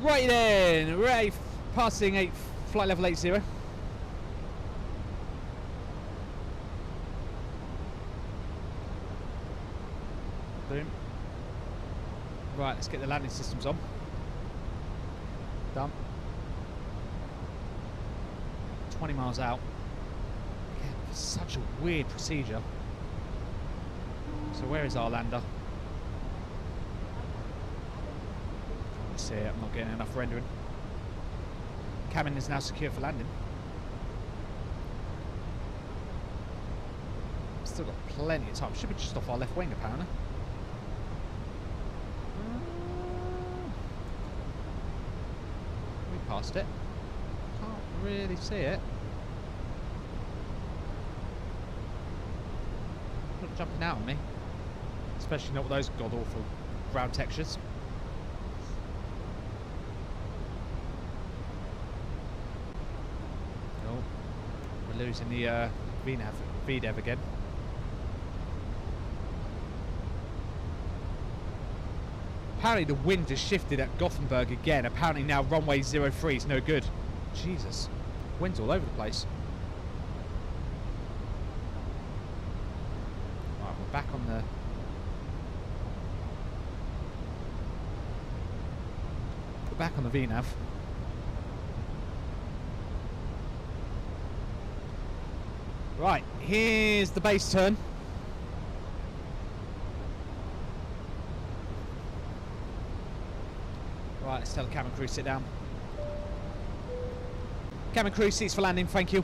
Right then, we're passing flight level 80. Boom. Right, let's get the landing systems on. Done. 20 miles out. Again, such a weird procedure. So where is our lander? Can't see it, I'm not getting enough rendering. Cabin is now secure for landing. Still got plenty of time. Should be just off our left wing apparently. We passed it. Can't really see it. Not jumping out on me. Especially not with those god awful ground textures. Oh, we're losing the VDEV again. Apparently the wind has shifted at Gothenburg again. Apparently now runway 03 is no good. Jesus, wind's all over the place. Right, we're back on the... We're back on the VNAV. Right, here's the base turn. Right, let's tell the cabin crew sit down. Cabin crew, seats for landing, thank you.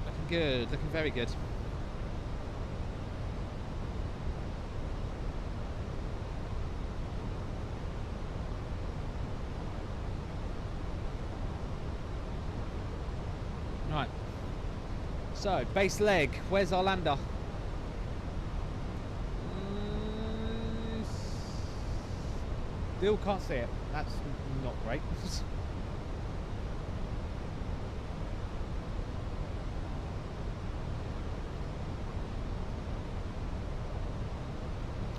Looking good, looking very good. Right, so base leg, where's our lander? Still can't see it, that's not great.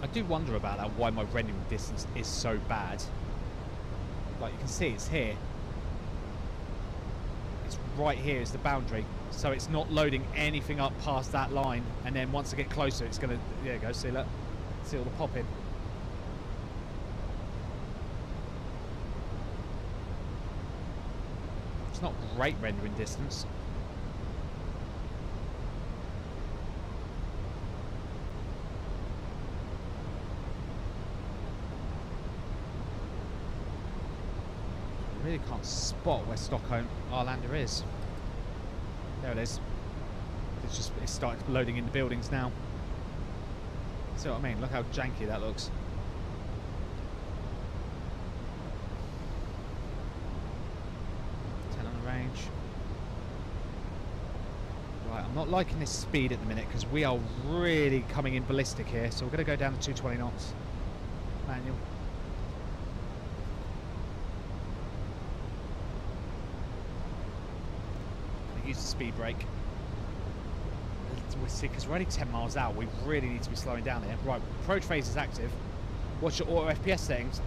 I do wonder about that, why my rendering distance is so bad. Like you can see, it's here. Right here is the boundary, so it's not loading anything up past that line, and then once I get closer it's gonna, there you go, see that, see all the popping. It's not great rendering distance. I really can't spot where Stockholm our lander is. There it is. It's started loading into buildings now. See what I mean? Look how janky that looks. 10 on the range. Right, I'm not liking this speed at the minute because we are really coming in ballistic here, so we're going to go down to 220 knots. Manual. Use the speed brake. We'll see, because we're only 10 miles out, we really need to be slowing down here. Right, approach phase is active. What's your auto FPS settings?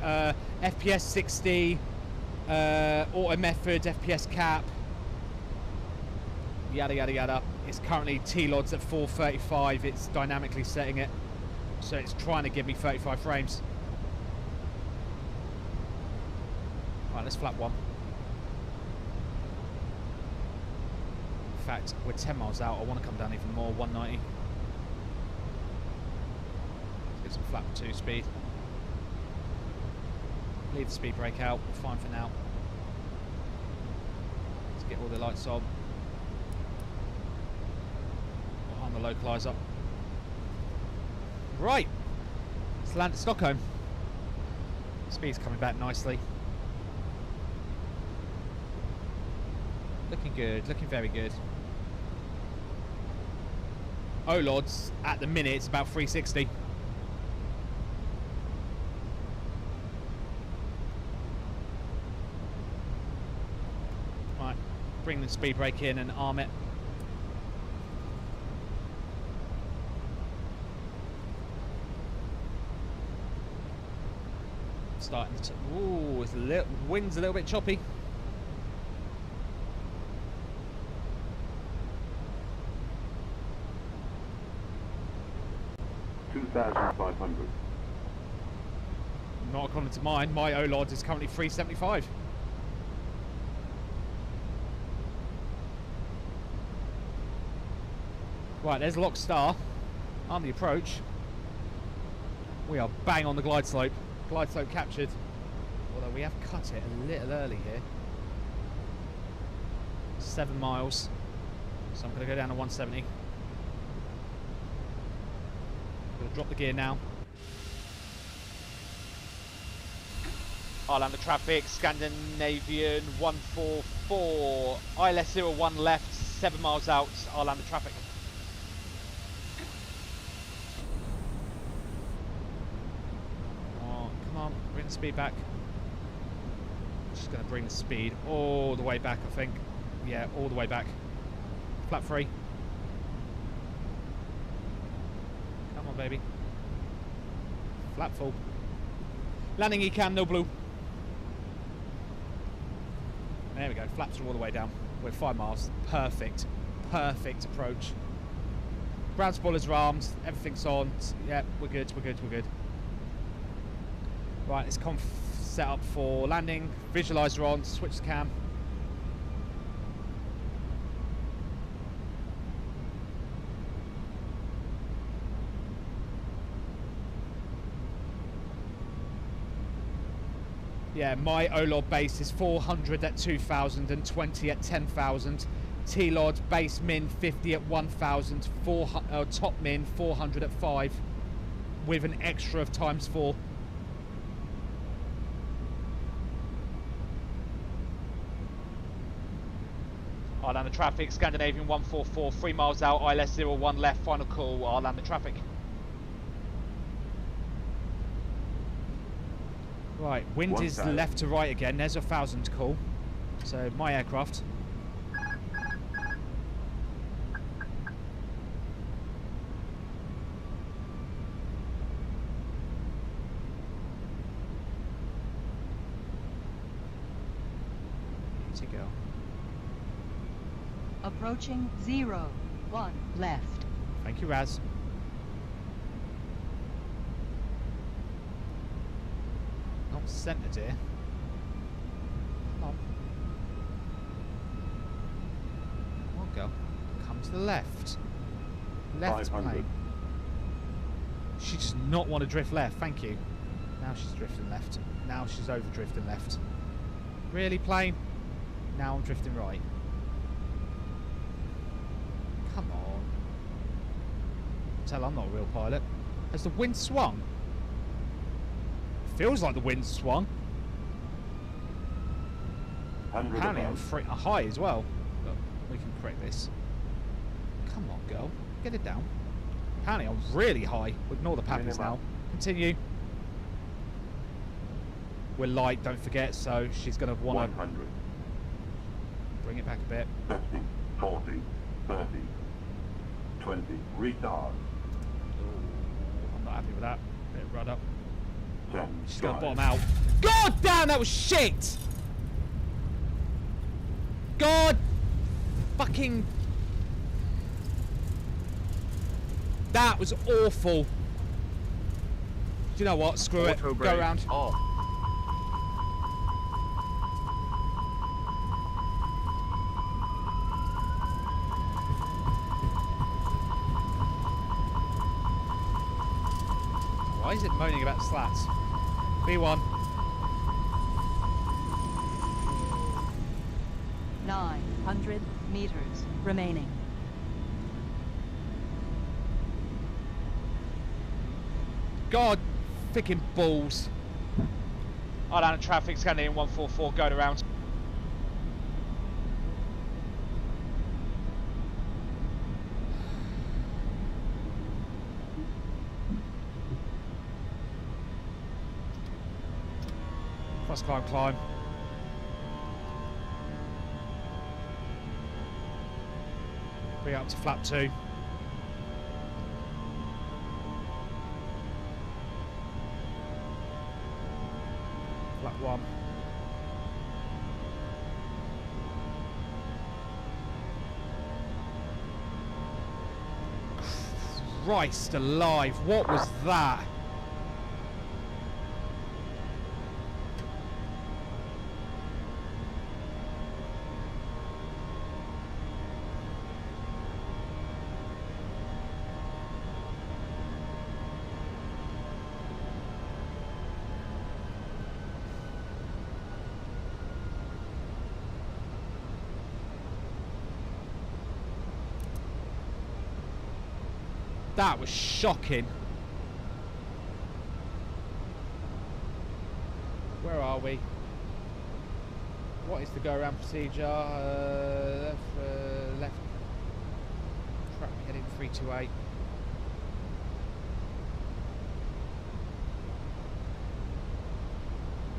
FPS 60, auto method, FPS cap, yada yada yada. It's currently TLODs at 435. It's dynamically setting it, so it's trying to give me 35 frames. Right, let's flap one. In fact, we're 10 miles out. I want to come down even more. 190. Let's get some flap 2 speed. Leave the speed brake out. We're fine for now. Let's get all the lights on. the localizer. Right. Let's land at Stockholm. Speed's coming back nicely. Looking good, looking very good. Oh lords, at the minute it's about 360. Right, bring the speed brake in and arm it. Starting to, ooh, it's wind's a little bit choppy. $2,500. Not according to mine. My O-Lord is currently 375. Right, there's Lock Star on the approach. We are bang on the glide slope. Glide slope captured. Although we have cut it a little early here. 7 miles. So I'm going to go down to 170. We'll drop the gear now. I'll land the traffic. Scandinavian 144. ILS 01 left. 7 miles out. I'll land the traffic. Oh, come on. Bring the speed back. Just going to bring the speed all the way back, I think. Yeah, all the way back. Flap free. Come on, baby. Flap full. Landing ECAM, no blue. There we go. Flaps are all the way down. We're 5 miles. Perfect. Perfect approach. Ground spoilers are armed. Everything's on. Yeah, we're good. We're good. We're good. Right, it's set up for landing. Visualizer on. Switch the cam. Yeah, my O-Lord base is 400 at 2,000 and 20 at 10,000. T-Lord base min 50 at 1,000, top min 400 at 5, with an extra of ×4. I'll land the traffic, Scandinavian 144, 3 miles out, ILS 01 left, final call, I'll land the traffic. Right, wind is left to right again. There's 1,000 call. So my aircraft. To go. Approaching 01 left. Thank you, Raz. Centre, dear. Come on. Come on, girl. Come to the left. Left plane. She does not want to drift left, thank you. Now she's drifting left. Now she's over drifting left. Really, plane? Now I'm drifting right. Come on. Tell I'm not a real pilot. Has the wind swung? Feels like the wind swung. Apparently I'm high as well. But we can correct this. Come on, girl. Get it down. Apparently I'm really high. Ignore the pappers now. Continue. We're light, don't forget, so she's going to want 100. Bring it back a bit. 50, 40, 30, 20. Retard. I'm not happy with that. Bit of rud up. 10. She's going to bottom out. God damn, that was shit! God fucking... That was awful. Do you know what? Screw it. Go around. Oh. Why is it moaning about slats? B1. 900 meters remaining. God, ficking balls. Oh, down in traffic, scanning in 144, going around. First climb. Bring it up to flap 2. Flap 1. Christ alive, what was that? That was shocking. Where are we? What is the go-around procedure? Left. Track heading 328.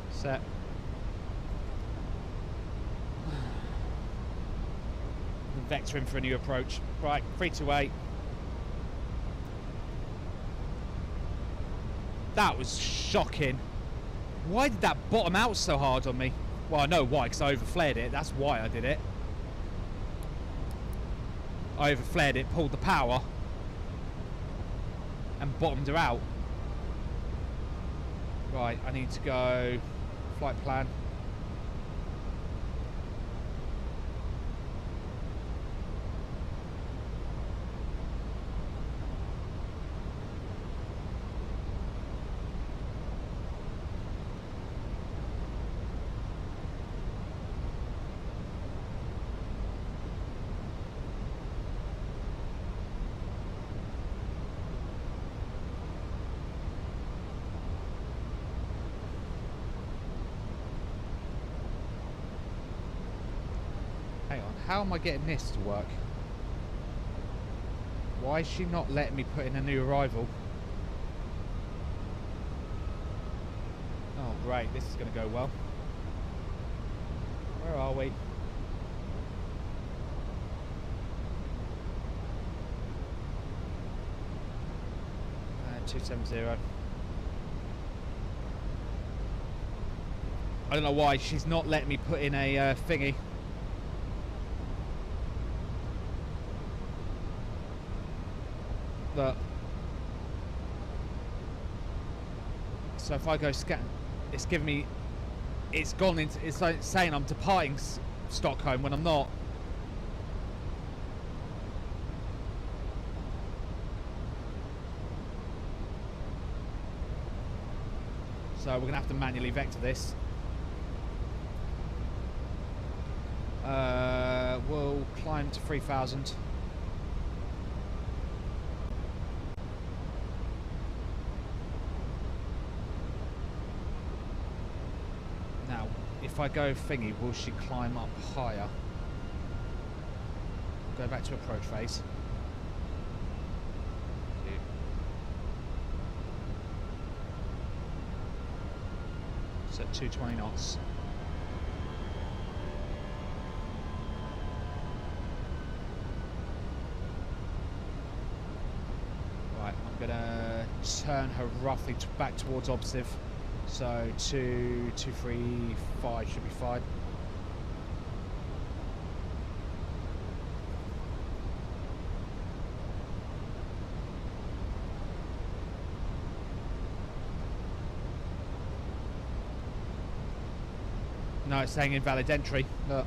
Set. Vectoring for a new approach. Right, 328. That was shocking. Why did that bottom out so hard on me? Well, I know why, because I overflared it. That's why I did it. I overflared it, pulled the power, and bottomed her out. Right, I need to go flight plan. Hang on, how am I getting this to work? Why is she not letting me put in a new arrival? Oh great, this is going to go well. Where are we? 270. I don't know why she's not letting me put in a thingy. But so if I go scan, it's giving me, it's gone into, it's like saying I'm departing Stockholm when I'm not. So we're gonna have to manually vector this. We'll climb to 3,000. Now, if I go thingy, will she climb up higher? Go back to approach phase. So 220 knots. Right, I'm gonna turn her roughly back towards observe. So 235 should be fine. No, it's saying invalid entry. Look.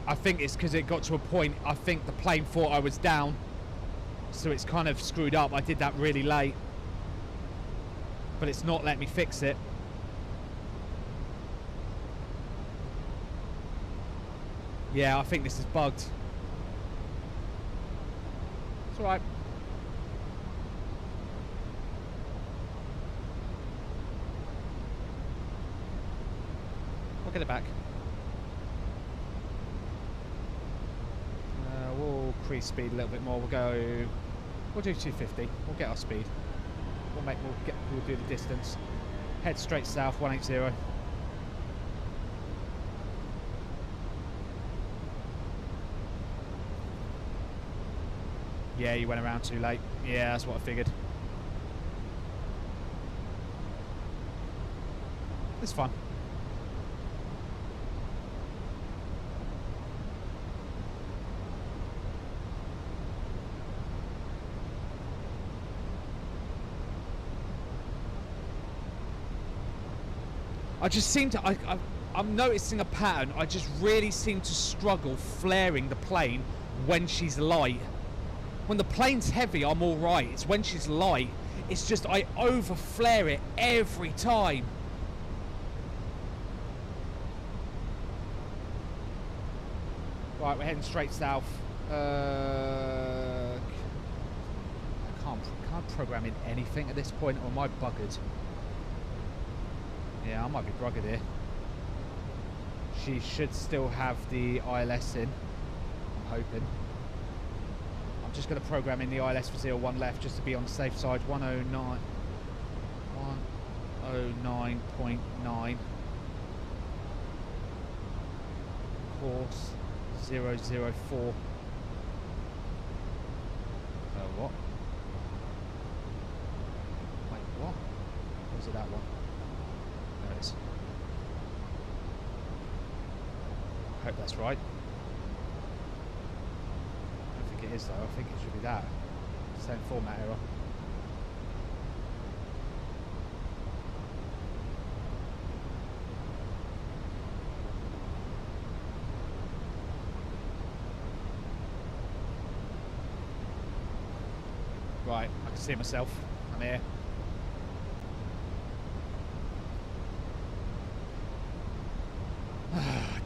I think it's because it got to a point, I think the plane thought I was down. So it's kind of screwed up. I did that really late. But it's not letting me fix it. Yeah, I think this is bugged. It's alright. We'll get it back. We'll increase speed a little bit more. We'll do 250. We'll get our speed. We'll do the distance. Head straight south, 180. Yeah, you went around too late. Yeah, that's what I figured. It's fun. I just seem to, I'm noticing a pattern. I just really seem to struggle flaring the plane when she's light. When the plane's heavy, I'm all right. It's when she's light, it's just I over flare it every time. Right, we're heading straight south. I can't program in anything at this point, or am I buggered? Yeah, I might be buggered here. She should still have the ILS in, I'm hoping. I'm just going to program in the ILS for 01 left just to be on the safe side. 109.9. Course 004. What? Wait, what? Or was it that one? There it is. I hope that's right. I don't think it is though. I think it should be that. Same format error. Right, I can see myself. I'm here.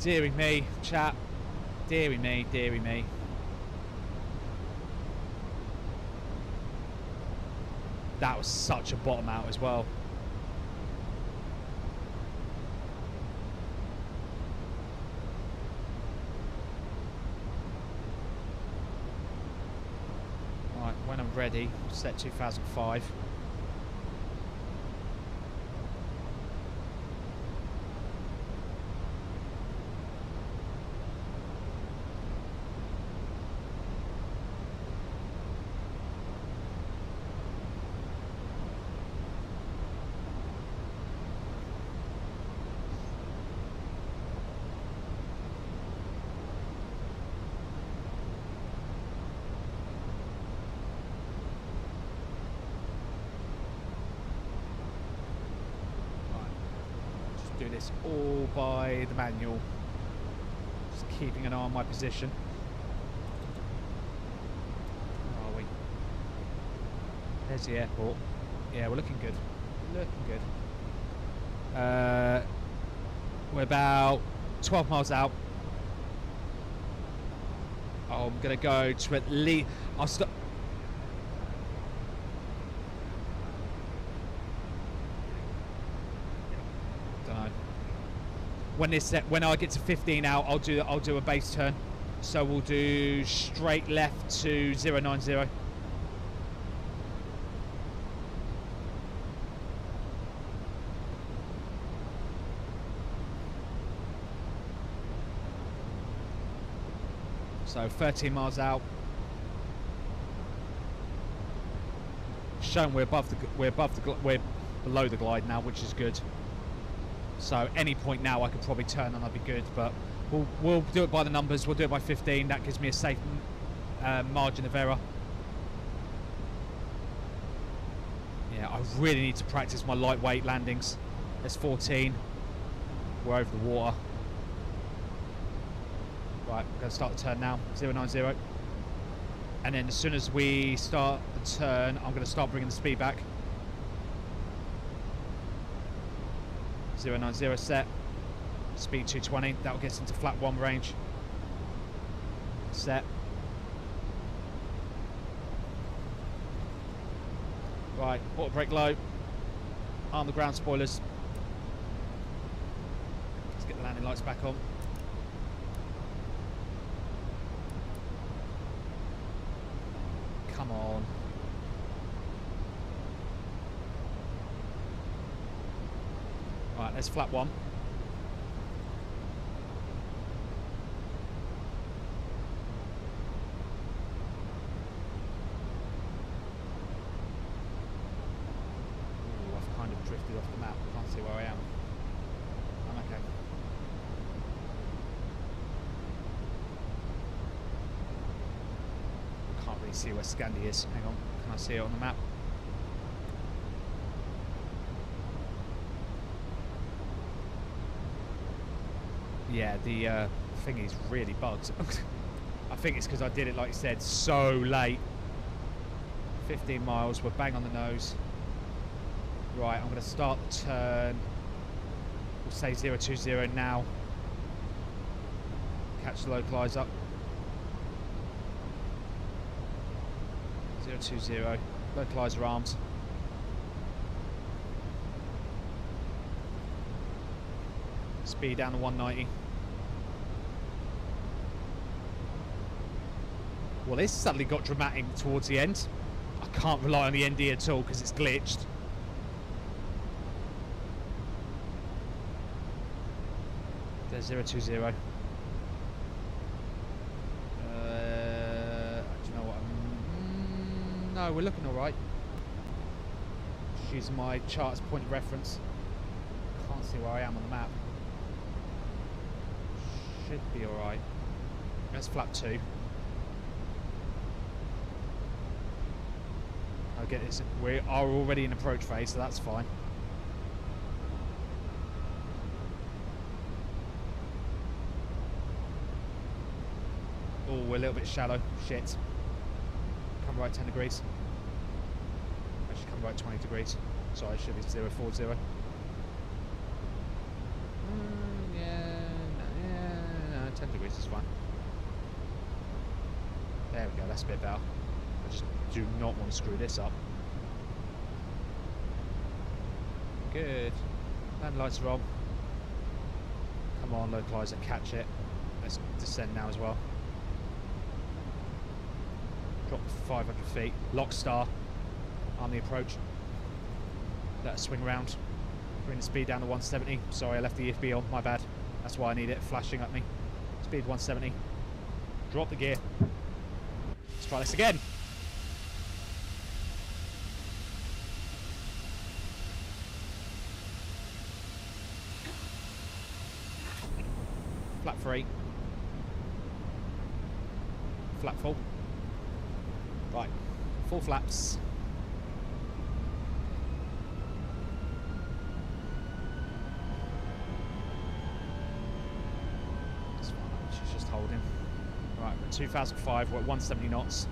Deary me, chat. Deary me, deary me. That was such a bottom out as well. Right, when I'm ready, set 2005. Do this all by the manual, just keeping an eye on my position. Where are we? There's the airport. Yeah, we're looking good. Looking good. We're about 12 miles out. Oh, I'm gonna go to at least. I'll stop. When I get to 15 out, I'll do a base turn. So we'll do straight left to 090. So 13 miles out. Showing we're below the glide now, which is good. So any point now I could probably turn and I'd be good, but we'll do it by the numbers. We'll do it by 15. That gives me a safe margin of error. Yeah, I really need to practice my lightweight landings. There's 14. We're over the water. Right, I'm going to start the turn now. 090. And then as soon as we start the turn, I'm going to start bringing the speed back. 090 set, speed 220, that'll get us into flat 1 range. Set. Right, auto brake low. Arm the ground spoilers. Let's get the landing lights back on. Come on. Right, there's flap 1. Ooh, I've kind of drifted off the map. Can't see where I am. I'm okay. Can't really see where Scandi is. Hang on, can I see it on the map? Yeah, the thingy's really bugged. I think it's because I did it, like you said, so late. 15 miles, we're bang on the nose. Right, I'm going to start the turn. We'll say 020 now. Catch the localizer. 020, localizer arms. Speed down to 190. Well, this suddenly got dramatic towards the end. I can't rely on the ND at all because it's glitched. There's 020. Do you know what? No, we're looking all right. Just using my chart as point of reference. Can't see where I am on the map. Should be all right. That's flap 2. I'll get this. We are already in approach phase, so that's fine. Oh, we're a little bit shallow. Shit. Come right 10 degrees. Actually, come right 20 degrees. Sorry, it should be 040. No, 10 degrees is fine. There we go, that's a bit better. I just do not want to screw this up. Good. Land lights are on. Come on, localizer, catch it. Let's descend now as well. Drop 500 feet. Lock star on the approach. Let us swing round. Bring the speed down to 170. Sorry, I left the EFB on, my bad. That's why I need it flashing at me. Speed 170. Drop the gear. Let's try this again. Flap 3. Flap full. Right, full flaps. That's fine, she's just holding. Right, we're at 2005, we're at 170 knots.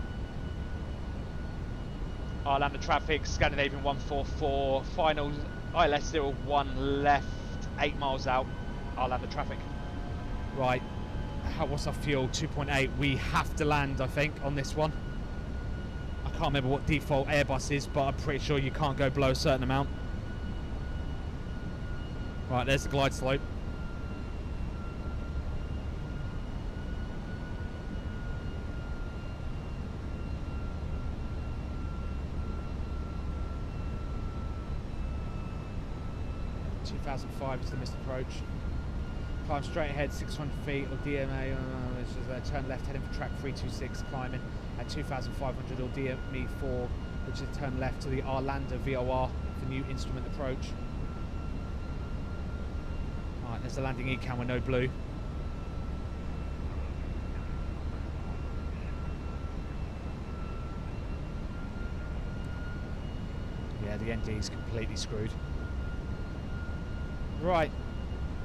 I'll land the traffic, Scandinavian 144, final ILS 01 left, 8 miles out. I'll land the traffic. Right, what's our fuel? 2.8. We have to land, I think, on this one. I can't remember what default Airbus is, but I'm pretty sure you can't go below a certain amount. Right, there's the glide slope. Is the missed approach. Climb straight ahead 600 feet or DMA, turn left heading for track 326, climbing at 2,500 or DME 4, which is turn left to the Arlanda VOR for new instrument approach. Alright, there's the landing ecam with no blue. Yeah, the ND's completely screwed. Right.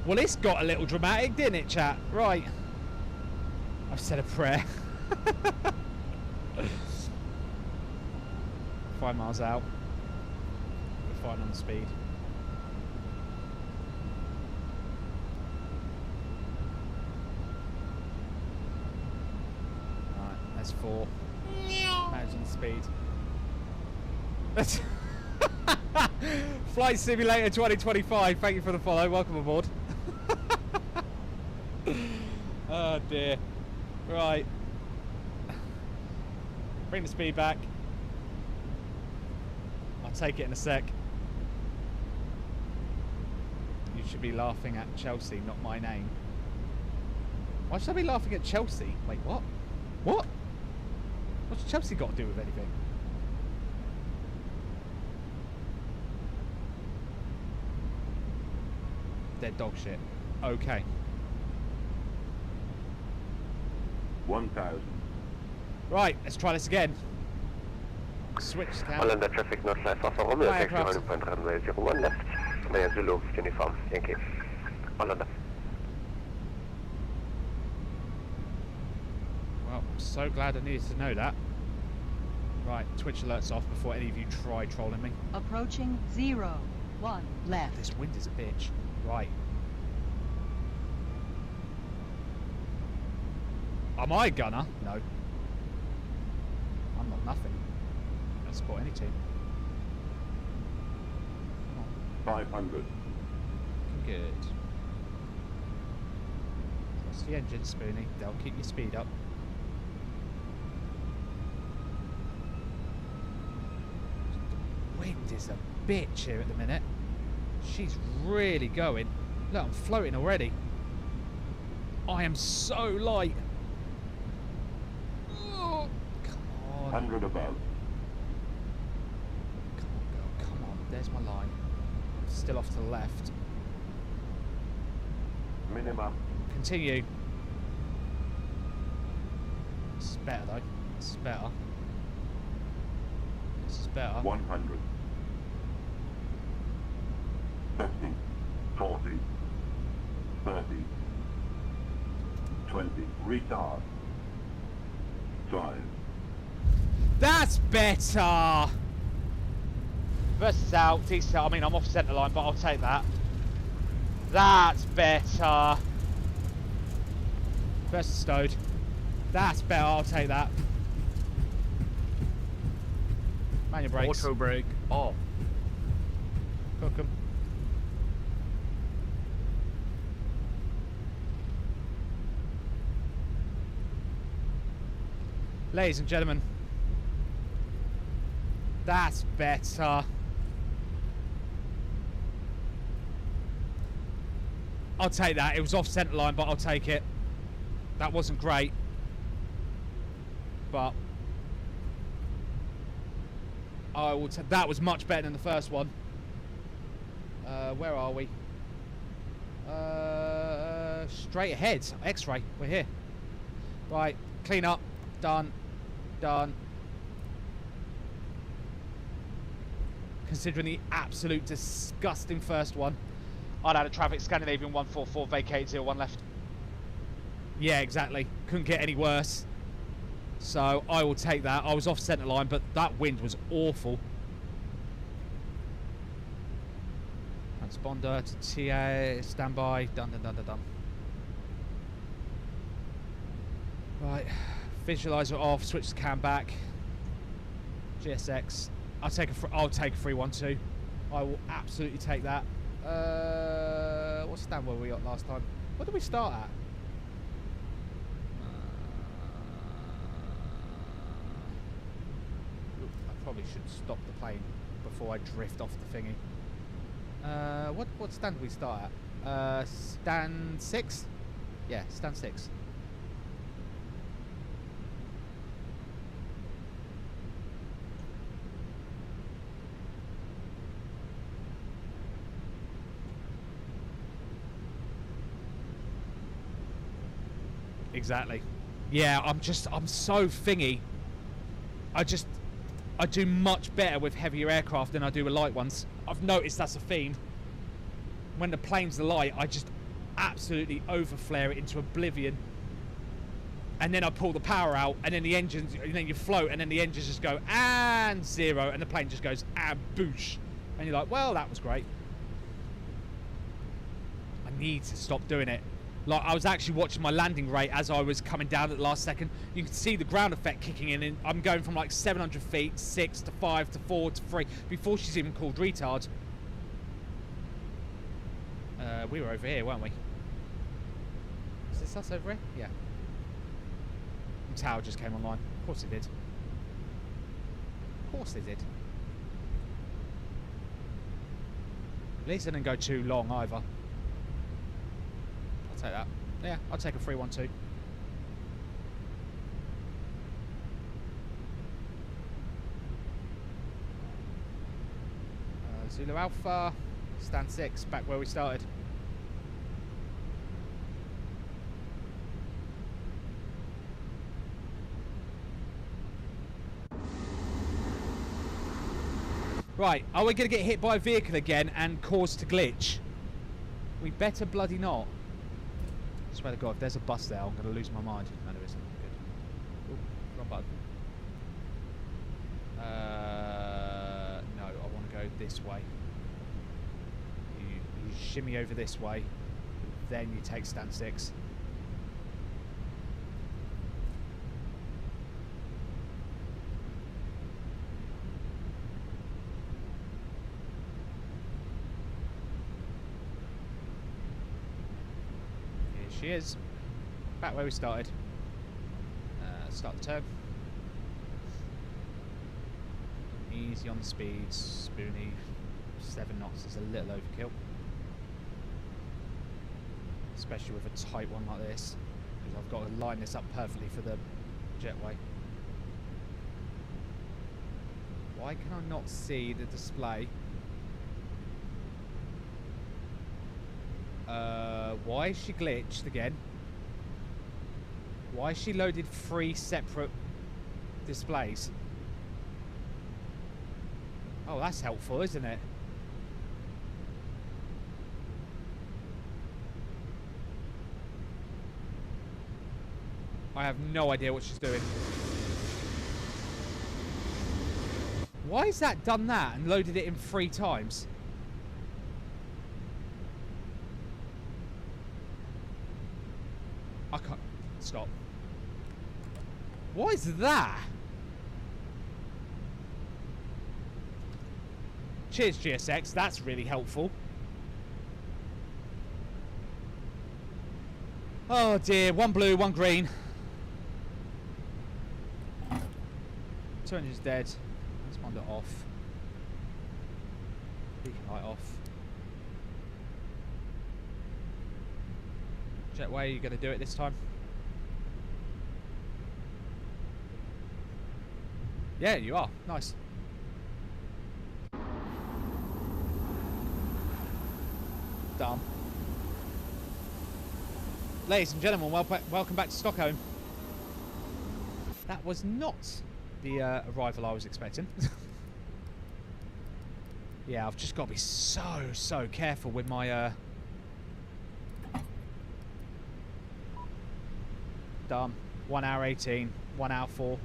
Well, this got a little dramatic, didn't it, chat? Right. I've said a prayer. 5 miles out. We're fine on the speed. Right, that's 4. Managing the speed. Flight Simulator 2025. Thank you for the follow. Welcome aboard. Oh dear. Right. Bring the speed back. I'll take it in a sec. You should be laughing at Chelsea, not my name. Why should I be laughing at Chelsea? Wait, what? What? What's Chelsea got to do with anything? They're dog shit. Okay. 1,000. Right, let's try this again. Switch scan. Hollander traffic not left off of Romeo, Fly taxi aircraft. 1 runway 01 left. Maya Zulu, uniform, Yankee. Hollander. Well, I'm so glad I needed to know that. Right, Twitch alerts off before any of you try trolling me. Approaching 01 left. This wind is a bitch. Right. Am I a gunner? No. I'm not nothing. I don't support any team. 500. Good. Trust the engine, Spoony. They'll keep your speed up. The wind is a bitch here at the minute. She's really going. Look, I'm floating already. I am so light. Oh, come on. 100 above. Come on, girl. Come on. There's my line. Still off to the left. Minimum. Continue. This is better though. This is better. This is better. 100. 50. 40. 30. 20. Retard. 5. That's better! Versus out, decent. I mean, I'm off centre line, but I'll take that. That's better. Versus stowed. That's better, I'll take that. Manual brakes. Auto brake off. Cook 'em. Ladies and gentlemen, that's better. I'll take that. It was off centre line, but I'll take it. That wasn't great, but I will. That was much better than the first one. Where are we? Straight ahead. X-ray. We're here. Right. Clean up. Done. Done. Considering the absolute disgusting first one. I'd had a traffic Scandinavian 144 vacate 01 left. Yeah, exactly. Couldn't get any worse. So I will take that. I was off centre line, but that wind was awful. Transponder to TA, standby, done. Right, visualizer off, switch the cam back. GSX. I'll take a 312. I will absolutely take that. What stand were we at last time? What did we start at? I probably should stop the plane before I drift off the thingy. What stand did we start at? Stand 6? Yeah, stand 6. Exactly. Yeah, I'm so thingy. I do much better with heavier aircraft than I do with light ones. I've noticed that's a theme. When the plane's light, I just absolutely overflare it into oblivion. And then I pull the power out, and then the engines, and then you float, and then the engines just go, and 0, and the plane just goes, and boosh. And you're like, well, that was great. I need to stop doing it. Like, I was actually watching my landing rate as I was coming down at the last second. You can see the ground effect kicking in, and I'm going from like 700 feet, 6 to 5 to 4 to 3, before she's even called retard. We were over here, weren't we? Is this us over here? Yeah. The tower just came online. Of course it did. Of course they did. At least it didn't go too long either. I'll take that. Yeah, I'll take a 312. Zulu Alpha, stand 6, back where we started. Right, are we going to get hit by a vehicle again and cause to glitch? We better bloody not. I swear to God, if there's a bus there, I'm going to lose my mind. No, there isn't. Good. Ooh, wrong button. No, I want to go this way. You shimmy over this way, then you take stand 6. She is back where we started. Start the turn. Easy on the speeds. Spoony. 7 knots is a little overkill, especially with a tight one like this, because I've got to line this up perfectly for the jetway. Why can I not see the display? Why is she glitched again? Why is she loaded 3 separate displays? Oh, that's helpful, isn't it? I have no idea what she's doing. Why has that done that and loaded it in 3 times? I can't stop. What is that? Cheers, GSX. That's really helpful. Oh dear. 1 blue, 1 green. 200 is dead. Transponder off. Beacon light off. Jetway, you gonna do it this time? Yeah, you are. Nice. Done. Ladies and gentlemen, welcome back to Stockholm. That was not the arrival I was expecting. Yeah, I've just got to be so careful with my Done. 1 hour 18, 1 hour 4.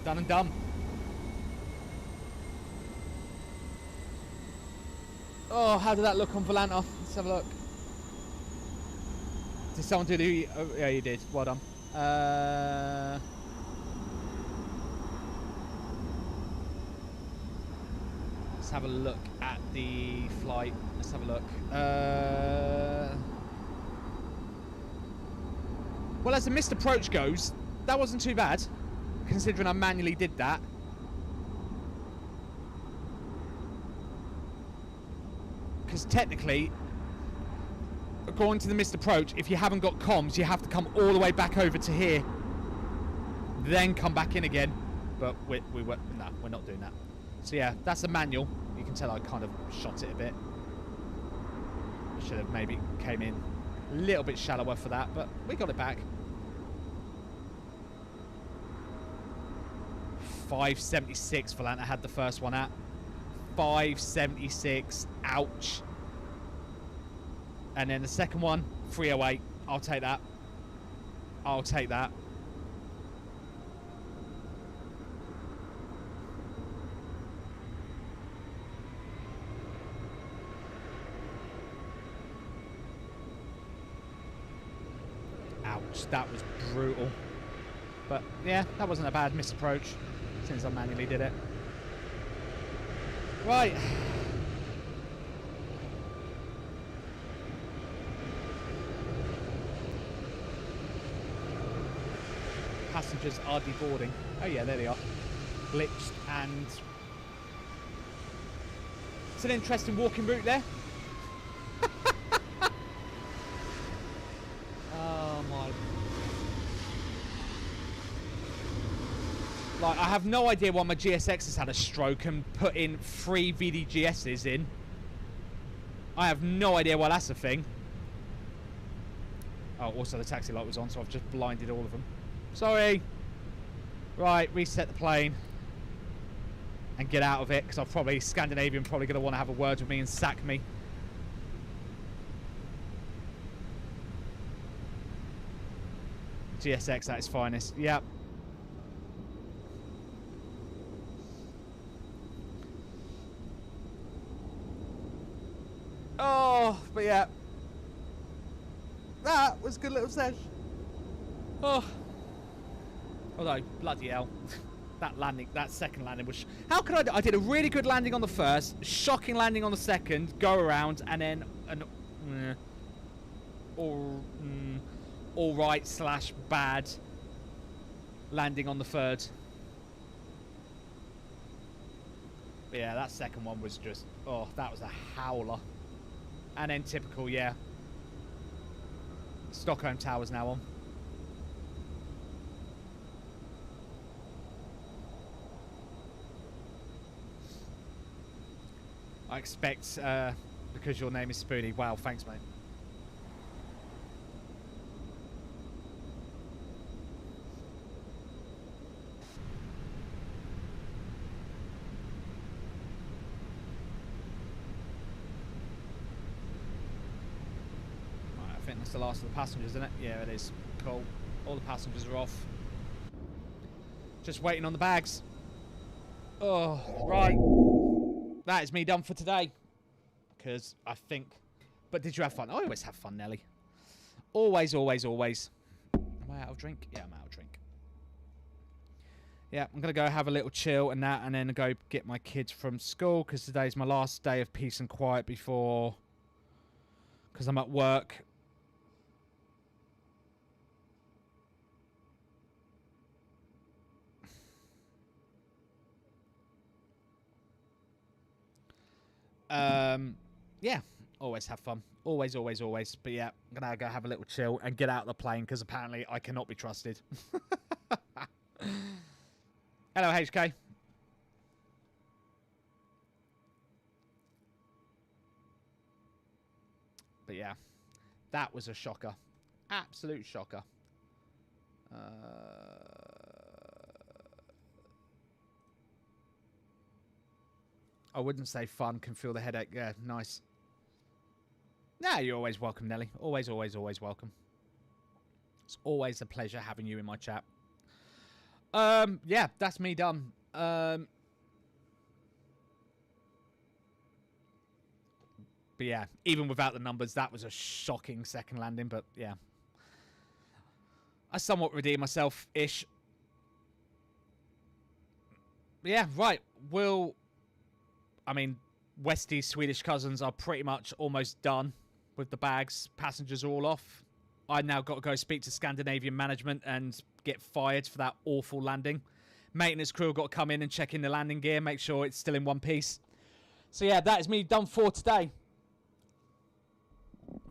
Done and done. Oh, how did that look on Volanta? Let's have a look. Did someone do the... Oh, yeah, you did. Well done. Let's have a look at the flight. Let's have a look. Well, as the missed approach goes, that wasn't too bad, considering I manually did that. Because technically, according to the missed approach, if you haven't got comms, you have to come all the way back over to here, then come back in again. But we're not doing that. So yeah, that's a manual. You can tell I kind of shot it a bit. Should have maybe came in a little bit shallower for that, but we got it back. 576 Volanta had the first one at. 576, ouch. And then the second one, 308. I'll take that. I'll take that. that was brutal. But yeah, that wasn't a bad misapproach since I manually did it. Right. Passengers are deboarding. Oh yeah, there they are. Glitched, and it's an interesting walking route there. Oh my. Like, I have no idea why my GSX has had a stroke and put in 3 VDGSs in. I have no idea why that's a thing. Oh, also the taxi light was on, so I've just blinded all of them. Sorry. Right, reset the plane and get out of it, because Scandinavian probably going to want to have a word with me and sack me. GSX at its finest. Yep. Oh, but yeah. That was a good little sesh. Oh. Although, bloody hell. That second landing was... How could I did a really good landing on the first, shocking landing on the second, go around, and then an... alright / bad landing on the third. But yeah, that second one was just... Oh, that was a howler. And then typical, yeah. Stockholm Tower's now on. I expect, because your name is Spoony. Wow, thanks, mate. Right, I think that's the last of the passengers, isn't it? Yeah, it is. Cool. All the passengers are off. Just waiting on the bags. Oh, right. That is me done for today. Because I think... But did you have fun? I always have fun, Nelly. Always, always, always. Am I out of drink? Yeah, I'm out of drink. Yeah, I'm going to go have a little chill and that, and then go get my kids from school, because today's my last day of peace and quiet before... Because I'm at work. Yeah, always have fun. Always, always, always. But yeah, I'm going to go have a little chill and get out of the plane, because apparently I cannot be trusted. Hello, HK. But yeah, that was a shocker. Absolute shocker. I wouldn't say fun, can feel the headache. Yeah, nice. Nah, you're always welcome, Nelly. Always, always, always welcome. It's always a pleasure having you in my chat. Yeah, that's me done. But yeah, even without the numbers, that was a shocking second landing. But yeah, I somewhat redeemed myself-ish. Yeah, right. I mean, Westy's Swedish cousins are pretty much almost done with the bags. Passengers are all off. I now got to go speak to Scandinavian management and get fired for that awful landing. Maintenance crew have got to come in and check in the landing gear, make sure it's still in one piece. So yeah, that is me done for today.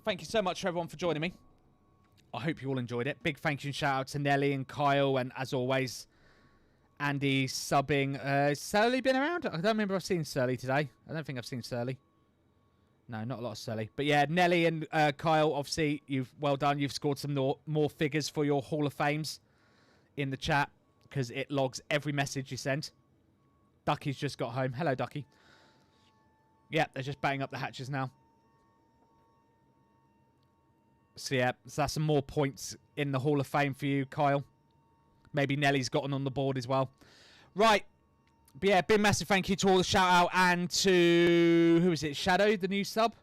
Thank you so much, everyone, for joining me. I hope you all enjoyed it. Big thank you and shout out to Nelly and Kyle, and as always, Andy subbing. Has Surly been around? I don't remember I've seen Surly today. I don't think I've seen Surly. No, not a lot of Surly. But yeah, Nelly and Kyle, obviously, well done. You've scored some more figures for your Hall of Fames in the chat, because it logs every message you send. Ducky's just got home. Hello, Ducky. Yeah, they're just banging up the hatches now. So yeah, so that's some more points in the Hall of Fame for you, Kyle. Maybe Nelly's gotten on the board as well. Right. But yeah, big massive thank you to all the shout out, and to... Who is it? Shadow, the new sub?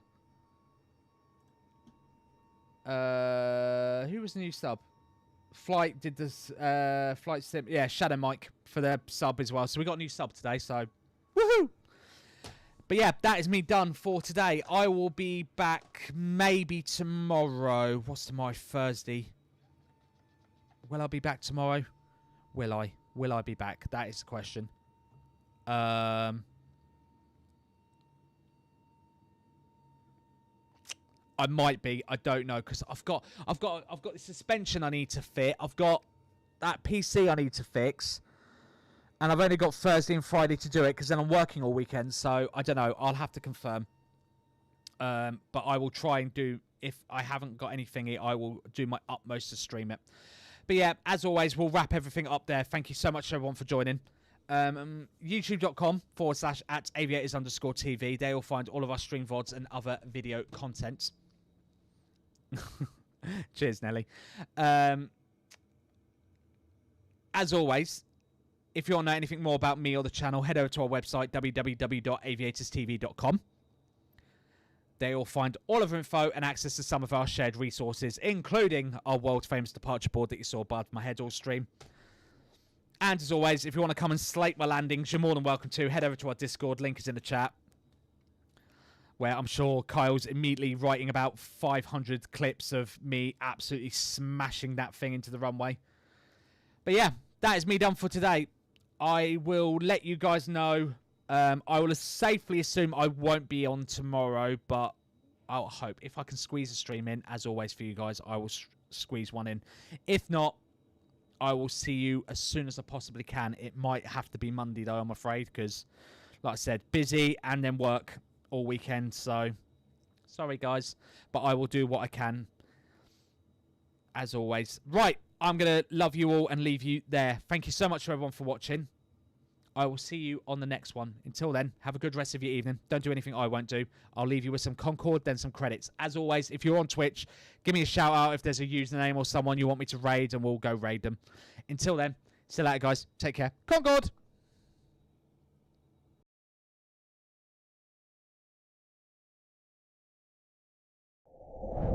Who was the new sub? Flight did this flight sim. Yeah, Shadow Mike for their sub as well. So we got a new sub today. So woohoo! But yeah, that is me done for today. I will be back maybe tomorrow. What's tomorrow? Thursday. Will I be back tomorrow? Will I? Will I be back? That is the question. I might be. I don't know because I've got the suspension I need to fit. I've got that PC I need to fix, and I've only got Thursday and Friday to do it because then I'm working all weekend. So I don't know. I'll have to confirm. But I will try and do. If I haven't got anything, I will do my utmost to stream it. But yeah, as always, we'll wrap everything up there. Thank you so much, everyone, for joining. YouTube.com/aviators_TV. There you'll find all of our stream VODs and other video content. Cheers, Nelly. As always, if you want to know anything more about me or the channel, head over to our website, www.aviatorstv.com. There you'll find all of our info and access to some of our shared resources, including our world-famous departure board that you saw above my head all stream. And as always, if you want to come and slate my landings, you're more than welcome to. Head over to our Discord. Link is in the chat. Where I'm sure Kyle's immediately writing about 500 clips of me absolutely smashing that thing into the runway. But yeah, that is me done for today. I will let you guys know. I will safely assume I won't be on tomorrow, but I'll hope. If I can squeeze a stream in, as always for you guys, I will squeeze one in. If not, I will see you as soon as I possibly can. It might have to be Monday, though, I'm afraid, because, like I said, busy and then work all weekend. So, sorry, guys, but I will do what I can, as always. Right, I'm going to love you all and leave you there. Thank you so much for everyone for watching. I will see you on the next one. Until then, have a good rest of your evening. Don't do anything I won't do. I'll leave you with some Concord, then some credits. As always, if you're on Twitch, give me a shout out if there's a username or someone you want me to raid, and we'll go raid them. Until then, see you later, guys. Take care. Concord! You